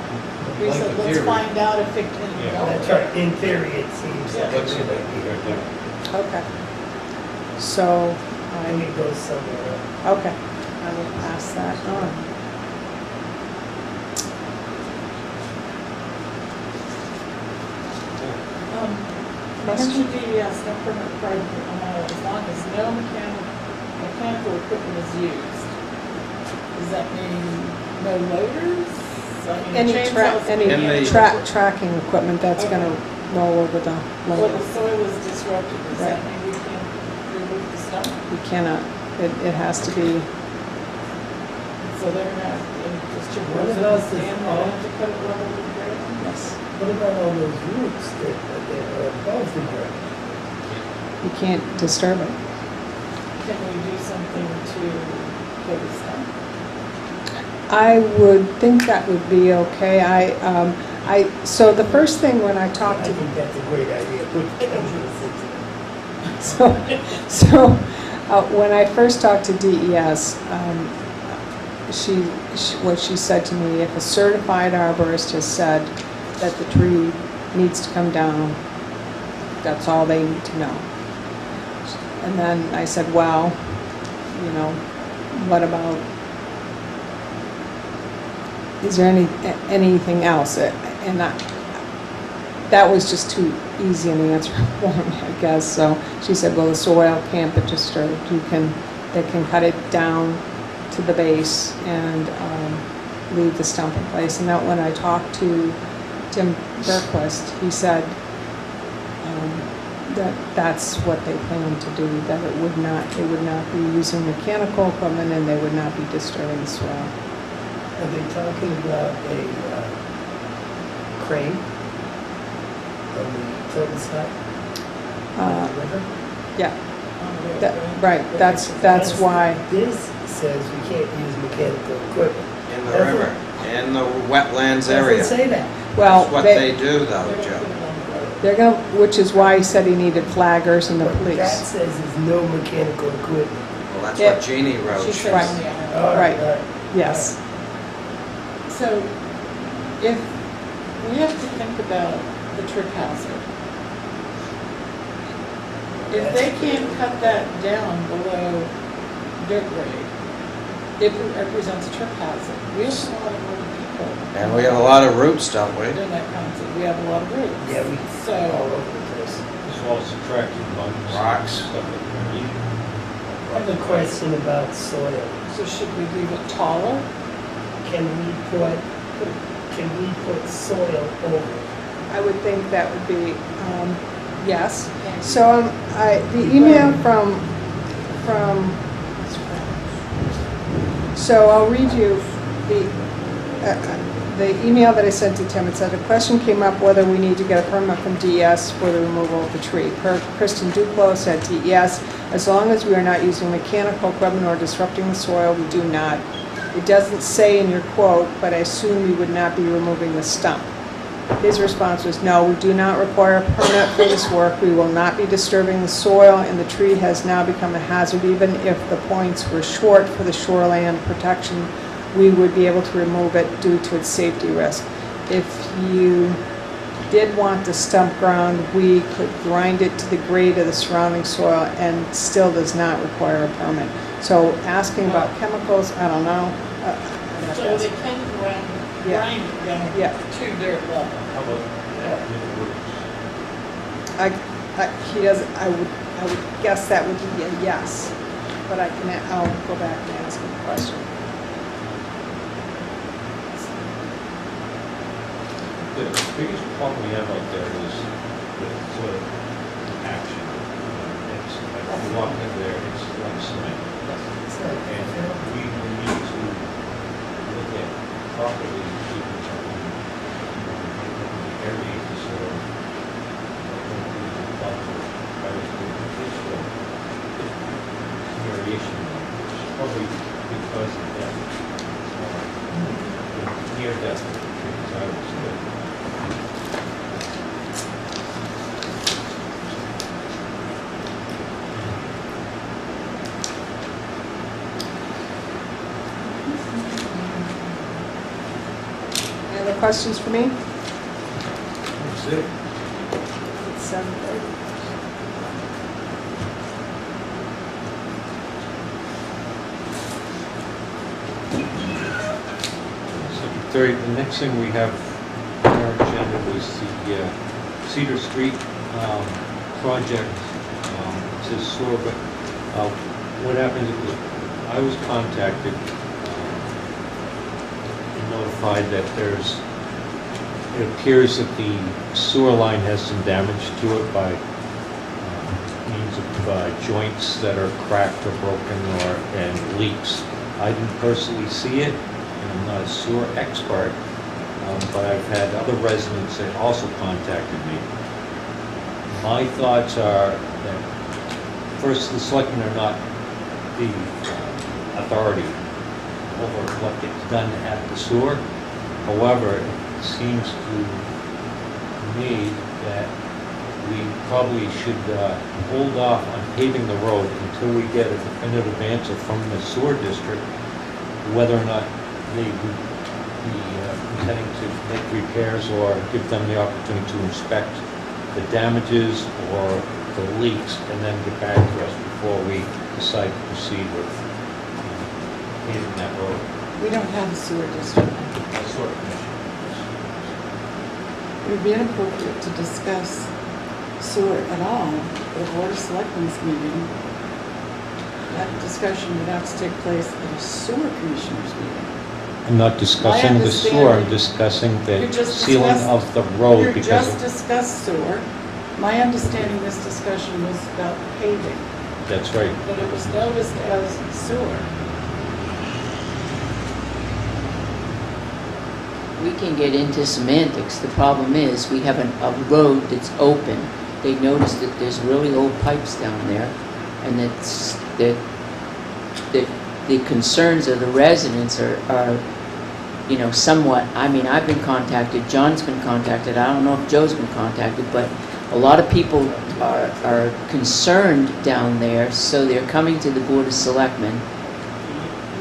We Like said, the let's theory. find out if it can Yeah, go. That's right, in theory, it seems like a Let's see good that idea. right there. Okay. So, I think it goes somewhere else. okay, I will pass that on. Question DES, no permit required for as long as no mechanical equipment is used. Does that mean no loaders? I mean, Any chainsaws In can't- the- tracking equipment, that's gonna roll over the Well, loader. the soil is disrupted, does that Right. mean we can remove the stone? You cannot, it has to be, So they're gonna have, just chip What rows about of this sand, all- and have to cut it level with the grade? yes. Yes. What about all those roots that are above the ground? You can't disturb it. Can we do something to put a stop? I would think that would be okay. So the first thing when I talked I to, think that's a great idea. Put cameras into when I first talked to DES, what she said to me, if a certified arborist has said that the tree needs to come down, that's all they need to know. And then I said, well, you know, what about, is there anything else? And that was just too easy an answer for me, I guess. So she said, well, the soil can't be disturbed. They can cut it down to the base and leave the stump in place. And that when I talked to Tim Berquist, he said that's what they plan to do, that they would not be using mechanical equipment and they would not be disturbing the soil. Are they talking about a crane on the Tilton side? Uh, The river? Yeah, right, that's why. This says we can't use mechanical equipment. In the river, in the wetlands area. Doesn't say that. Well, That's what they do though, Joe. they're going, which is why he said he needed flaggers and the But that police. says there's no mechanical equipment. Well, that's Yeah. what Jeannie wrote. She said Right. on the island. All Right. all right. Yes. So if we have to think about the trip hazard, if they can't cut that down below dirt grade, it represents a trip hazard. We have a lot of old people. And we have a lot of roots, don't we? In that concept, we have a lot of roots. Yeah, we So, all over the place. As well as subtracting bugs. Rocks. Stuff like that. I have a question about soil. so should we leave it taller? Can we put soil over it? I would think that would be, yes. So the email so I'll read you the email that I sent to Tim. It said, a question came up whether we need to get a permit from DES for the removal of the tree. Kristen Duclos said DES, as long as we are not using mechanical equipment or disrupting the soil, we do not. It doesn't say in your quote, but I assume we would not be removing the stump. His response was, no, we do not require a permit for this work. We will not be disturbing the soil, and the tree has now become a hazard. Even if the points were short for the shoreland protection, we would be able to remove it due to its safety risk. If you did want the stump ground, we could grind it to the grade of the surrounding soil and still does not require a permit. So asking about chemicals, I don't know. So they can grind it down Yeah. to dirt level. How about with roots? He doesn't, I would guess that would be a yes, but I'll go back and ask him a question. The biggest problem we have out there is with soil action. It's like you walk in there, it's like cement. And we need to look at properly keeping the aerate the soil. Aeration, probably because of that. Near death, because I was good. Any other questions for me? That's it. It's 7:30. Secretary, the next thing we have on our agenda was the Cedar Street project. It says sewer, but what happened is I was contacted and notified that it appears that the sewer line has some damage to it by means of joints that are cracked or broken and leaks. I didn't personally see it, and I'm not a sewer expert, but I've had other residents that also contacted me. My thoughts are that, first, the selectmen are not the authority over what gets done at the sewer. However, it seems to me that we probably should hold off on paving the road until we get a definitive answer from the sewer district whether or not they would be intending to make repairs or give them the opportunity to inspect the damages or the leaks and then get back to us before we decide to proceed with paving that road. We don't have a sewer district. Sewer commission. It would be inappropriate to discuss sewer at all at a Board of Selectmen's meeting. That discussion would have to take place at a sewer commissioners meeting. I'm not discussing the sewer, I'm understanding- discussing You the just sealing discussed- of the road You because just of- discussed sewer. My understanding this discussion was about paving, that's right. but it was noticed as sewer. We can get into semantics. The problem is, we have a road that's open. They noticed that there's really old pipes down there, and that the concerns of the residents are, you know, somewhat, I mean, I've been contacted, John's been contacted, I don't know if Joe's been contacted, but a lot of people are concerned down there, so they're coming to the Board of Selectmen.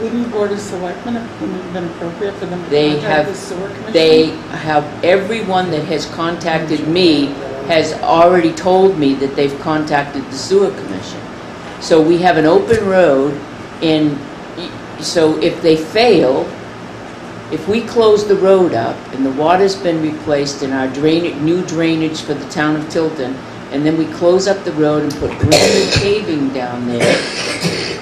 Wouldn't the Board of Selectmen have been appropriate for them to They contact have- the sewer commission? They have, everyone that has contacted me has already told me that they've contacted the sewer commission. So we have an open road, and so if they fail, if we close the road up and the water's been replaced in our new drainage for the town of Tilton, and then we close up the road and put brand new paving down there,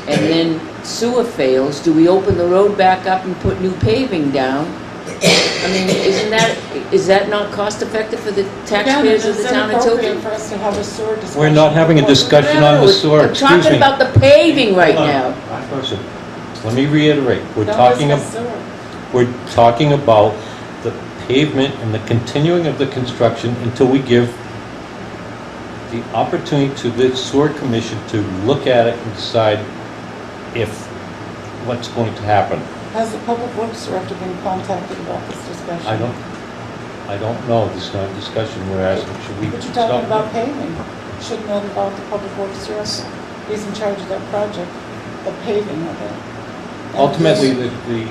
and then sewer fails, do we open the road back up and put new paving down? I mean, is that not cost effective for the taxpayers of the town of Again, it's inappropriate Tilton? for us to have a sewer discussion. We're not having a before- discussion on the sewer, I'm excuse me. talking about the paving right Hold on. now. Listen, let me reiterate, Don't discuss sewer. we're talking about the pavement and the continuing of the construction until we give the opportunity to the sewer commission to look at it and decide if what's going to happen. Has the public works director been contacted about this discussion? I don't know, this is not a discussion we're asking, should we But you're stop? talking about paving. Shouldn't that involve the public works director? He's in charge of that project, the paving of it. And Ultimately, this-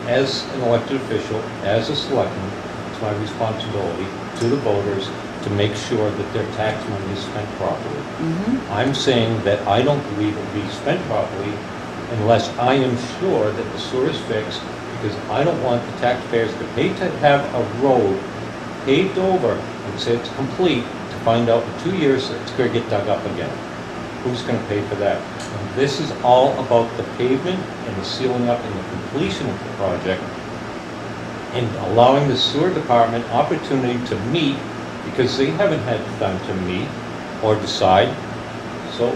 as an elected official, as a selectman, it's my responsibility to the voters to make sure that their tax money is spent properly. Mhm. I'm saying that I don't believe it will be spent properly unless I am sure that the sewer is fixed, because I don't want the taxpayers to pay to have a road paved over and say it's complete, to find out in 2 years that it's going to get dug up again. Who's going to pay for that? And this is all about the pavement and the sealing up and the completion of the project, and allowing the sewer department opportunity to meet, because they haven't had time to meet or decide. So,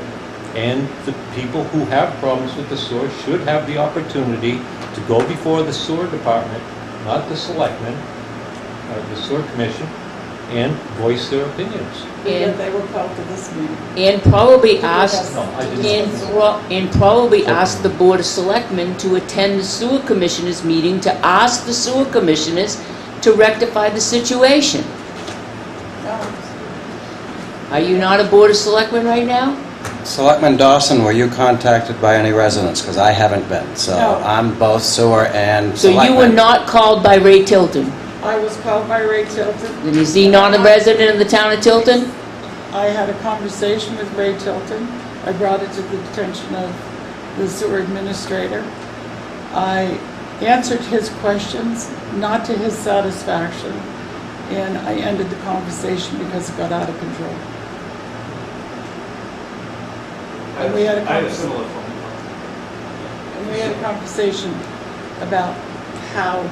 and the people who have problems with the sewer should have the opportunity to go before the sewer department, not the selectmen, or the sewer commission, and voice their opinions. That they were called to this meeting. And probably ask, No, I didn't. and probably ask the Board of Selectmen to attend the sewer commissioners meeting to ask the sewer commissioners to rectify the situation. No. Are you not a Board of Selectmen right now? Selectman Dawson, were you contacted by any residents? Because I haven't been, so No. I'm both sewer and So selectman. you were not called by Ray Tilton? I was called by Ray Tilton. And is he not a resident of the town of Tilton? I had a conversation with Ray Tilton. I brought it to the attention of the sewer administrator. I answered his questions, not to his satisfaction, and I ended the conversation because it got out of control. And we had a I had a conversation. similar phone call. And we had a conversation about how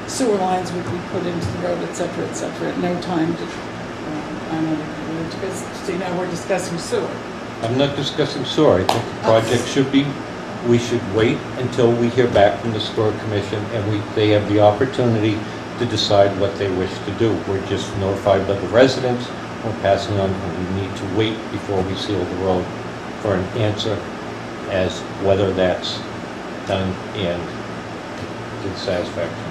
sewer lines would be put into the road, et cetera, at no time did, I don't know, because, see, now we're discussing sewer. I'm not discussing sewer, I think the project should be, we should wait until we hear back from the sewer commission and they have the opportunity to decide what they wish to do. We're just notified by the residents, we're passing on, and we need to wait before we seal the road for an answer as whether that's done and to the satisfaction.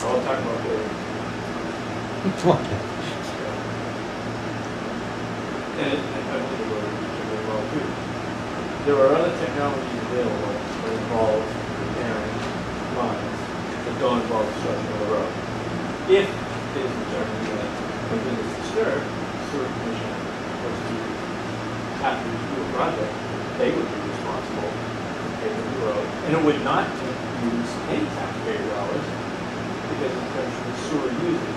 I'll talk about that. Come on. And I believe we're doing well too. There are other technologies available that involve repairing lines that don't involve destruction of the road. If it is determined that when it is disturbed, the sewer commission was to have to do a project, they would be responsible for paving the road. And it would not use any taxpayer dollars because it's the sewer users,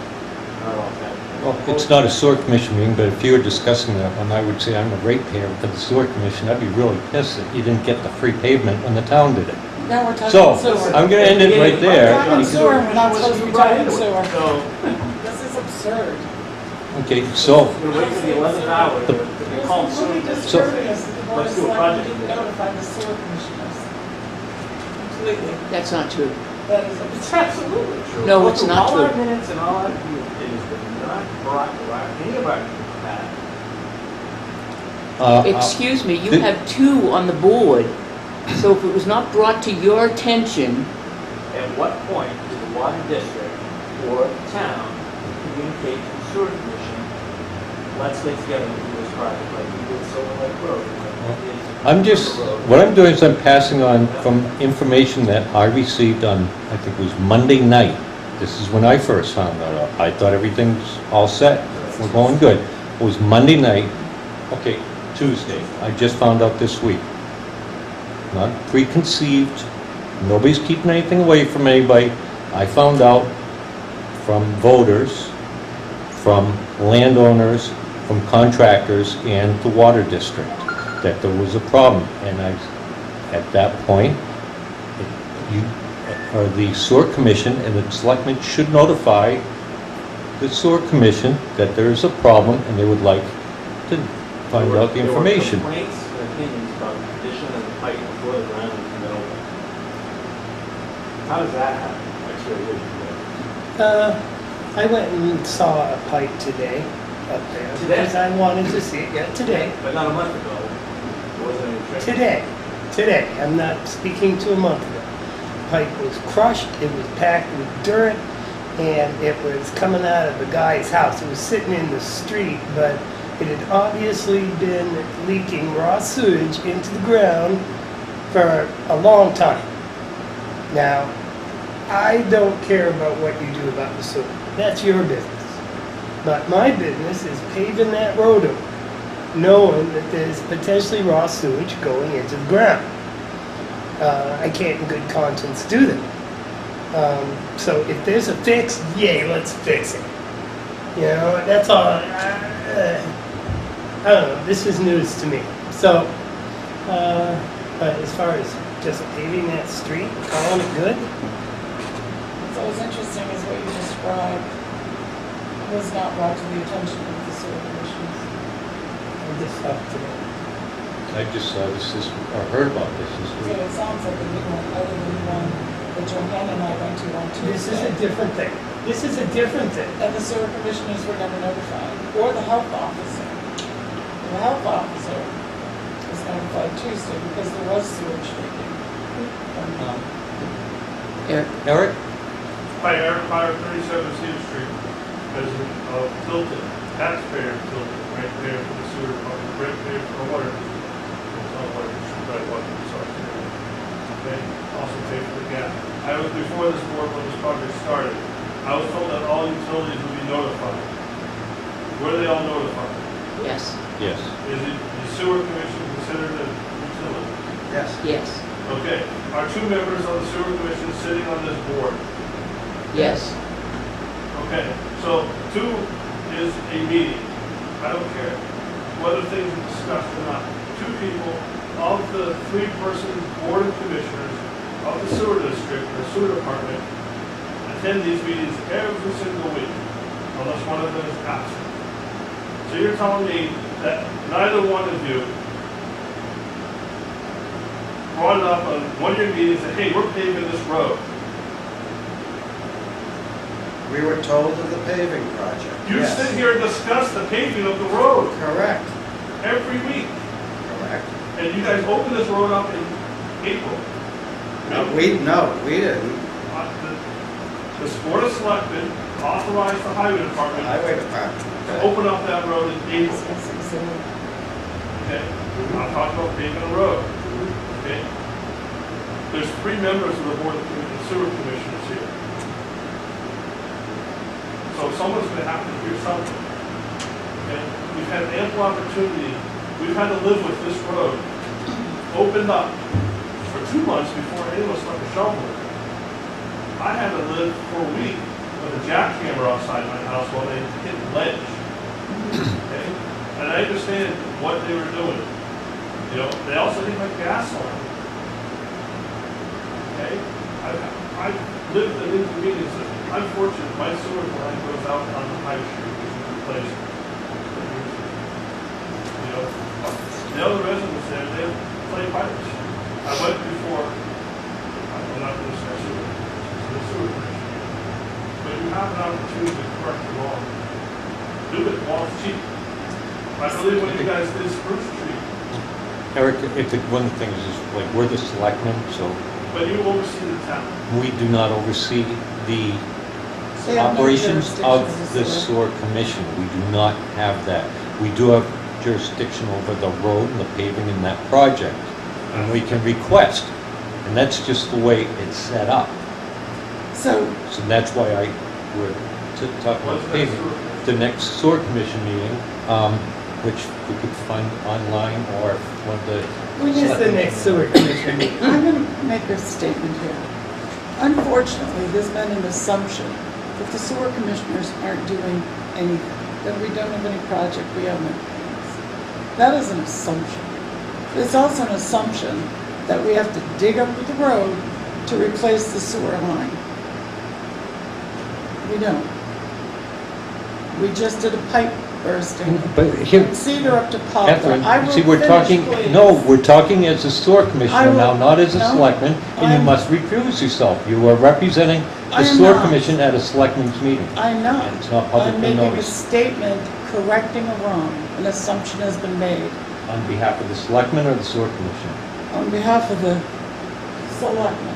not all taxpayers. Well, it's not a sewer commission meeting, but if you were discussing that one, I would say I'm a ratepayer for the sewer commission. I'd be really pissed that you didn't get the free pavement when the town did it. Now we're talking So, sewer. I'm gonna end it right there. We're talking sewer, we're not supposed to be talking sewer. So, This is absurd. Okay, so, we're gonna wait for the 11th hour to call What's sewer. really disturbing is that the board of Let's do a selectmen project. didn't notify the sewer commissioners. Completely. That's not true. That is It's absolutely true. No, it's not All our true. minutes and all our, it has been not brought to our, any of our, that. Excuse me, you have two on the board, so if it was not brought to your attention, At what point did the water district or town communicate to the sewer commission, let's get together and do this project, like we did Silver Lake Road? what I'm doing is I'm passing on from information that I received on, I think it was Monday night. This is when I first found that out. I thought everything's all set, we're going good. It was Monday night, okay, Tuesday. I just found out this week. Not preconceived, nobody's keeping anything away from anybody. I found out from voters, from landowners, from contractors, and the water district that there was a problem. And at that point, the sewer commission and the selectmen should notify the sewer commission that there is a problem and they would like to find out the information. There were complaints and opinions about the condition of the pipe before the ground was even open. How does that happen? That's really good. I went and saw a pipe today up there. Today? Because I wanted to see it, yeah, today. But not a month ago. It wasn't any trick. Today. I'm not speaking to a month ago. Pipe was crushed, it was packed with dirt, and it was coming out of the guy's house. It was sitting in the street, but it had obviously been leaking raw sewage into the ground for a long time. Now, I don't care about what you do about the sewer. That's your business. But my business is paving that road over, knowing that there's potentially raw sewage going into the ground. I can't in good conscience do that. So if there's a fix, yay, let's fix it. You know, that's all. I don't know, this is news to me. So, but as far as just paving that street, calling it good, What's always interesting is what you described was not brought to the attention of the sewer commissioners. I just thought today. I just saw this, or heard about this So week. it sounds like a big one, other than the one that Johanna and I went to on Tuesday. This is a different thing. This is a different thing. And the sewer commissioners were never notified, or the health officer. The health officer was notified Tuesday because there was sewage leaking. Eric, Eric? Hi, Eric Potter, 37 Cedar Street, resident of Tilton, taxpayer of Tilton, right there for the sewer department, right there for water. It's not water, it's right water, sorry. Okay, also pay for the gas. I was before this board when this project started. I was told that all utilities would be notified. Were they all notified? yes, Yes. Is it the sewer commission considered a utility? Yes. yes, Okay, are two members on the sewer commission sitting on this board? yes, Okay, so two is a meeting. I don't care whether things are discussed or not. Two people of the three-person board of commissioners of the sewer district or sewer department attend these meetings every single week, unless one of them is absent. So you're telling me that neither one of you brought it up on one of your meetings that, hey, we're paving this road. We were told of the paving project. You Yes. sit here and discuss the paving of the road Correct, every week, correct. and you guys opened this road up in April. No, we didn't. The Board of Selectmen authorized the highway The department highway department. to open up that road in April. So, Okay, I'm talking about paving a road. Okay? There's 3 members of the Board of Sewer Commissioners here. So someone's gonna have to do something. Okay? We've had ample opportunity, we've had to live with this road opened up for 2 months before anyone stuck a shovel in it. I had to live for a week with a jackhammer outside my house while they hit ledge. Okay? And I understand what they were doing. You know, they also hit my gas line. Okay? I've lived an inconvenience. I'm fortunate, my sewer line goes out on the high street, which is replaced. You know, the other residents there, they play pipes. I went before, I'm not going to discuss sewer, the sewer commission. But you have an opportunity to correct the wrong. Do it while it's cheap. I believe what you guys did Spruce Street, Eric, one of the things is, like, we're the selectmen, so but you oversee the town. we do not oversee the They have no operations jurisdiction of over the sewer. sewer commission. We do not have that. We do have jurisdiction over the road and the paving in that project. And we can request, and that's just the way it's set up. So, So that's why we're talking about What's that paving. sewer? The next sewer commission meeting, which we could find online, or one of the. we Just the just, next sewer commission meeting. I'm going to make a statement here. Unfortunately, there's been an assumption that the sewer commissioners aren't doing anything, that we don't have any project, we have no plans. That is an assumption. There's also an assumption that we have to dig up the road to replace the sewer line. We don't. We just did a pipe bursting. But here, From Cedar up to Poplar. I Catherine, will see, we're finish, talking, please. no, we're talking as a sewer I commissioner will- now, not as a no, selectman, and you I'm- must recuse yourself. You are representing I the am sewer not. commission at a selectmen's meeting. I'm not. And it's not I'm publicly making a noticed. statement correcting a wrong. An assumption has been made On behalf of the selectmen or the sewer commission? on behalf of the selectmen.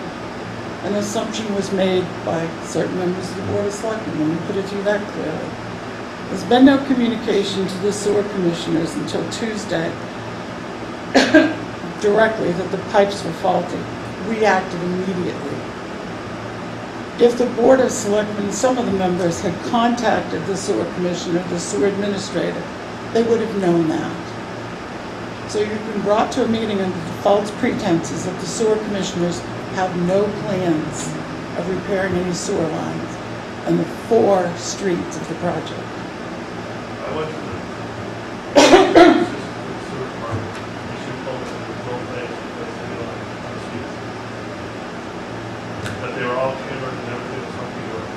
An assumption was made by certain members of the Board of Selectmen. Let me put it to you that clearly. There's been no communication to the sewer commissioners until Tuesday directly that the pipes were faulty. We acted immediately. If the Board of Selectmen, some of the members had contacted the sewer commissioner, the sewer administrator, they would have known that. So you've been brought to a meeting under the false pretenses that the sewer commissioners have no plans of repairing any sewer lines on the 4 streets of the project. I went to the assistant sewer department, and she told me that there was no place because they were on the streets. That they were all cambered and everything was something to it.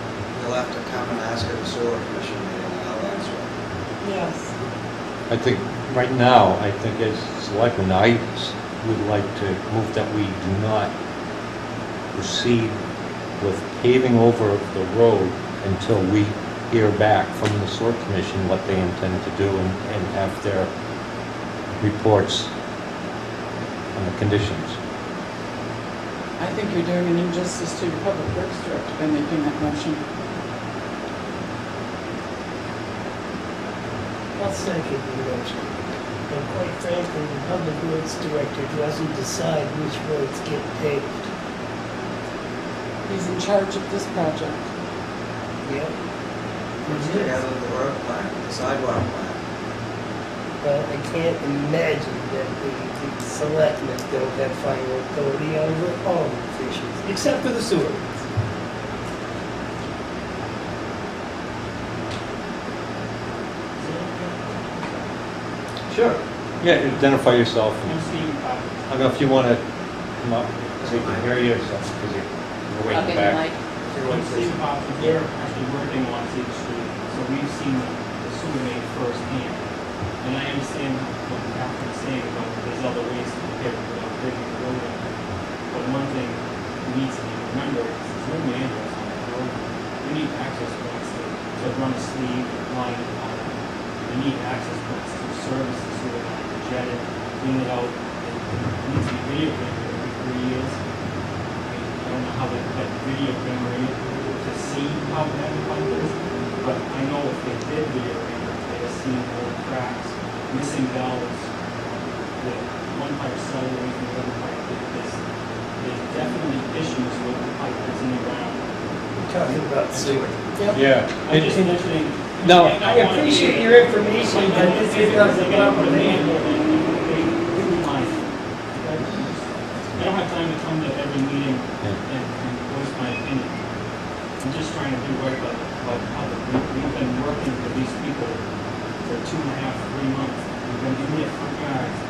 You'll have to come and ask at the sewer commission meeting, and I'll answer it. Yes. I think, right now, I think as selectmen, I would like to move that we do not proceed with paving over the road until we hear back from the sewer commission what they intend to do and have their reports on the conditions. I think you're doing an injustice to your public works director by making that motion. I'll second the motion. And quite frankly, the public works director doesn't decide which roads get paved. He's in charge of this project. Yep. Puts together the road plan, the sidewalk plan. But I can't imagine that the selectmen don't have final authority over all of these issues, except for the sewer. Sure. Yeah, identify yourself. I'm Steve I don't know if you want to come up so you can hear yourself, because you're way in the back. I'm Steve Hoffman, we're actually working on Cedar Street, so we've seen the sewer main firsthand. And I understand what Catherine's saying about there's other ways to repair it without breaking the road. But one thing needs to be remembered is there's no manuals on the road. they need access points to run a sleeve, line it, all that. They need access points to service the sewer line, to jet it, clean it out. It needs to be video camera every 3 years. I don't know how they put video camera in to see how bad the pipe is, but I know if they did video camera, they'd have seen old cracks, missing valves, the one pipe cell away from the other pipe. There's definitely issues with the pipe that's in the ground. We're talking about sewer. Yeah. I'm just mentioning. No. I appreciate your information, but this is not the proper name. I don't have time to come to every meeting and voice my opinion. I'm just trying to do right by the public. We've been working with these people for 2.5, 3 months. We've been in their front yards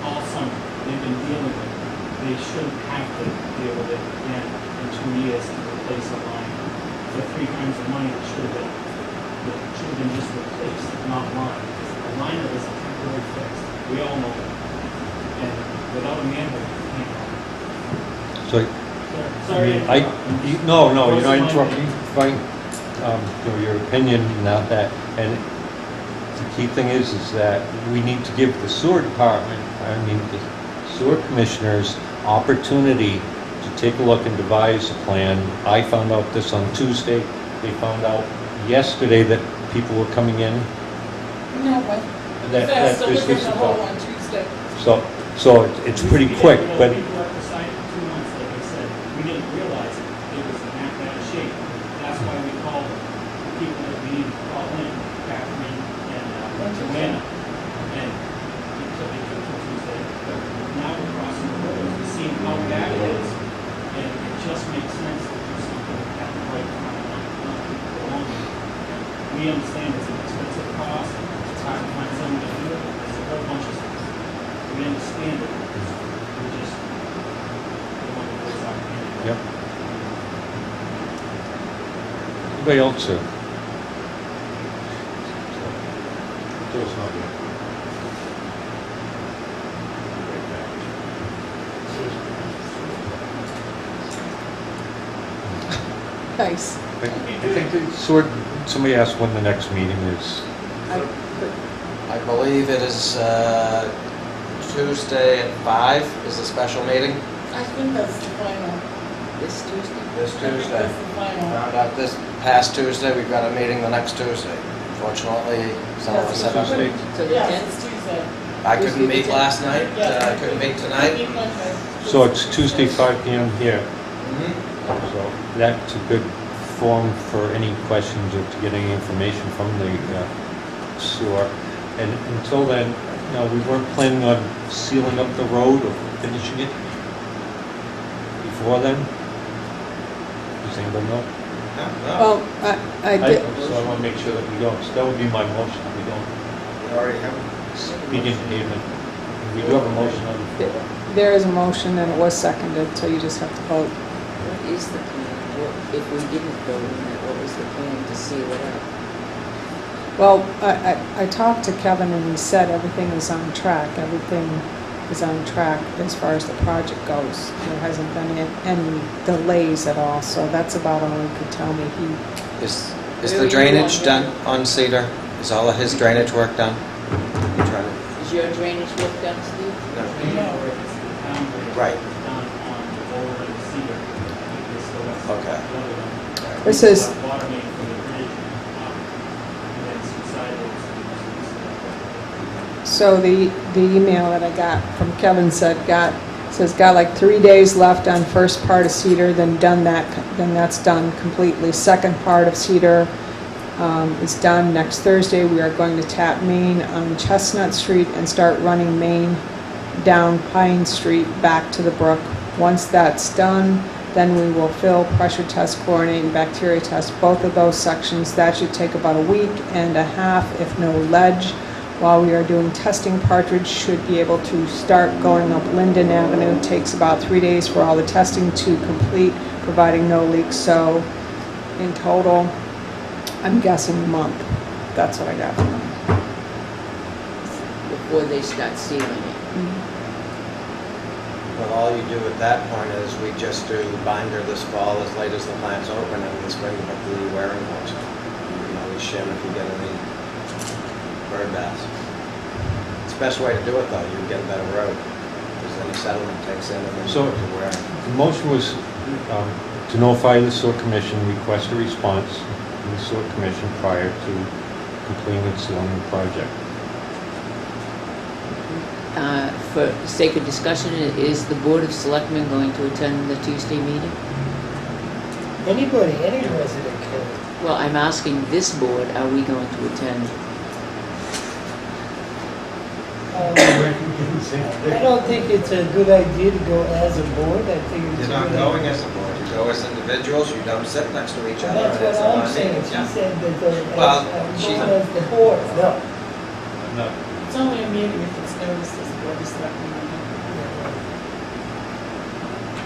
all summer. They've been dealing with it. They shouldn't have to deal with it again in 2 years to replace a line for 3 times the money it should have been. It should have been just replaced, not lined. A liner is a temporary fix. We all know that. And without a manhole, you can't run. So, Sorry. no, you're not interrupting. Fine. Your opinion, not that. And the key thing is that we need to give the sewer department, the sewer commissioners, opportunity to take a look and devise a plan. I found out this on Tuesday. They found out yesterday that people were coming in. No, but That that's still this looking was at the hole on Tuesday. So it's pretty quick, but We were at the site for 2 months, like I said. We didn't realize it was in that bad shape. That's why we called the people that we needed to call in, Catherine and Joanna. And until they took till Tuesday. But now we're crossing the road, we're seeing how bad it is. And it just makes sense to do something at the right time, not keep prolonging. We understand it's an expensive cost, it's hard to find someone to do it, there's a whole bunch of stuff. We understand it. We just don't want to waste our time. Yep. Anybody else, sir? Joe's not here. Nice. I think somebody asked when the next meeting is. I believe it is Tuesday at 5 is the special meeting. I think that's the final. This Tuesday? This I think Tuesday. that's the final. Found out this past Tuesday, we've got a meeting the next Tuesday. Fortunately, some of us have. Tuesday. So the Yeah, 10th? it's Tuesday. I couldn't meet last night, I couldn't meet tonight. So it's Tuesday, 5 p.m. here. Mhm. So that's a good forum for any questions or to get any information from the sewer. And until then, we weren't planning on sealing up the road or finishing it before then? Does anybody know? No, Well, I did, So I want to make sure that we don't. So that would be my motion. We don't we already have. begin pavement. We do have a motion on the floor. there is a motion and it was seconded, so you just have to vote. What is the plan? If we didn't go in that, what was the plan to seal it up? Well, I talked to Kevin and he said everything is on track. Everything is on track as far as the project goes. There hasn't been any delays at all, so that's about all he could tell me. Is the drainage done on Cedar? Is all of his drainage work done? You trying to- Is your drainage work done, Steve? No. Right. Right. Down on the boulder and cedar. They still got some Okay. water down. This is- Water main from the bridge up, and then some sidewalks. So the email that I got from Kevin says got like 3 days left on first part of Cedar, then that's done completely. Second part of Cedar is done. Next Thursday, we are going to tap Main on Chestnut Street and start running Main down Pine Street back to the brook. Once that's done, then we will fill, pressure test, chlorinate, and bacteria test both of those sections. That should take about a week and a half, if no ledge. While we are doing testing, Partridge should be able to start going up Linden Avenue. It takes about 3 days for all the testing to complete, providing no leaks. So in total, I'm guessing a month. That's what I got from them. Before they start sealing it? Well, all you do at that point is we just do binder this fall as late as the plant's open, and in the spring you put the wearing hose on. You can always shim if you get any bird baths. It's the best way to do it though, you get a better road, because then the settlement takes in and then you So- put the wearing. The motion was to notify the sewer commission, request a response from the sewer commission prior to completing and sealing the project. For the sake of discussion, is the Board of Selectmen going to attend the Tuesday meeting? Anybody, any resident can. Well, I'm asking this board, are we going to attend? I don't think it's a good idea to go as a board. I think it's You're a not good going idea. as a board, you go as individuals, you don't sit next to each other. That's and it's what on I'm me. saying. She Yeah. said that the, Well, I'm she- going as the board. No. No. It's only a meeting if it's noticed as a board of selectmen.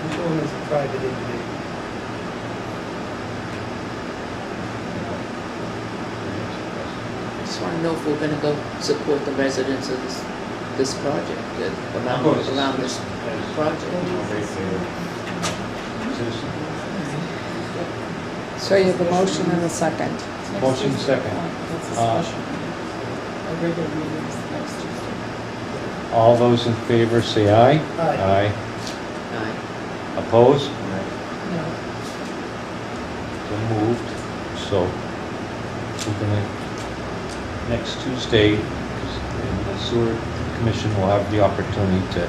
I'm going as a private individual. I just want to know if we're going to go support the residents of this project, around this project. So you have a motion and a second. Motion second. That's a special meeting. A regular meeting is the next Tuesday. All those in favor say aye. Aye. Aye. Opposed? No. So moved. So we're gonna, next Tuesday, 'cause the sewer commission will have the opportunity to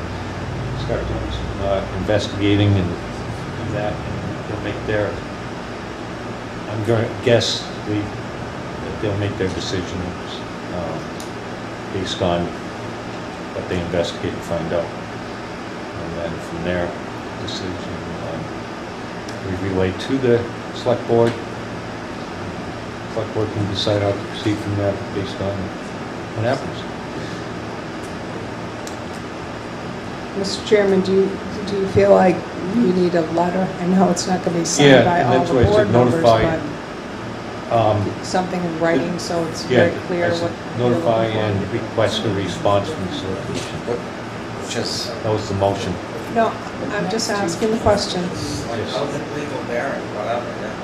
start doing some investigating and do that, and they'll make their, I'm gonna guess that they'll make their decisions based on what they investigate and find out. And then from their decision, we relay to the select board. Select board can decide how to proceed from that based on what happens. Mr. Chairman, do you feel like you need a letter? I know it's not going to be signed by Yeah, all that's the why I said board members, notify. but something in writing so it's Yeah, very clear I what. said you're notify looking for. and request a response from the sewer commission. Which is, That was the motion. No, I'm just asking the question. like, legal bearing, whatever, yeah.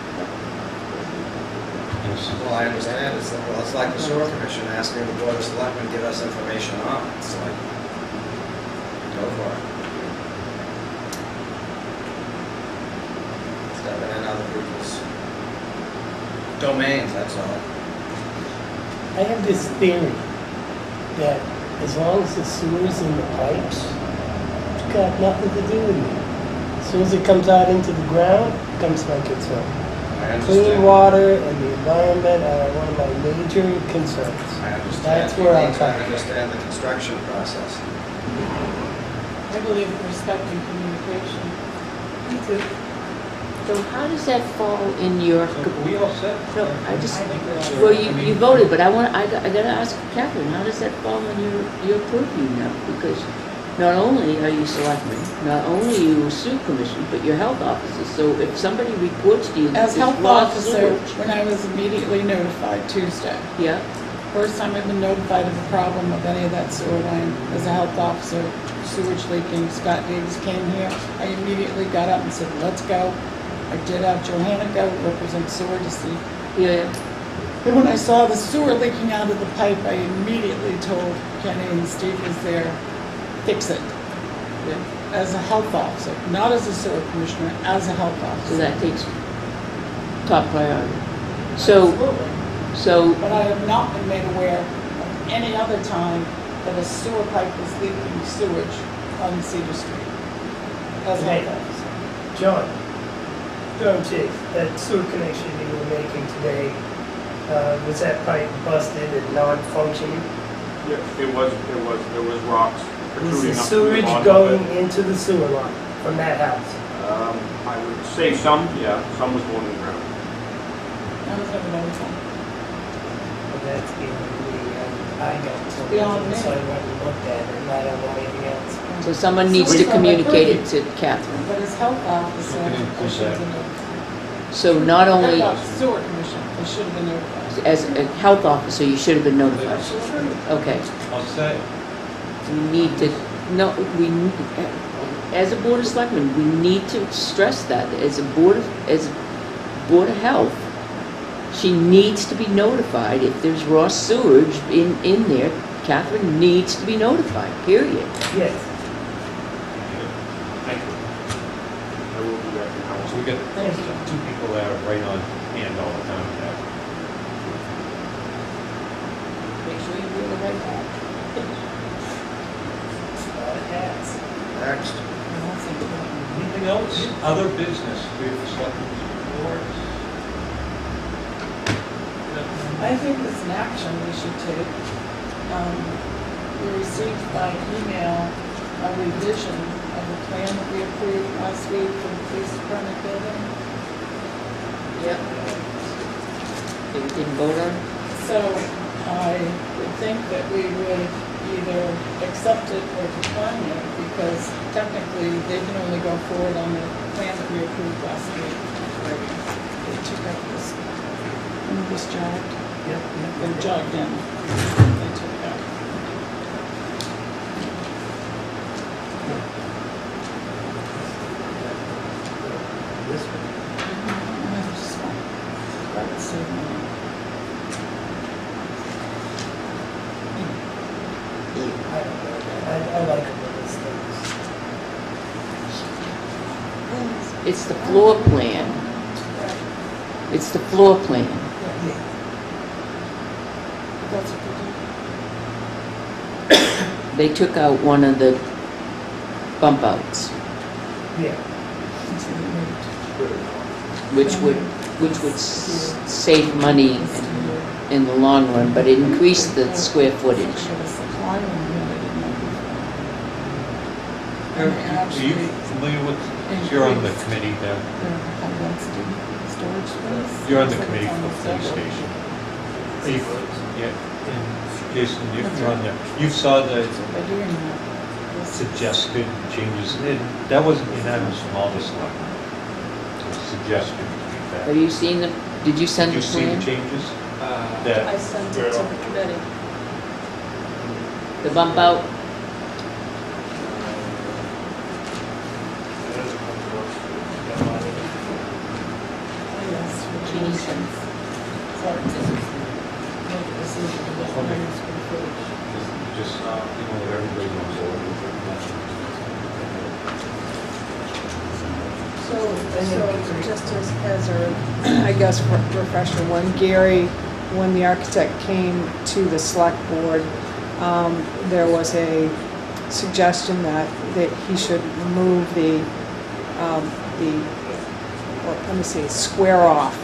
Yes. Well, I understand, it's like the sewer commission asking the board of selectmen to give us information on it, it's like, go for it. Stepping in other people's domains, that's all. I have this theory that as long as the sewer's in the pipes, it's got nothing to do with me. As soon as it comes out into the ground, becomes my concern. I Clean understand. water and the environment are one of my major concerns. I understand. That's where I'm You need to coming. understand the construction process. I believe in respect and communication. So how does that fall in your, So we all set? no, I just, I think we're all- well, you voted, but I gotta ask Catherine, how does that fall in your purview now? Because not only are you selectmen, not only are you a sewer commission, but you're health officers. So if somebody reports to you that As there's health raw officer, sewage, when I was immediately notified Tuesday, yeah, first time I've been notified of a problem of any of that sewer line, as a health officer, sewage leaking, Scott Davis came here, I immediately got up and said, let's go. I did have Johanna go, represent sewer to see. yeah, And when I saw the sewer leaking out of the pipe, I immediately told Kenny and Steve was there, fix it. As a health officer, not as a sewer commissioner, as a health so officer. that takes top priority. So, Absolutely. so, But I have not been made aware of any other time that a sewer pipe was leaking sewage on Cedar Street. As a Hey. health officer. John, Durham Chief, that sewer connection you were making today, was that pipe busted and non-functioning? Yeah, there was rocks Was protruding the up from the sewage bottom of going it. into the sewer line from that house? I would say some, yeah, some was going in the ground. That was never notified. Well, that's beyond me. I got told, Beyond me. so I went and looked at it, and I don't know anything else. so someone needs to communicate it to Catherine. But as health officer, So we can I include should have that. been notified. So not only, Health officer, sewer commission, I should have been notified. as a health officer, you should have been notified. Okay. All set? We need to, no, as a Board of Selectmen, we need to stress that, as a Board of Health, she needs to be notified if there's raw sewage in there. Catherine needs to be notified, period. Yes. Thank you. I will do that for So council. we got two people that are right on hand all the time with that. Make sure you do the right hat. Next. I don't think that- Anything else? Other business, we have the selectmen's reports. I think it's an action we should take. We received by email a revision of the plan that we approved last week for the police department building. Yep. That we didn't vote on? So I would think that we would either accept it or decline it, because technically they can only go forward on the plan that we approved last week. They took up this jogged. Yep. They're jogged in. They took it out. This one. I just want, that would save money. I don't know. I like them with this things. It's the floor plan. It's the floor plan. Yeah. That's what they do. They took out one of the bump outs, Yeah. which would save money in the long run, but it increased the square footage. Are you familiar with, you're on the committee there, you're on the committee for the police station. Are you, yeah, and Jason, you're on there, you saw the suggested changes, that wasn't unanimous from all the selectmen. It was suggested. Have you seen the, did you send Did the you see the plan? changes? I That, sent it to the committee. The bump out? Yes, for Jason. Clark to make a decision about Okay. the square footage. just, you know, what everybody knows. So just as a, I guess, refresher, when the architect came to the select board, there was a suggestion that he should remove or let me say, square off.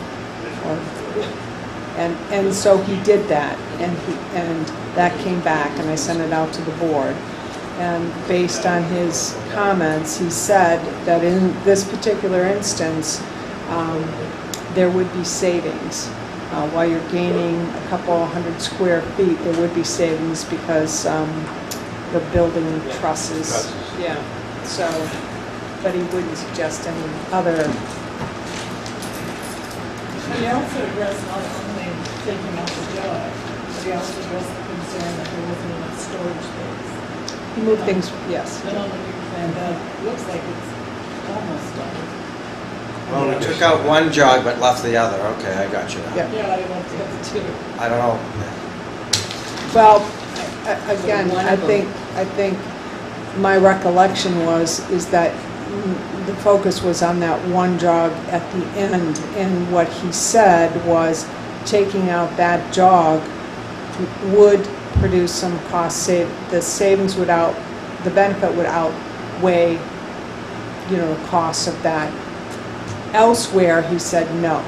And so he did that, and that came back, and I sent it out to the board. And based on his comments, he said that in this particular instance, there would be savings. While you're gaining a couple hundred square feet, there would be savings because the building trusses. Yeah, so, but he wouldn't suggest any other. He also addressed not only taking out the job, but he also addressed the concern that there wasn't enough storage space. He moved things, yes. And on the new plan, that looks like it's almost done. Well, we took out one jog but left the other. Okay, I got you now. Yeah. Yeah, I love the other two. I don't know. Well, again, I think my recollection is that the focus was on that one jog at the end, and what he said was taking out that jog would produce some the savings the benefit would outweigh, the costs of that. Elsewhere, he said no,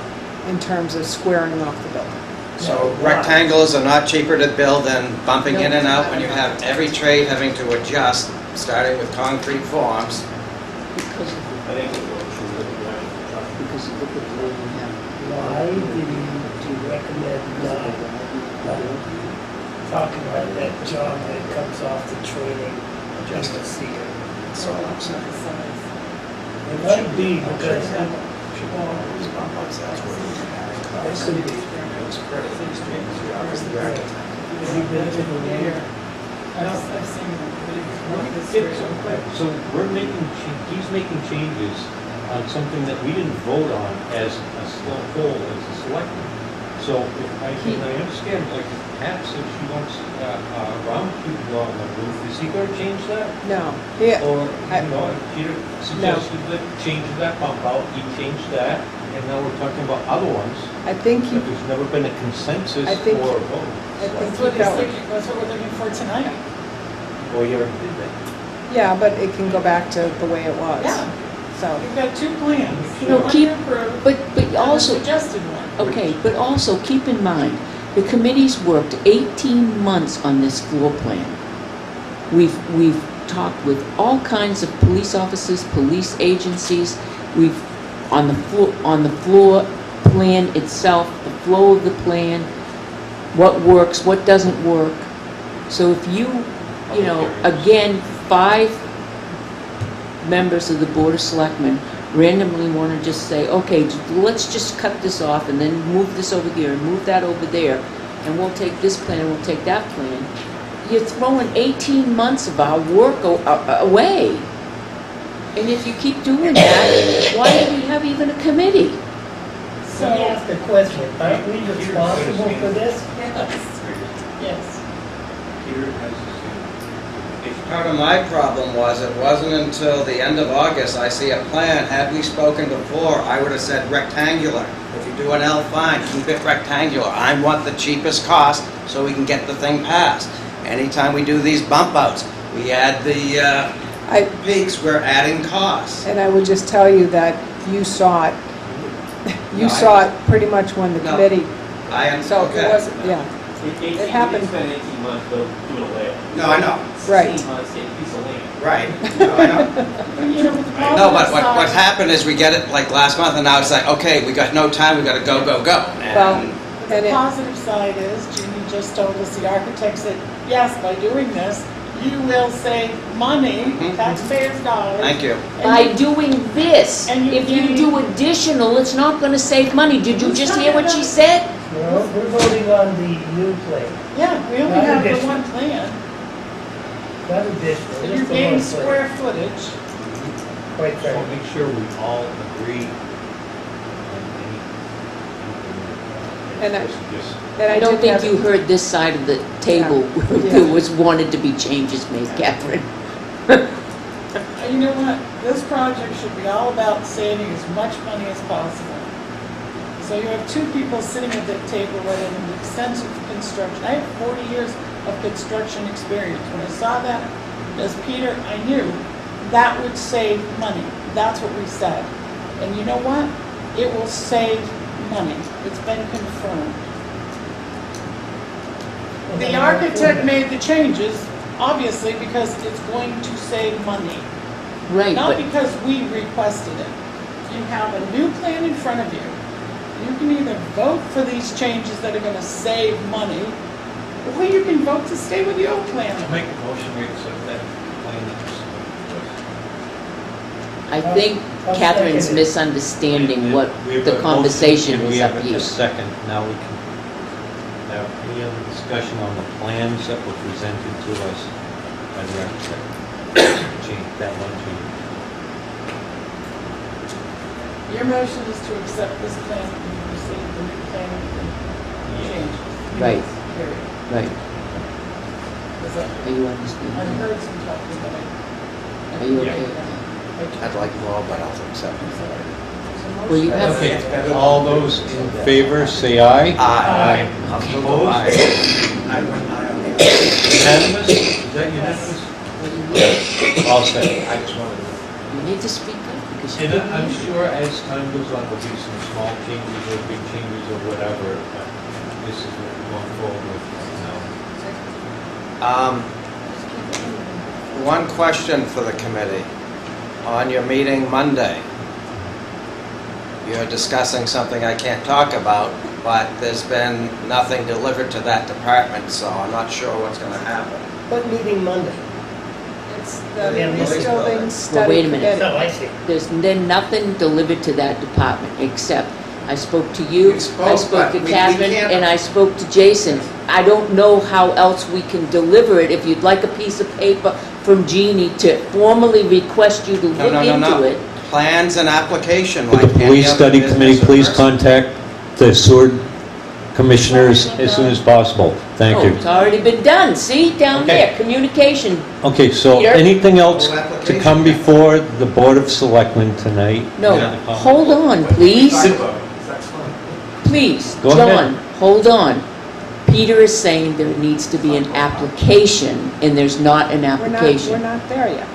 in terms of squaring off the building. So rectangles are not cheaper to build than bumping in and out when you have every trade having to adjust, starting with concrete forms. Because of look at the way you have. Why do you recommend not talking about that job that comes off the training just to see it? So I'm saying. It might be because it could be. Have you been to the mayor? I've seen them, but it's Yeah, so we're making, he's making changes on something that we didn't vote on as a whole, as a selectman. So if I understand, like Pat said she wants round cube on the roof, is he gonna change that? No, yeah, Or, Peter suggested that change that bump out, he changed that, and now we're talking about other ones. I think But there's never been a consensus I think- or a vote. I think That's what he he's felt, looking, that's what we're looking for tonight. Well, you already did that. yeah, but it can go back to the way it was. Yeah. So, We've got two plans. No, One keep- you approved, But and a also, suggested one. okay, but also keep in mind, the committee's worked 18 months on this floor plan. We've talked with all kinds of police officers, police agencies. We've, on the floor plan itself, the flow of the plan, what works, what doesn't work. So if you know, again, 5 members of the Board of Selectmen randomly want to just say, okay, let's just cut this off and then move this over here and move that over there, and we'll take this plan and we'll take that plan, you're throwing 18 months of our work away. And if you keep doing that, why do we have even a committee? So let me ask a question, aren't we responsible for this? Yes. Peter has the same. Part of my problem was, it wasn't until the end of August I see a plan. Had we spoken before, I would have said rectangular. If you do an L, fine, keep it rectangular. I want the cheapest cost so we can get the thing passed. Anytime we do these bump outs, we add the peaks, we're adding costs. and I would just tell you that you saw it. You No, saw it pretty much when the No. committee, I am, so it okay. wasn't, yeah, It happened. spent 18 months doing a layout. No, I know, Right. 16 months, take a piece of land. right. No, I know. You know, with the No, but positive what side- happened is we get it like last month, and now it's like, okay, we got no time, we gotta go, go, go. Well, And and The it, positive side is, Jeannie just told us, the architect said, yes, by doing this, you will save money, Mhm. taxpayers' dollars. thank you. and By you- doing this, And you- if you do additional, it's not gonna save money. Did you Who's just talking hear what she about- said? No, we're voting on the new plan, Yeah, we only Not have the additional. one plan. not additional, So you're just the gaining one plan. square footage. Quite So right. make sure we all agree on And I- anything. Just and I don't did think have- you heard this side of the table where Yeah. there was wanted to be changes made, Catherine. And you know what? This project should be all about saving as much money as possible. So you have 2 people sitting at the table with an extensive construction. I have 40 years of construction experience. When I saw that, as Peter, I knew that would save money. That's what we said. And you know what? It will save money. It's been confirmed. The architect made the changes, obviously, because it's going to save money. Right, Not but because we requested it. You have a new plan in front of you. You can either vote for these changes that are gonna save money, or you can vote to stay with the old plan. make a motion, we accept that plan that's. I think I'll Catherine's second it. misunderstanding what We have the a conversation motion, and is we up have here. a second, now we can have any other discussion on the plans that were presented to us by the architect. Change that one to. Your motion is to accept this plan and you receive the new plan and change. Right. Period. Right, Is that- are you I understanding? heard some talking about it. Are you Yeah. okay with that? I'd like more, but I'll accept it. Well, you have, Okay, all those in favor, say aye. Aye. I'll still go Opposed? aye. I went aye on the other. Unanimous? Is that unanimous? All set. I just wanted to. you need to speak up because you And can't I'm hear. sure as time goes on, there'll be some small changes or big changes or whatever, but this is what we're going forward with now. One question for the committee. On your meeting Monday, you're discussing something I can't talk about, but there's been nothing delivered to that department, so I'm not sure what's going to happen. What meeting Monday? it's the Yeah, police police building building. study wait a minute. committee. Oh, I see. There's then nothing delivered to that department except I spoke to you, We spoke, I spoke to but we Catherine, can't- and I spoke to Jason. I don't know how else we can deliver it. If you'd like a piece of paper from Jeannie to formally request you to No, look no, no, into no. it. Plans and application Would like the any police other study business committee or please person. contact the sewer commissioners as soon as possible? Thank Oh, you. it's already been done, see, down Okay. there, communication. Okay, so Peter? anything else Full to application. come before the Board of Selectmen tonight? No, Yeah. hold on, please. Please, Go ahead. John, hold on. Peter is saying there needs to be an application, and there's not an We're application. not there yet.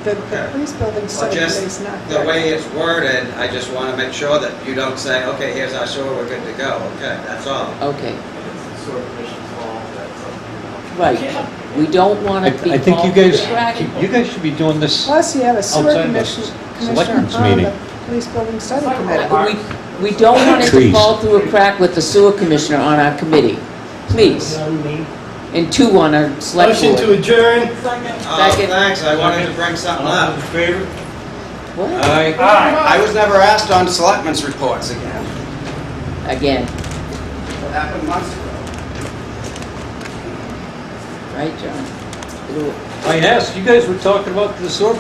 The Okay. police building Well, study just committee's not the there way yet. it's worded, I just want to make sure that you don't say, okay, here's our sewer, we're good to go. Okay, that's all. Okay, It's the sewer commission's fault, that's something, right. We don't want to be I think you called guys, distracted. you guys should be doing this. Plus, you have a sewer Outside the commissioner selectmen's on the meeting. police building study committee. We don't want it to Trees. fall through a crack with the sewer commissioner on our committee. Please. On me. And 2 on our select Motion to board. adjourn. Oh, Second. thanks, I wanted to bring something up. favor? What? Aye. I was never asked on selectmen's reports again. Again, What happened months ago? right, John? It'll- I asked, you guys were talking about the sewer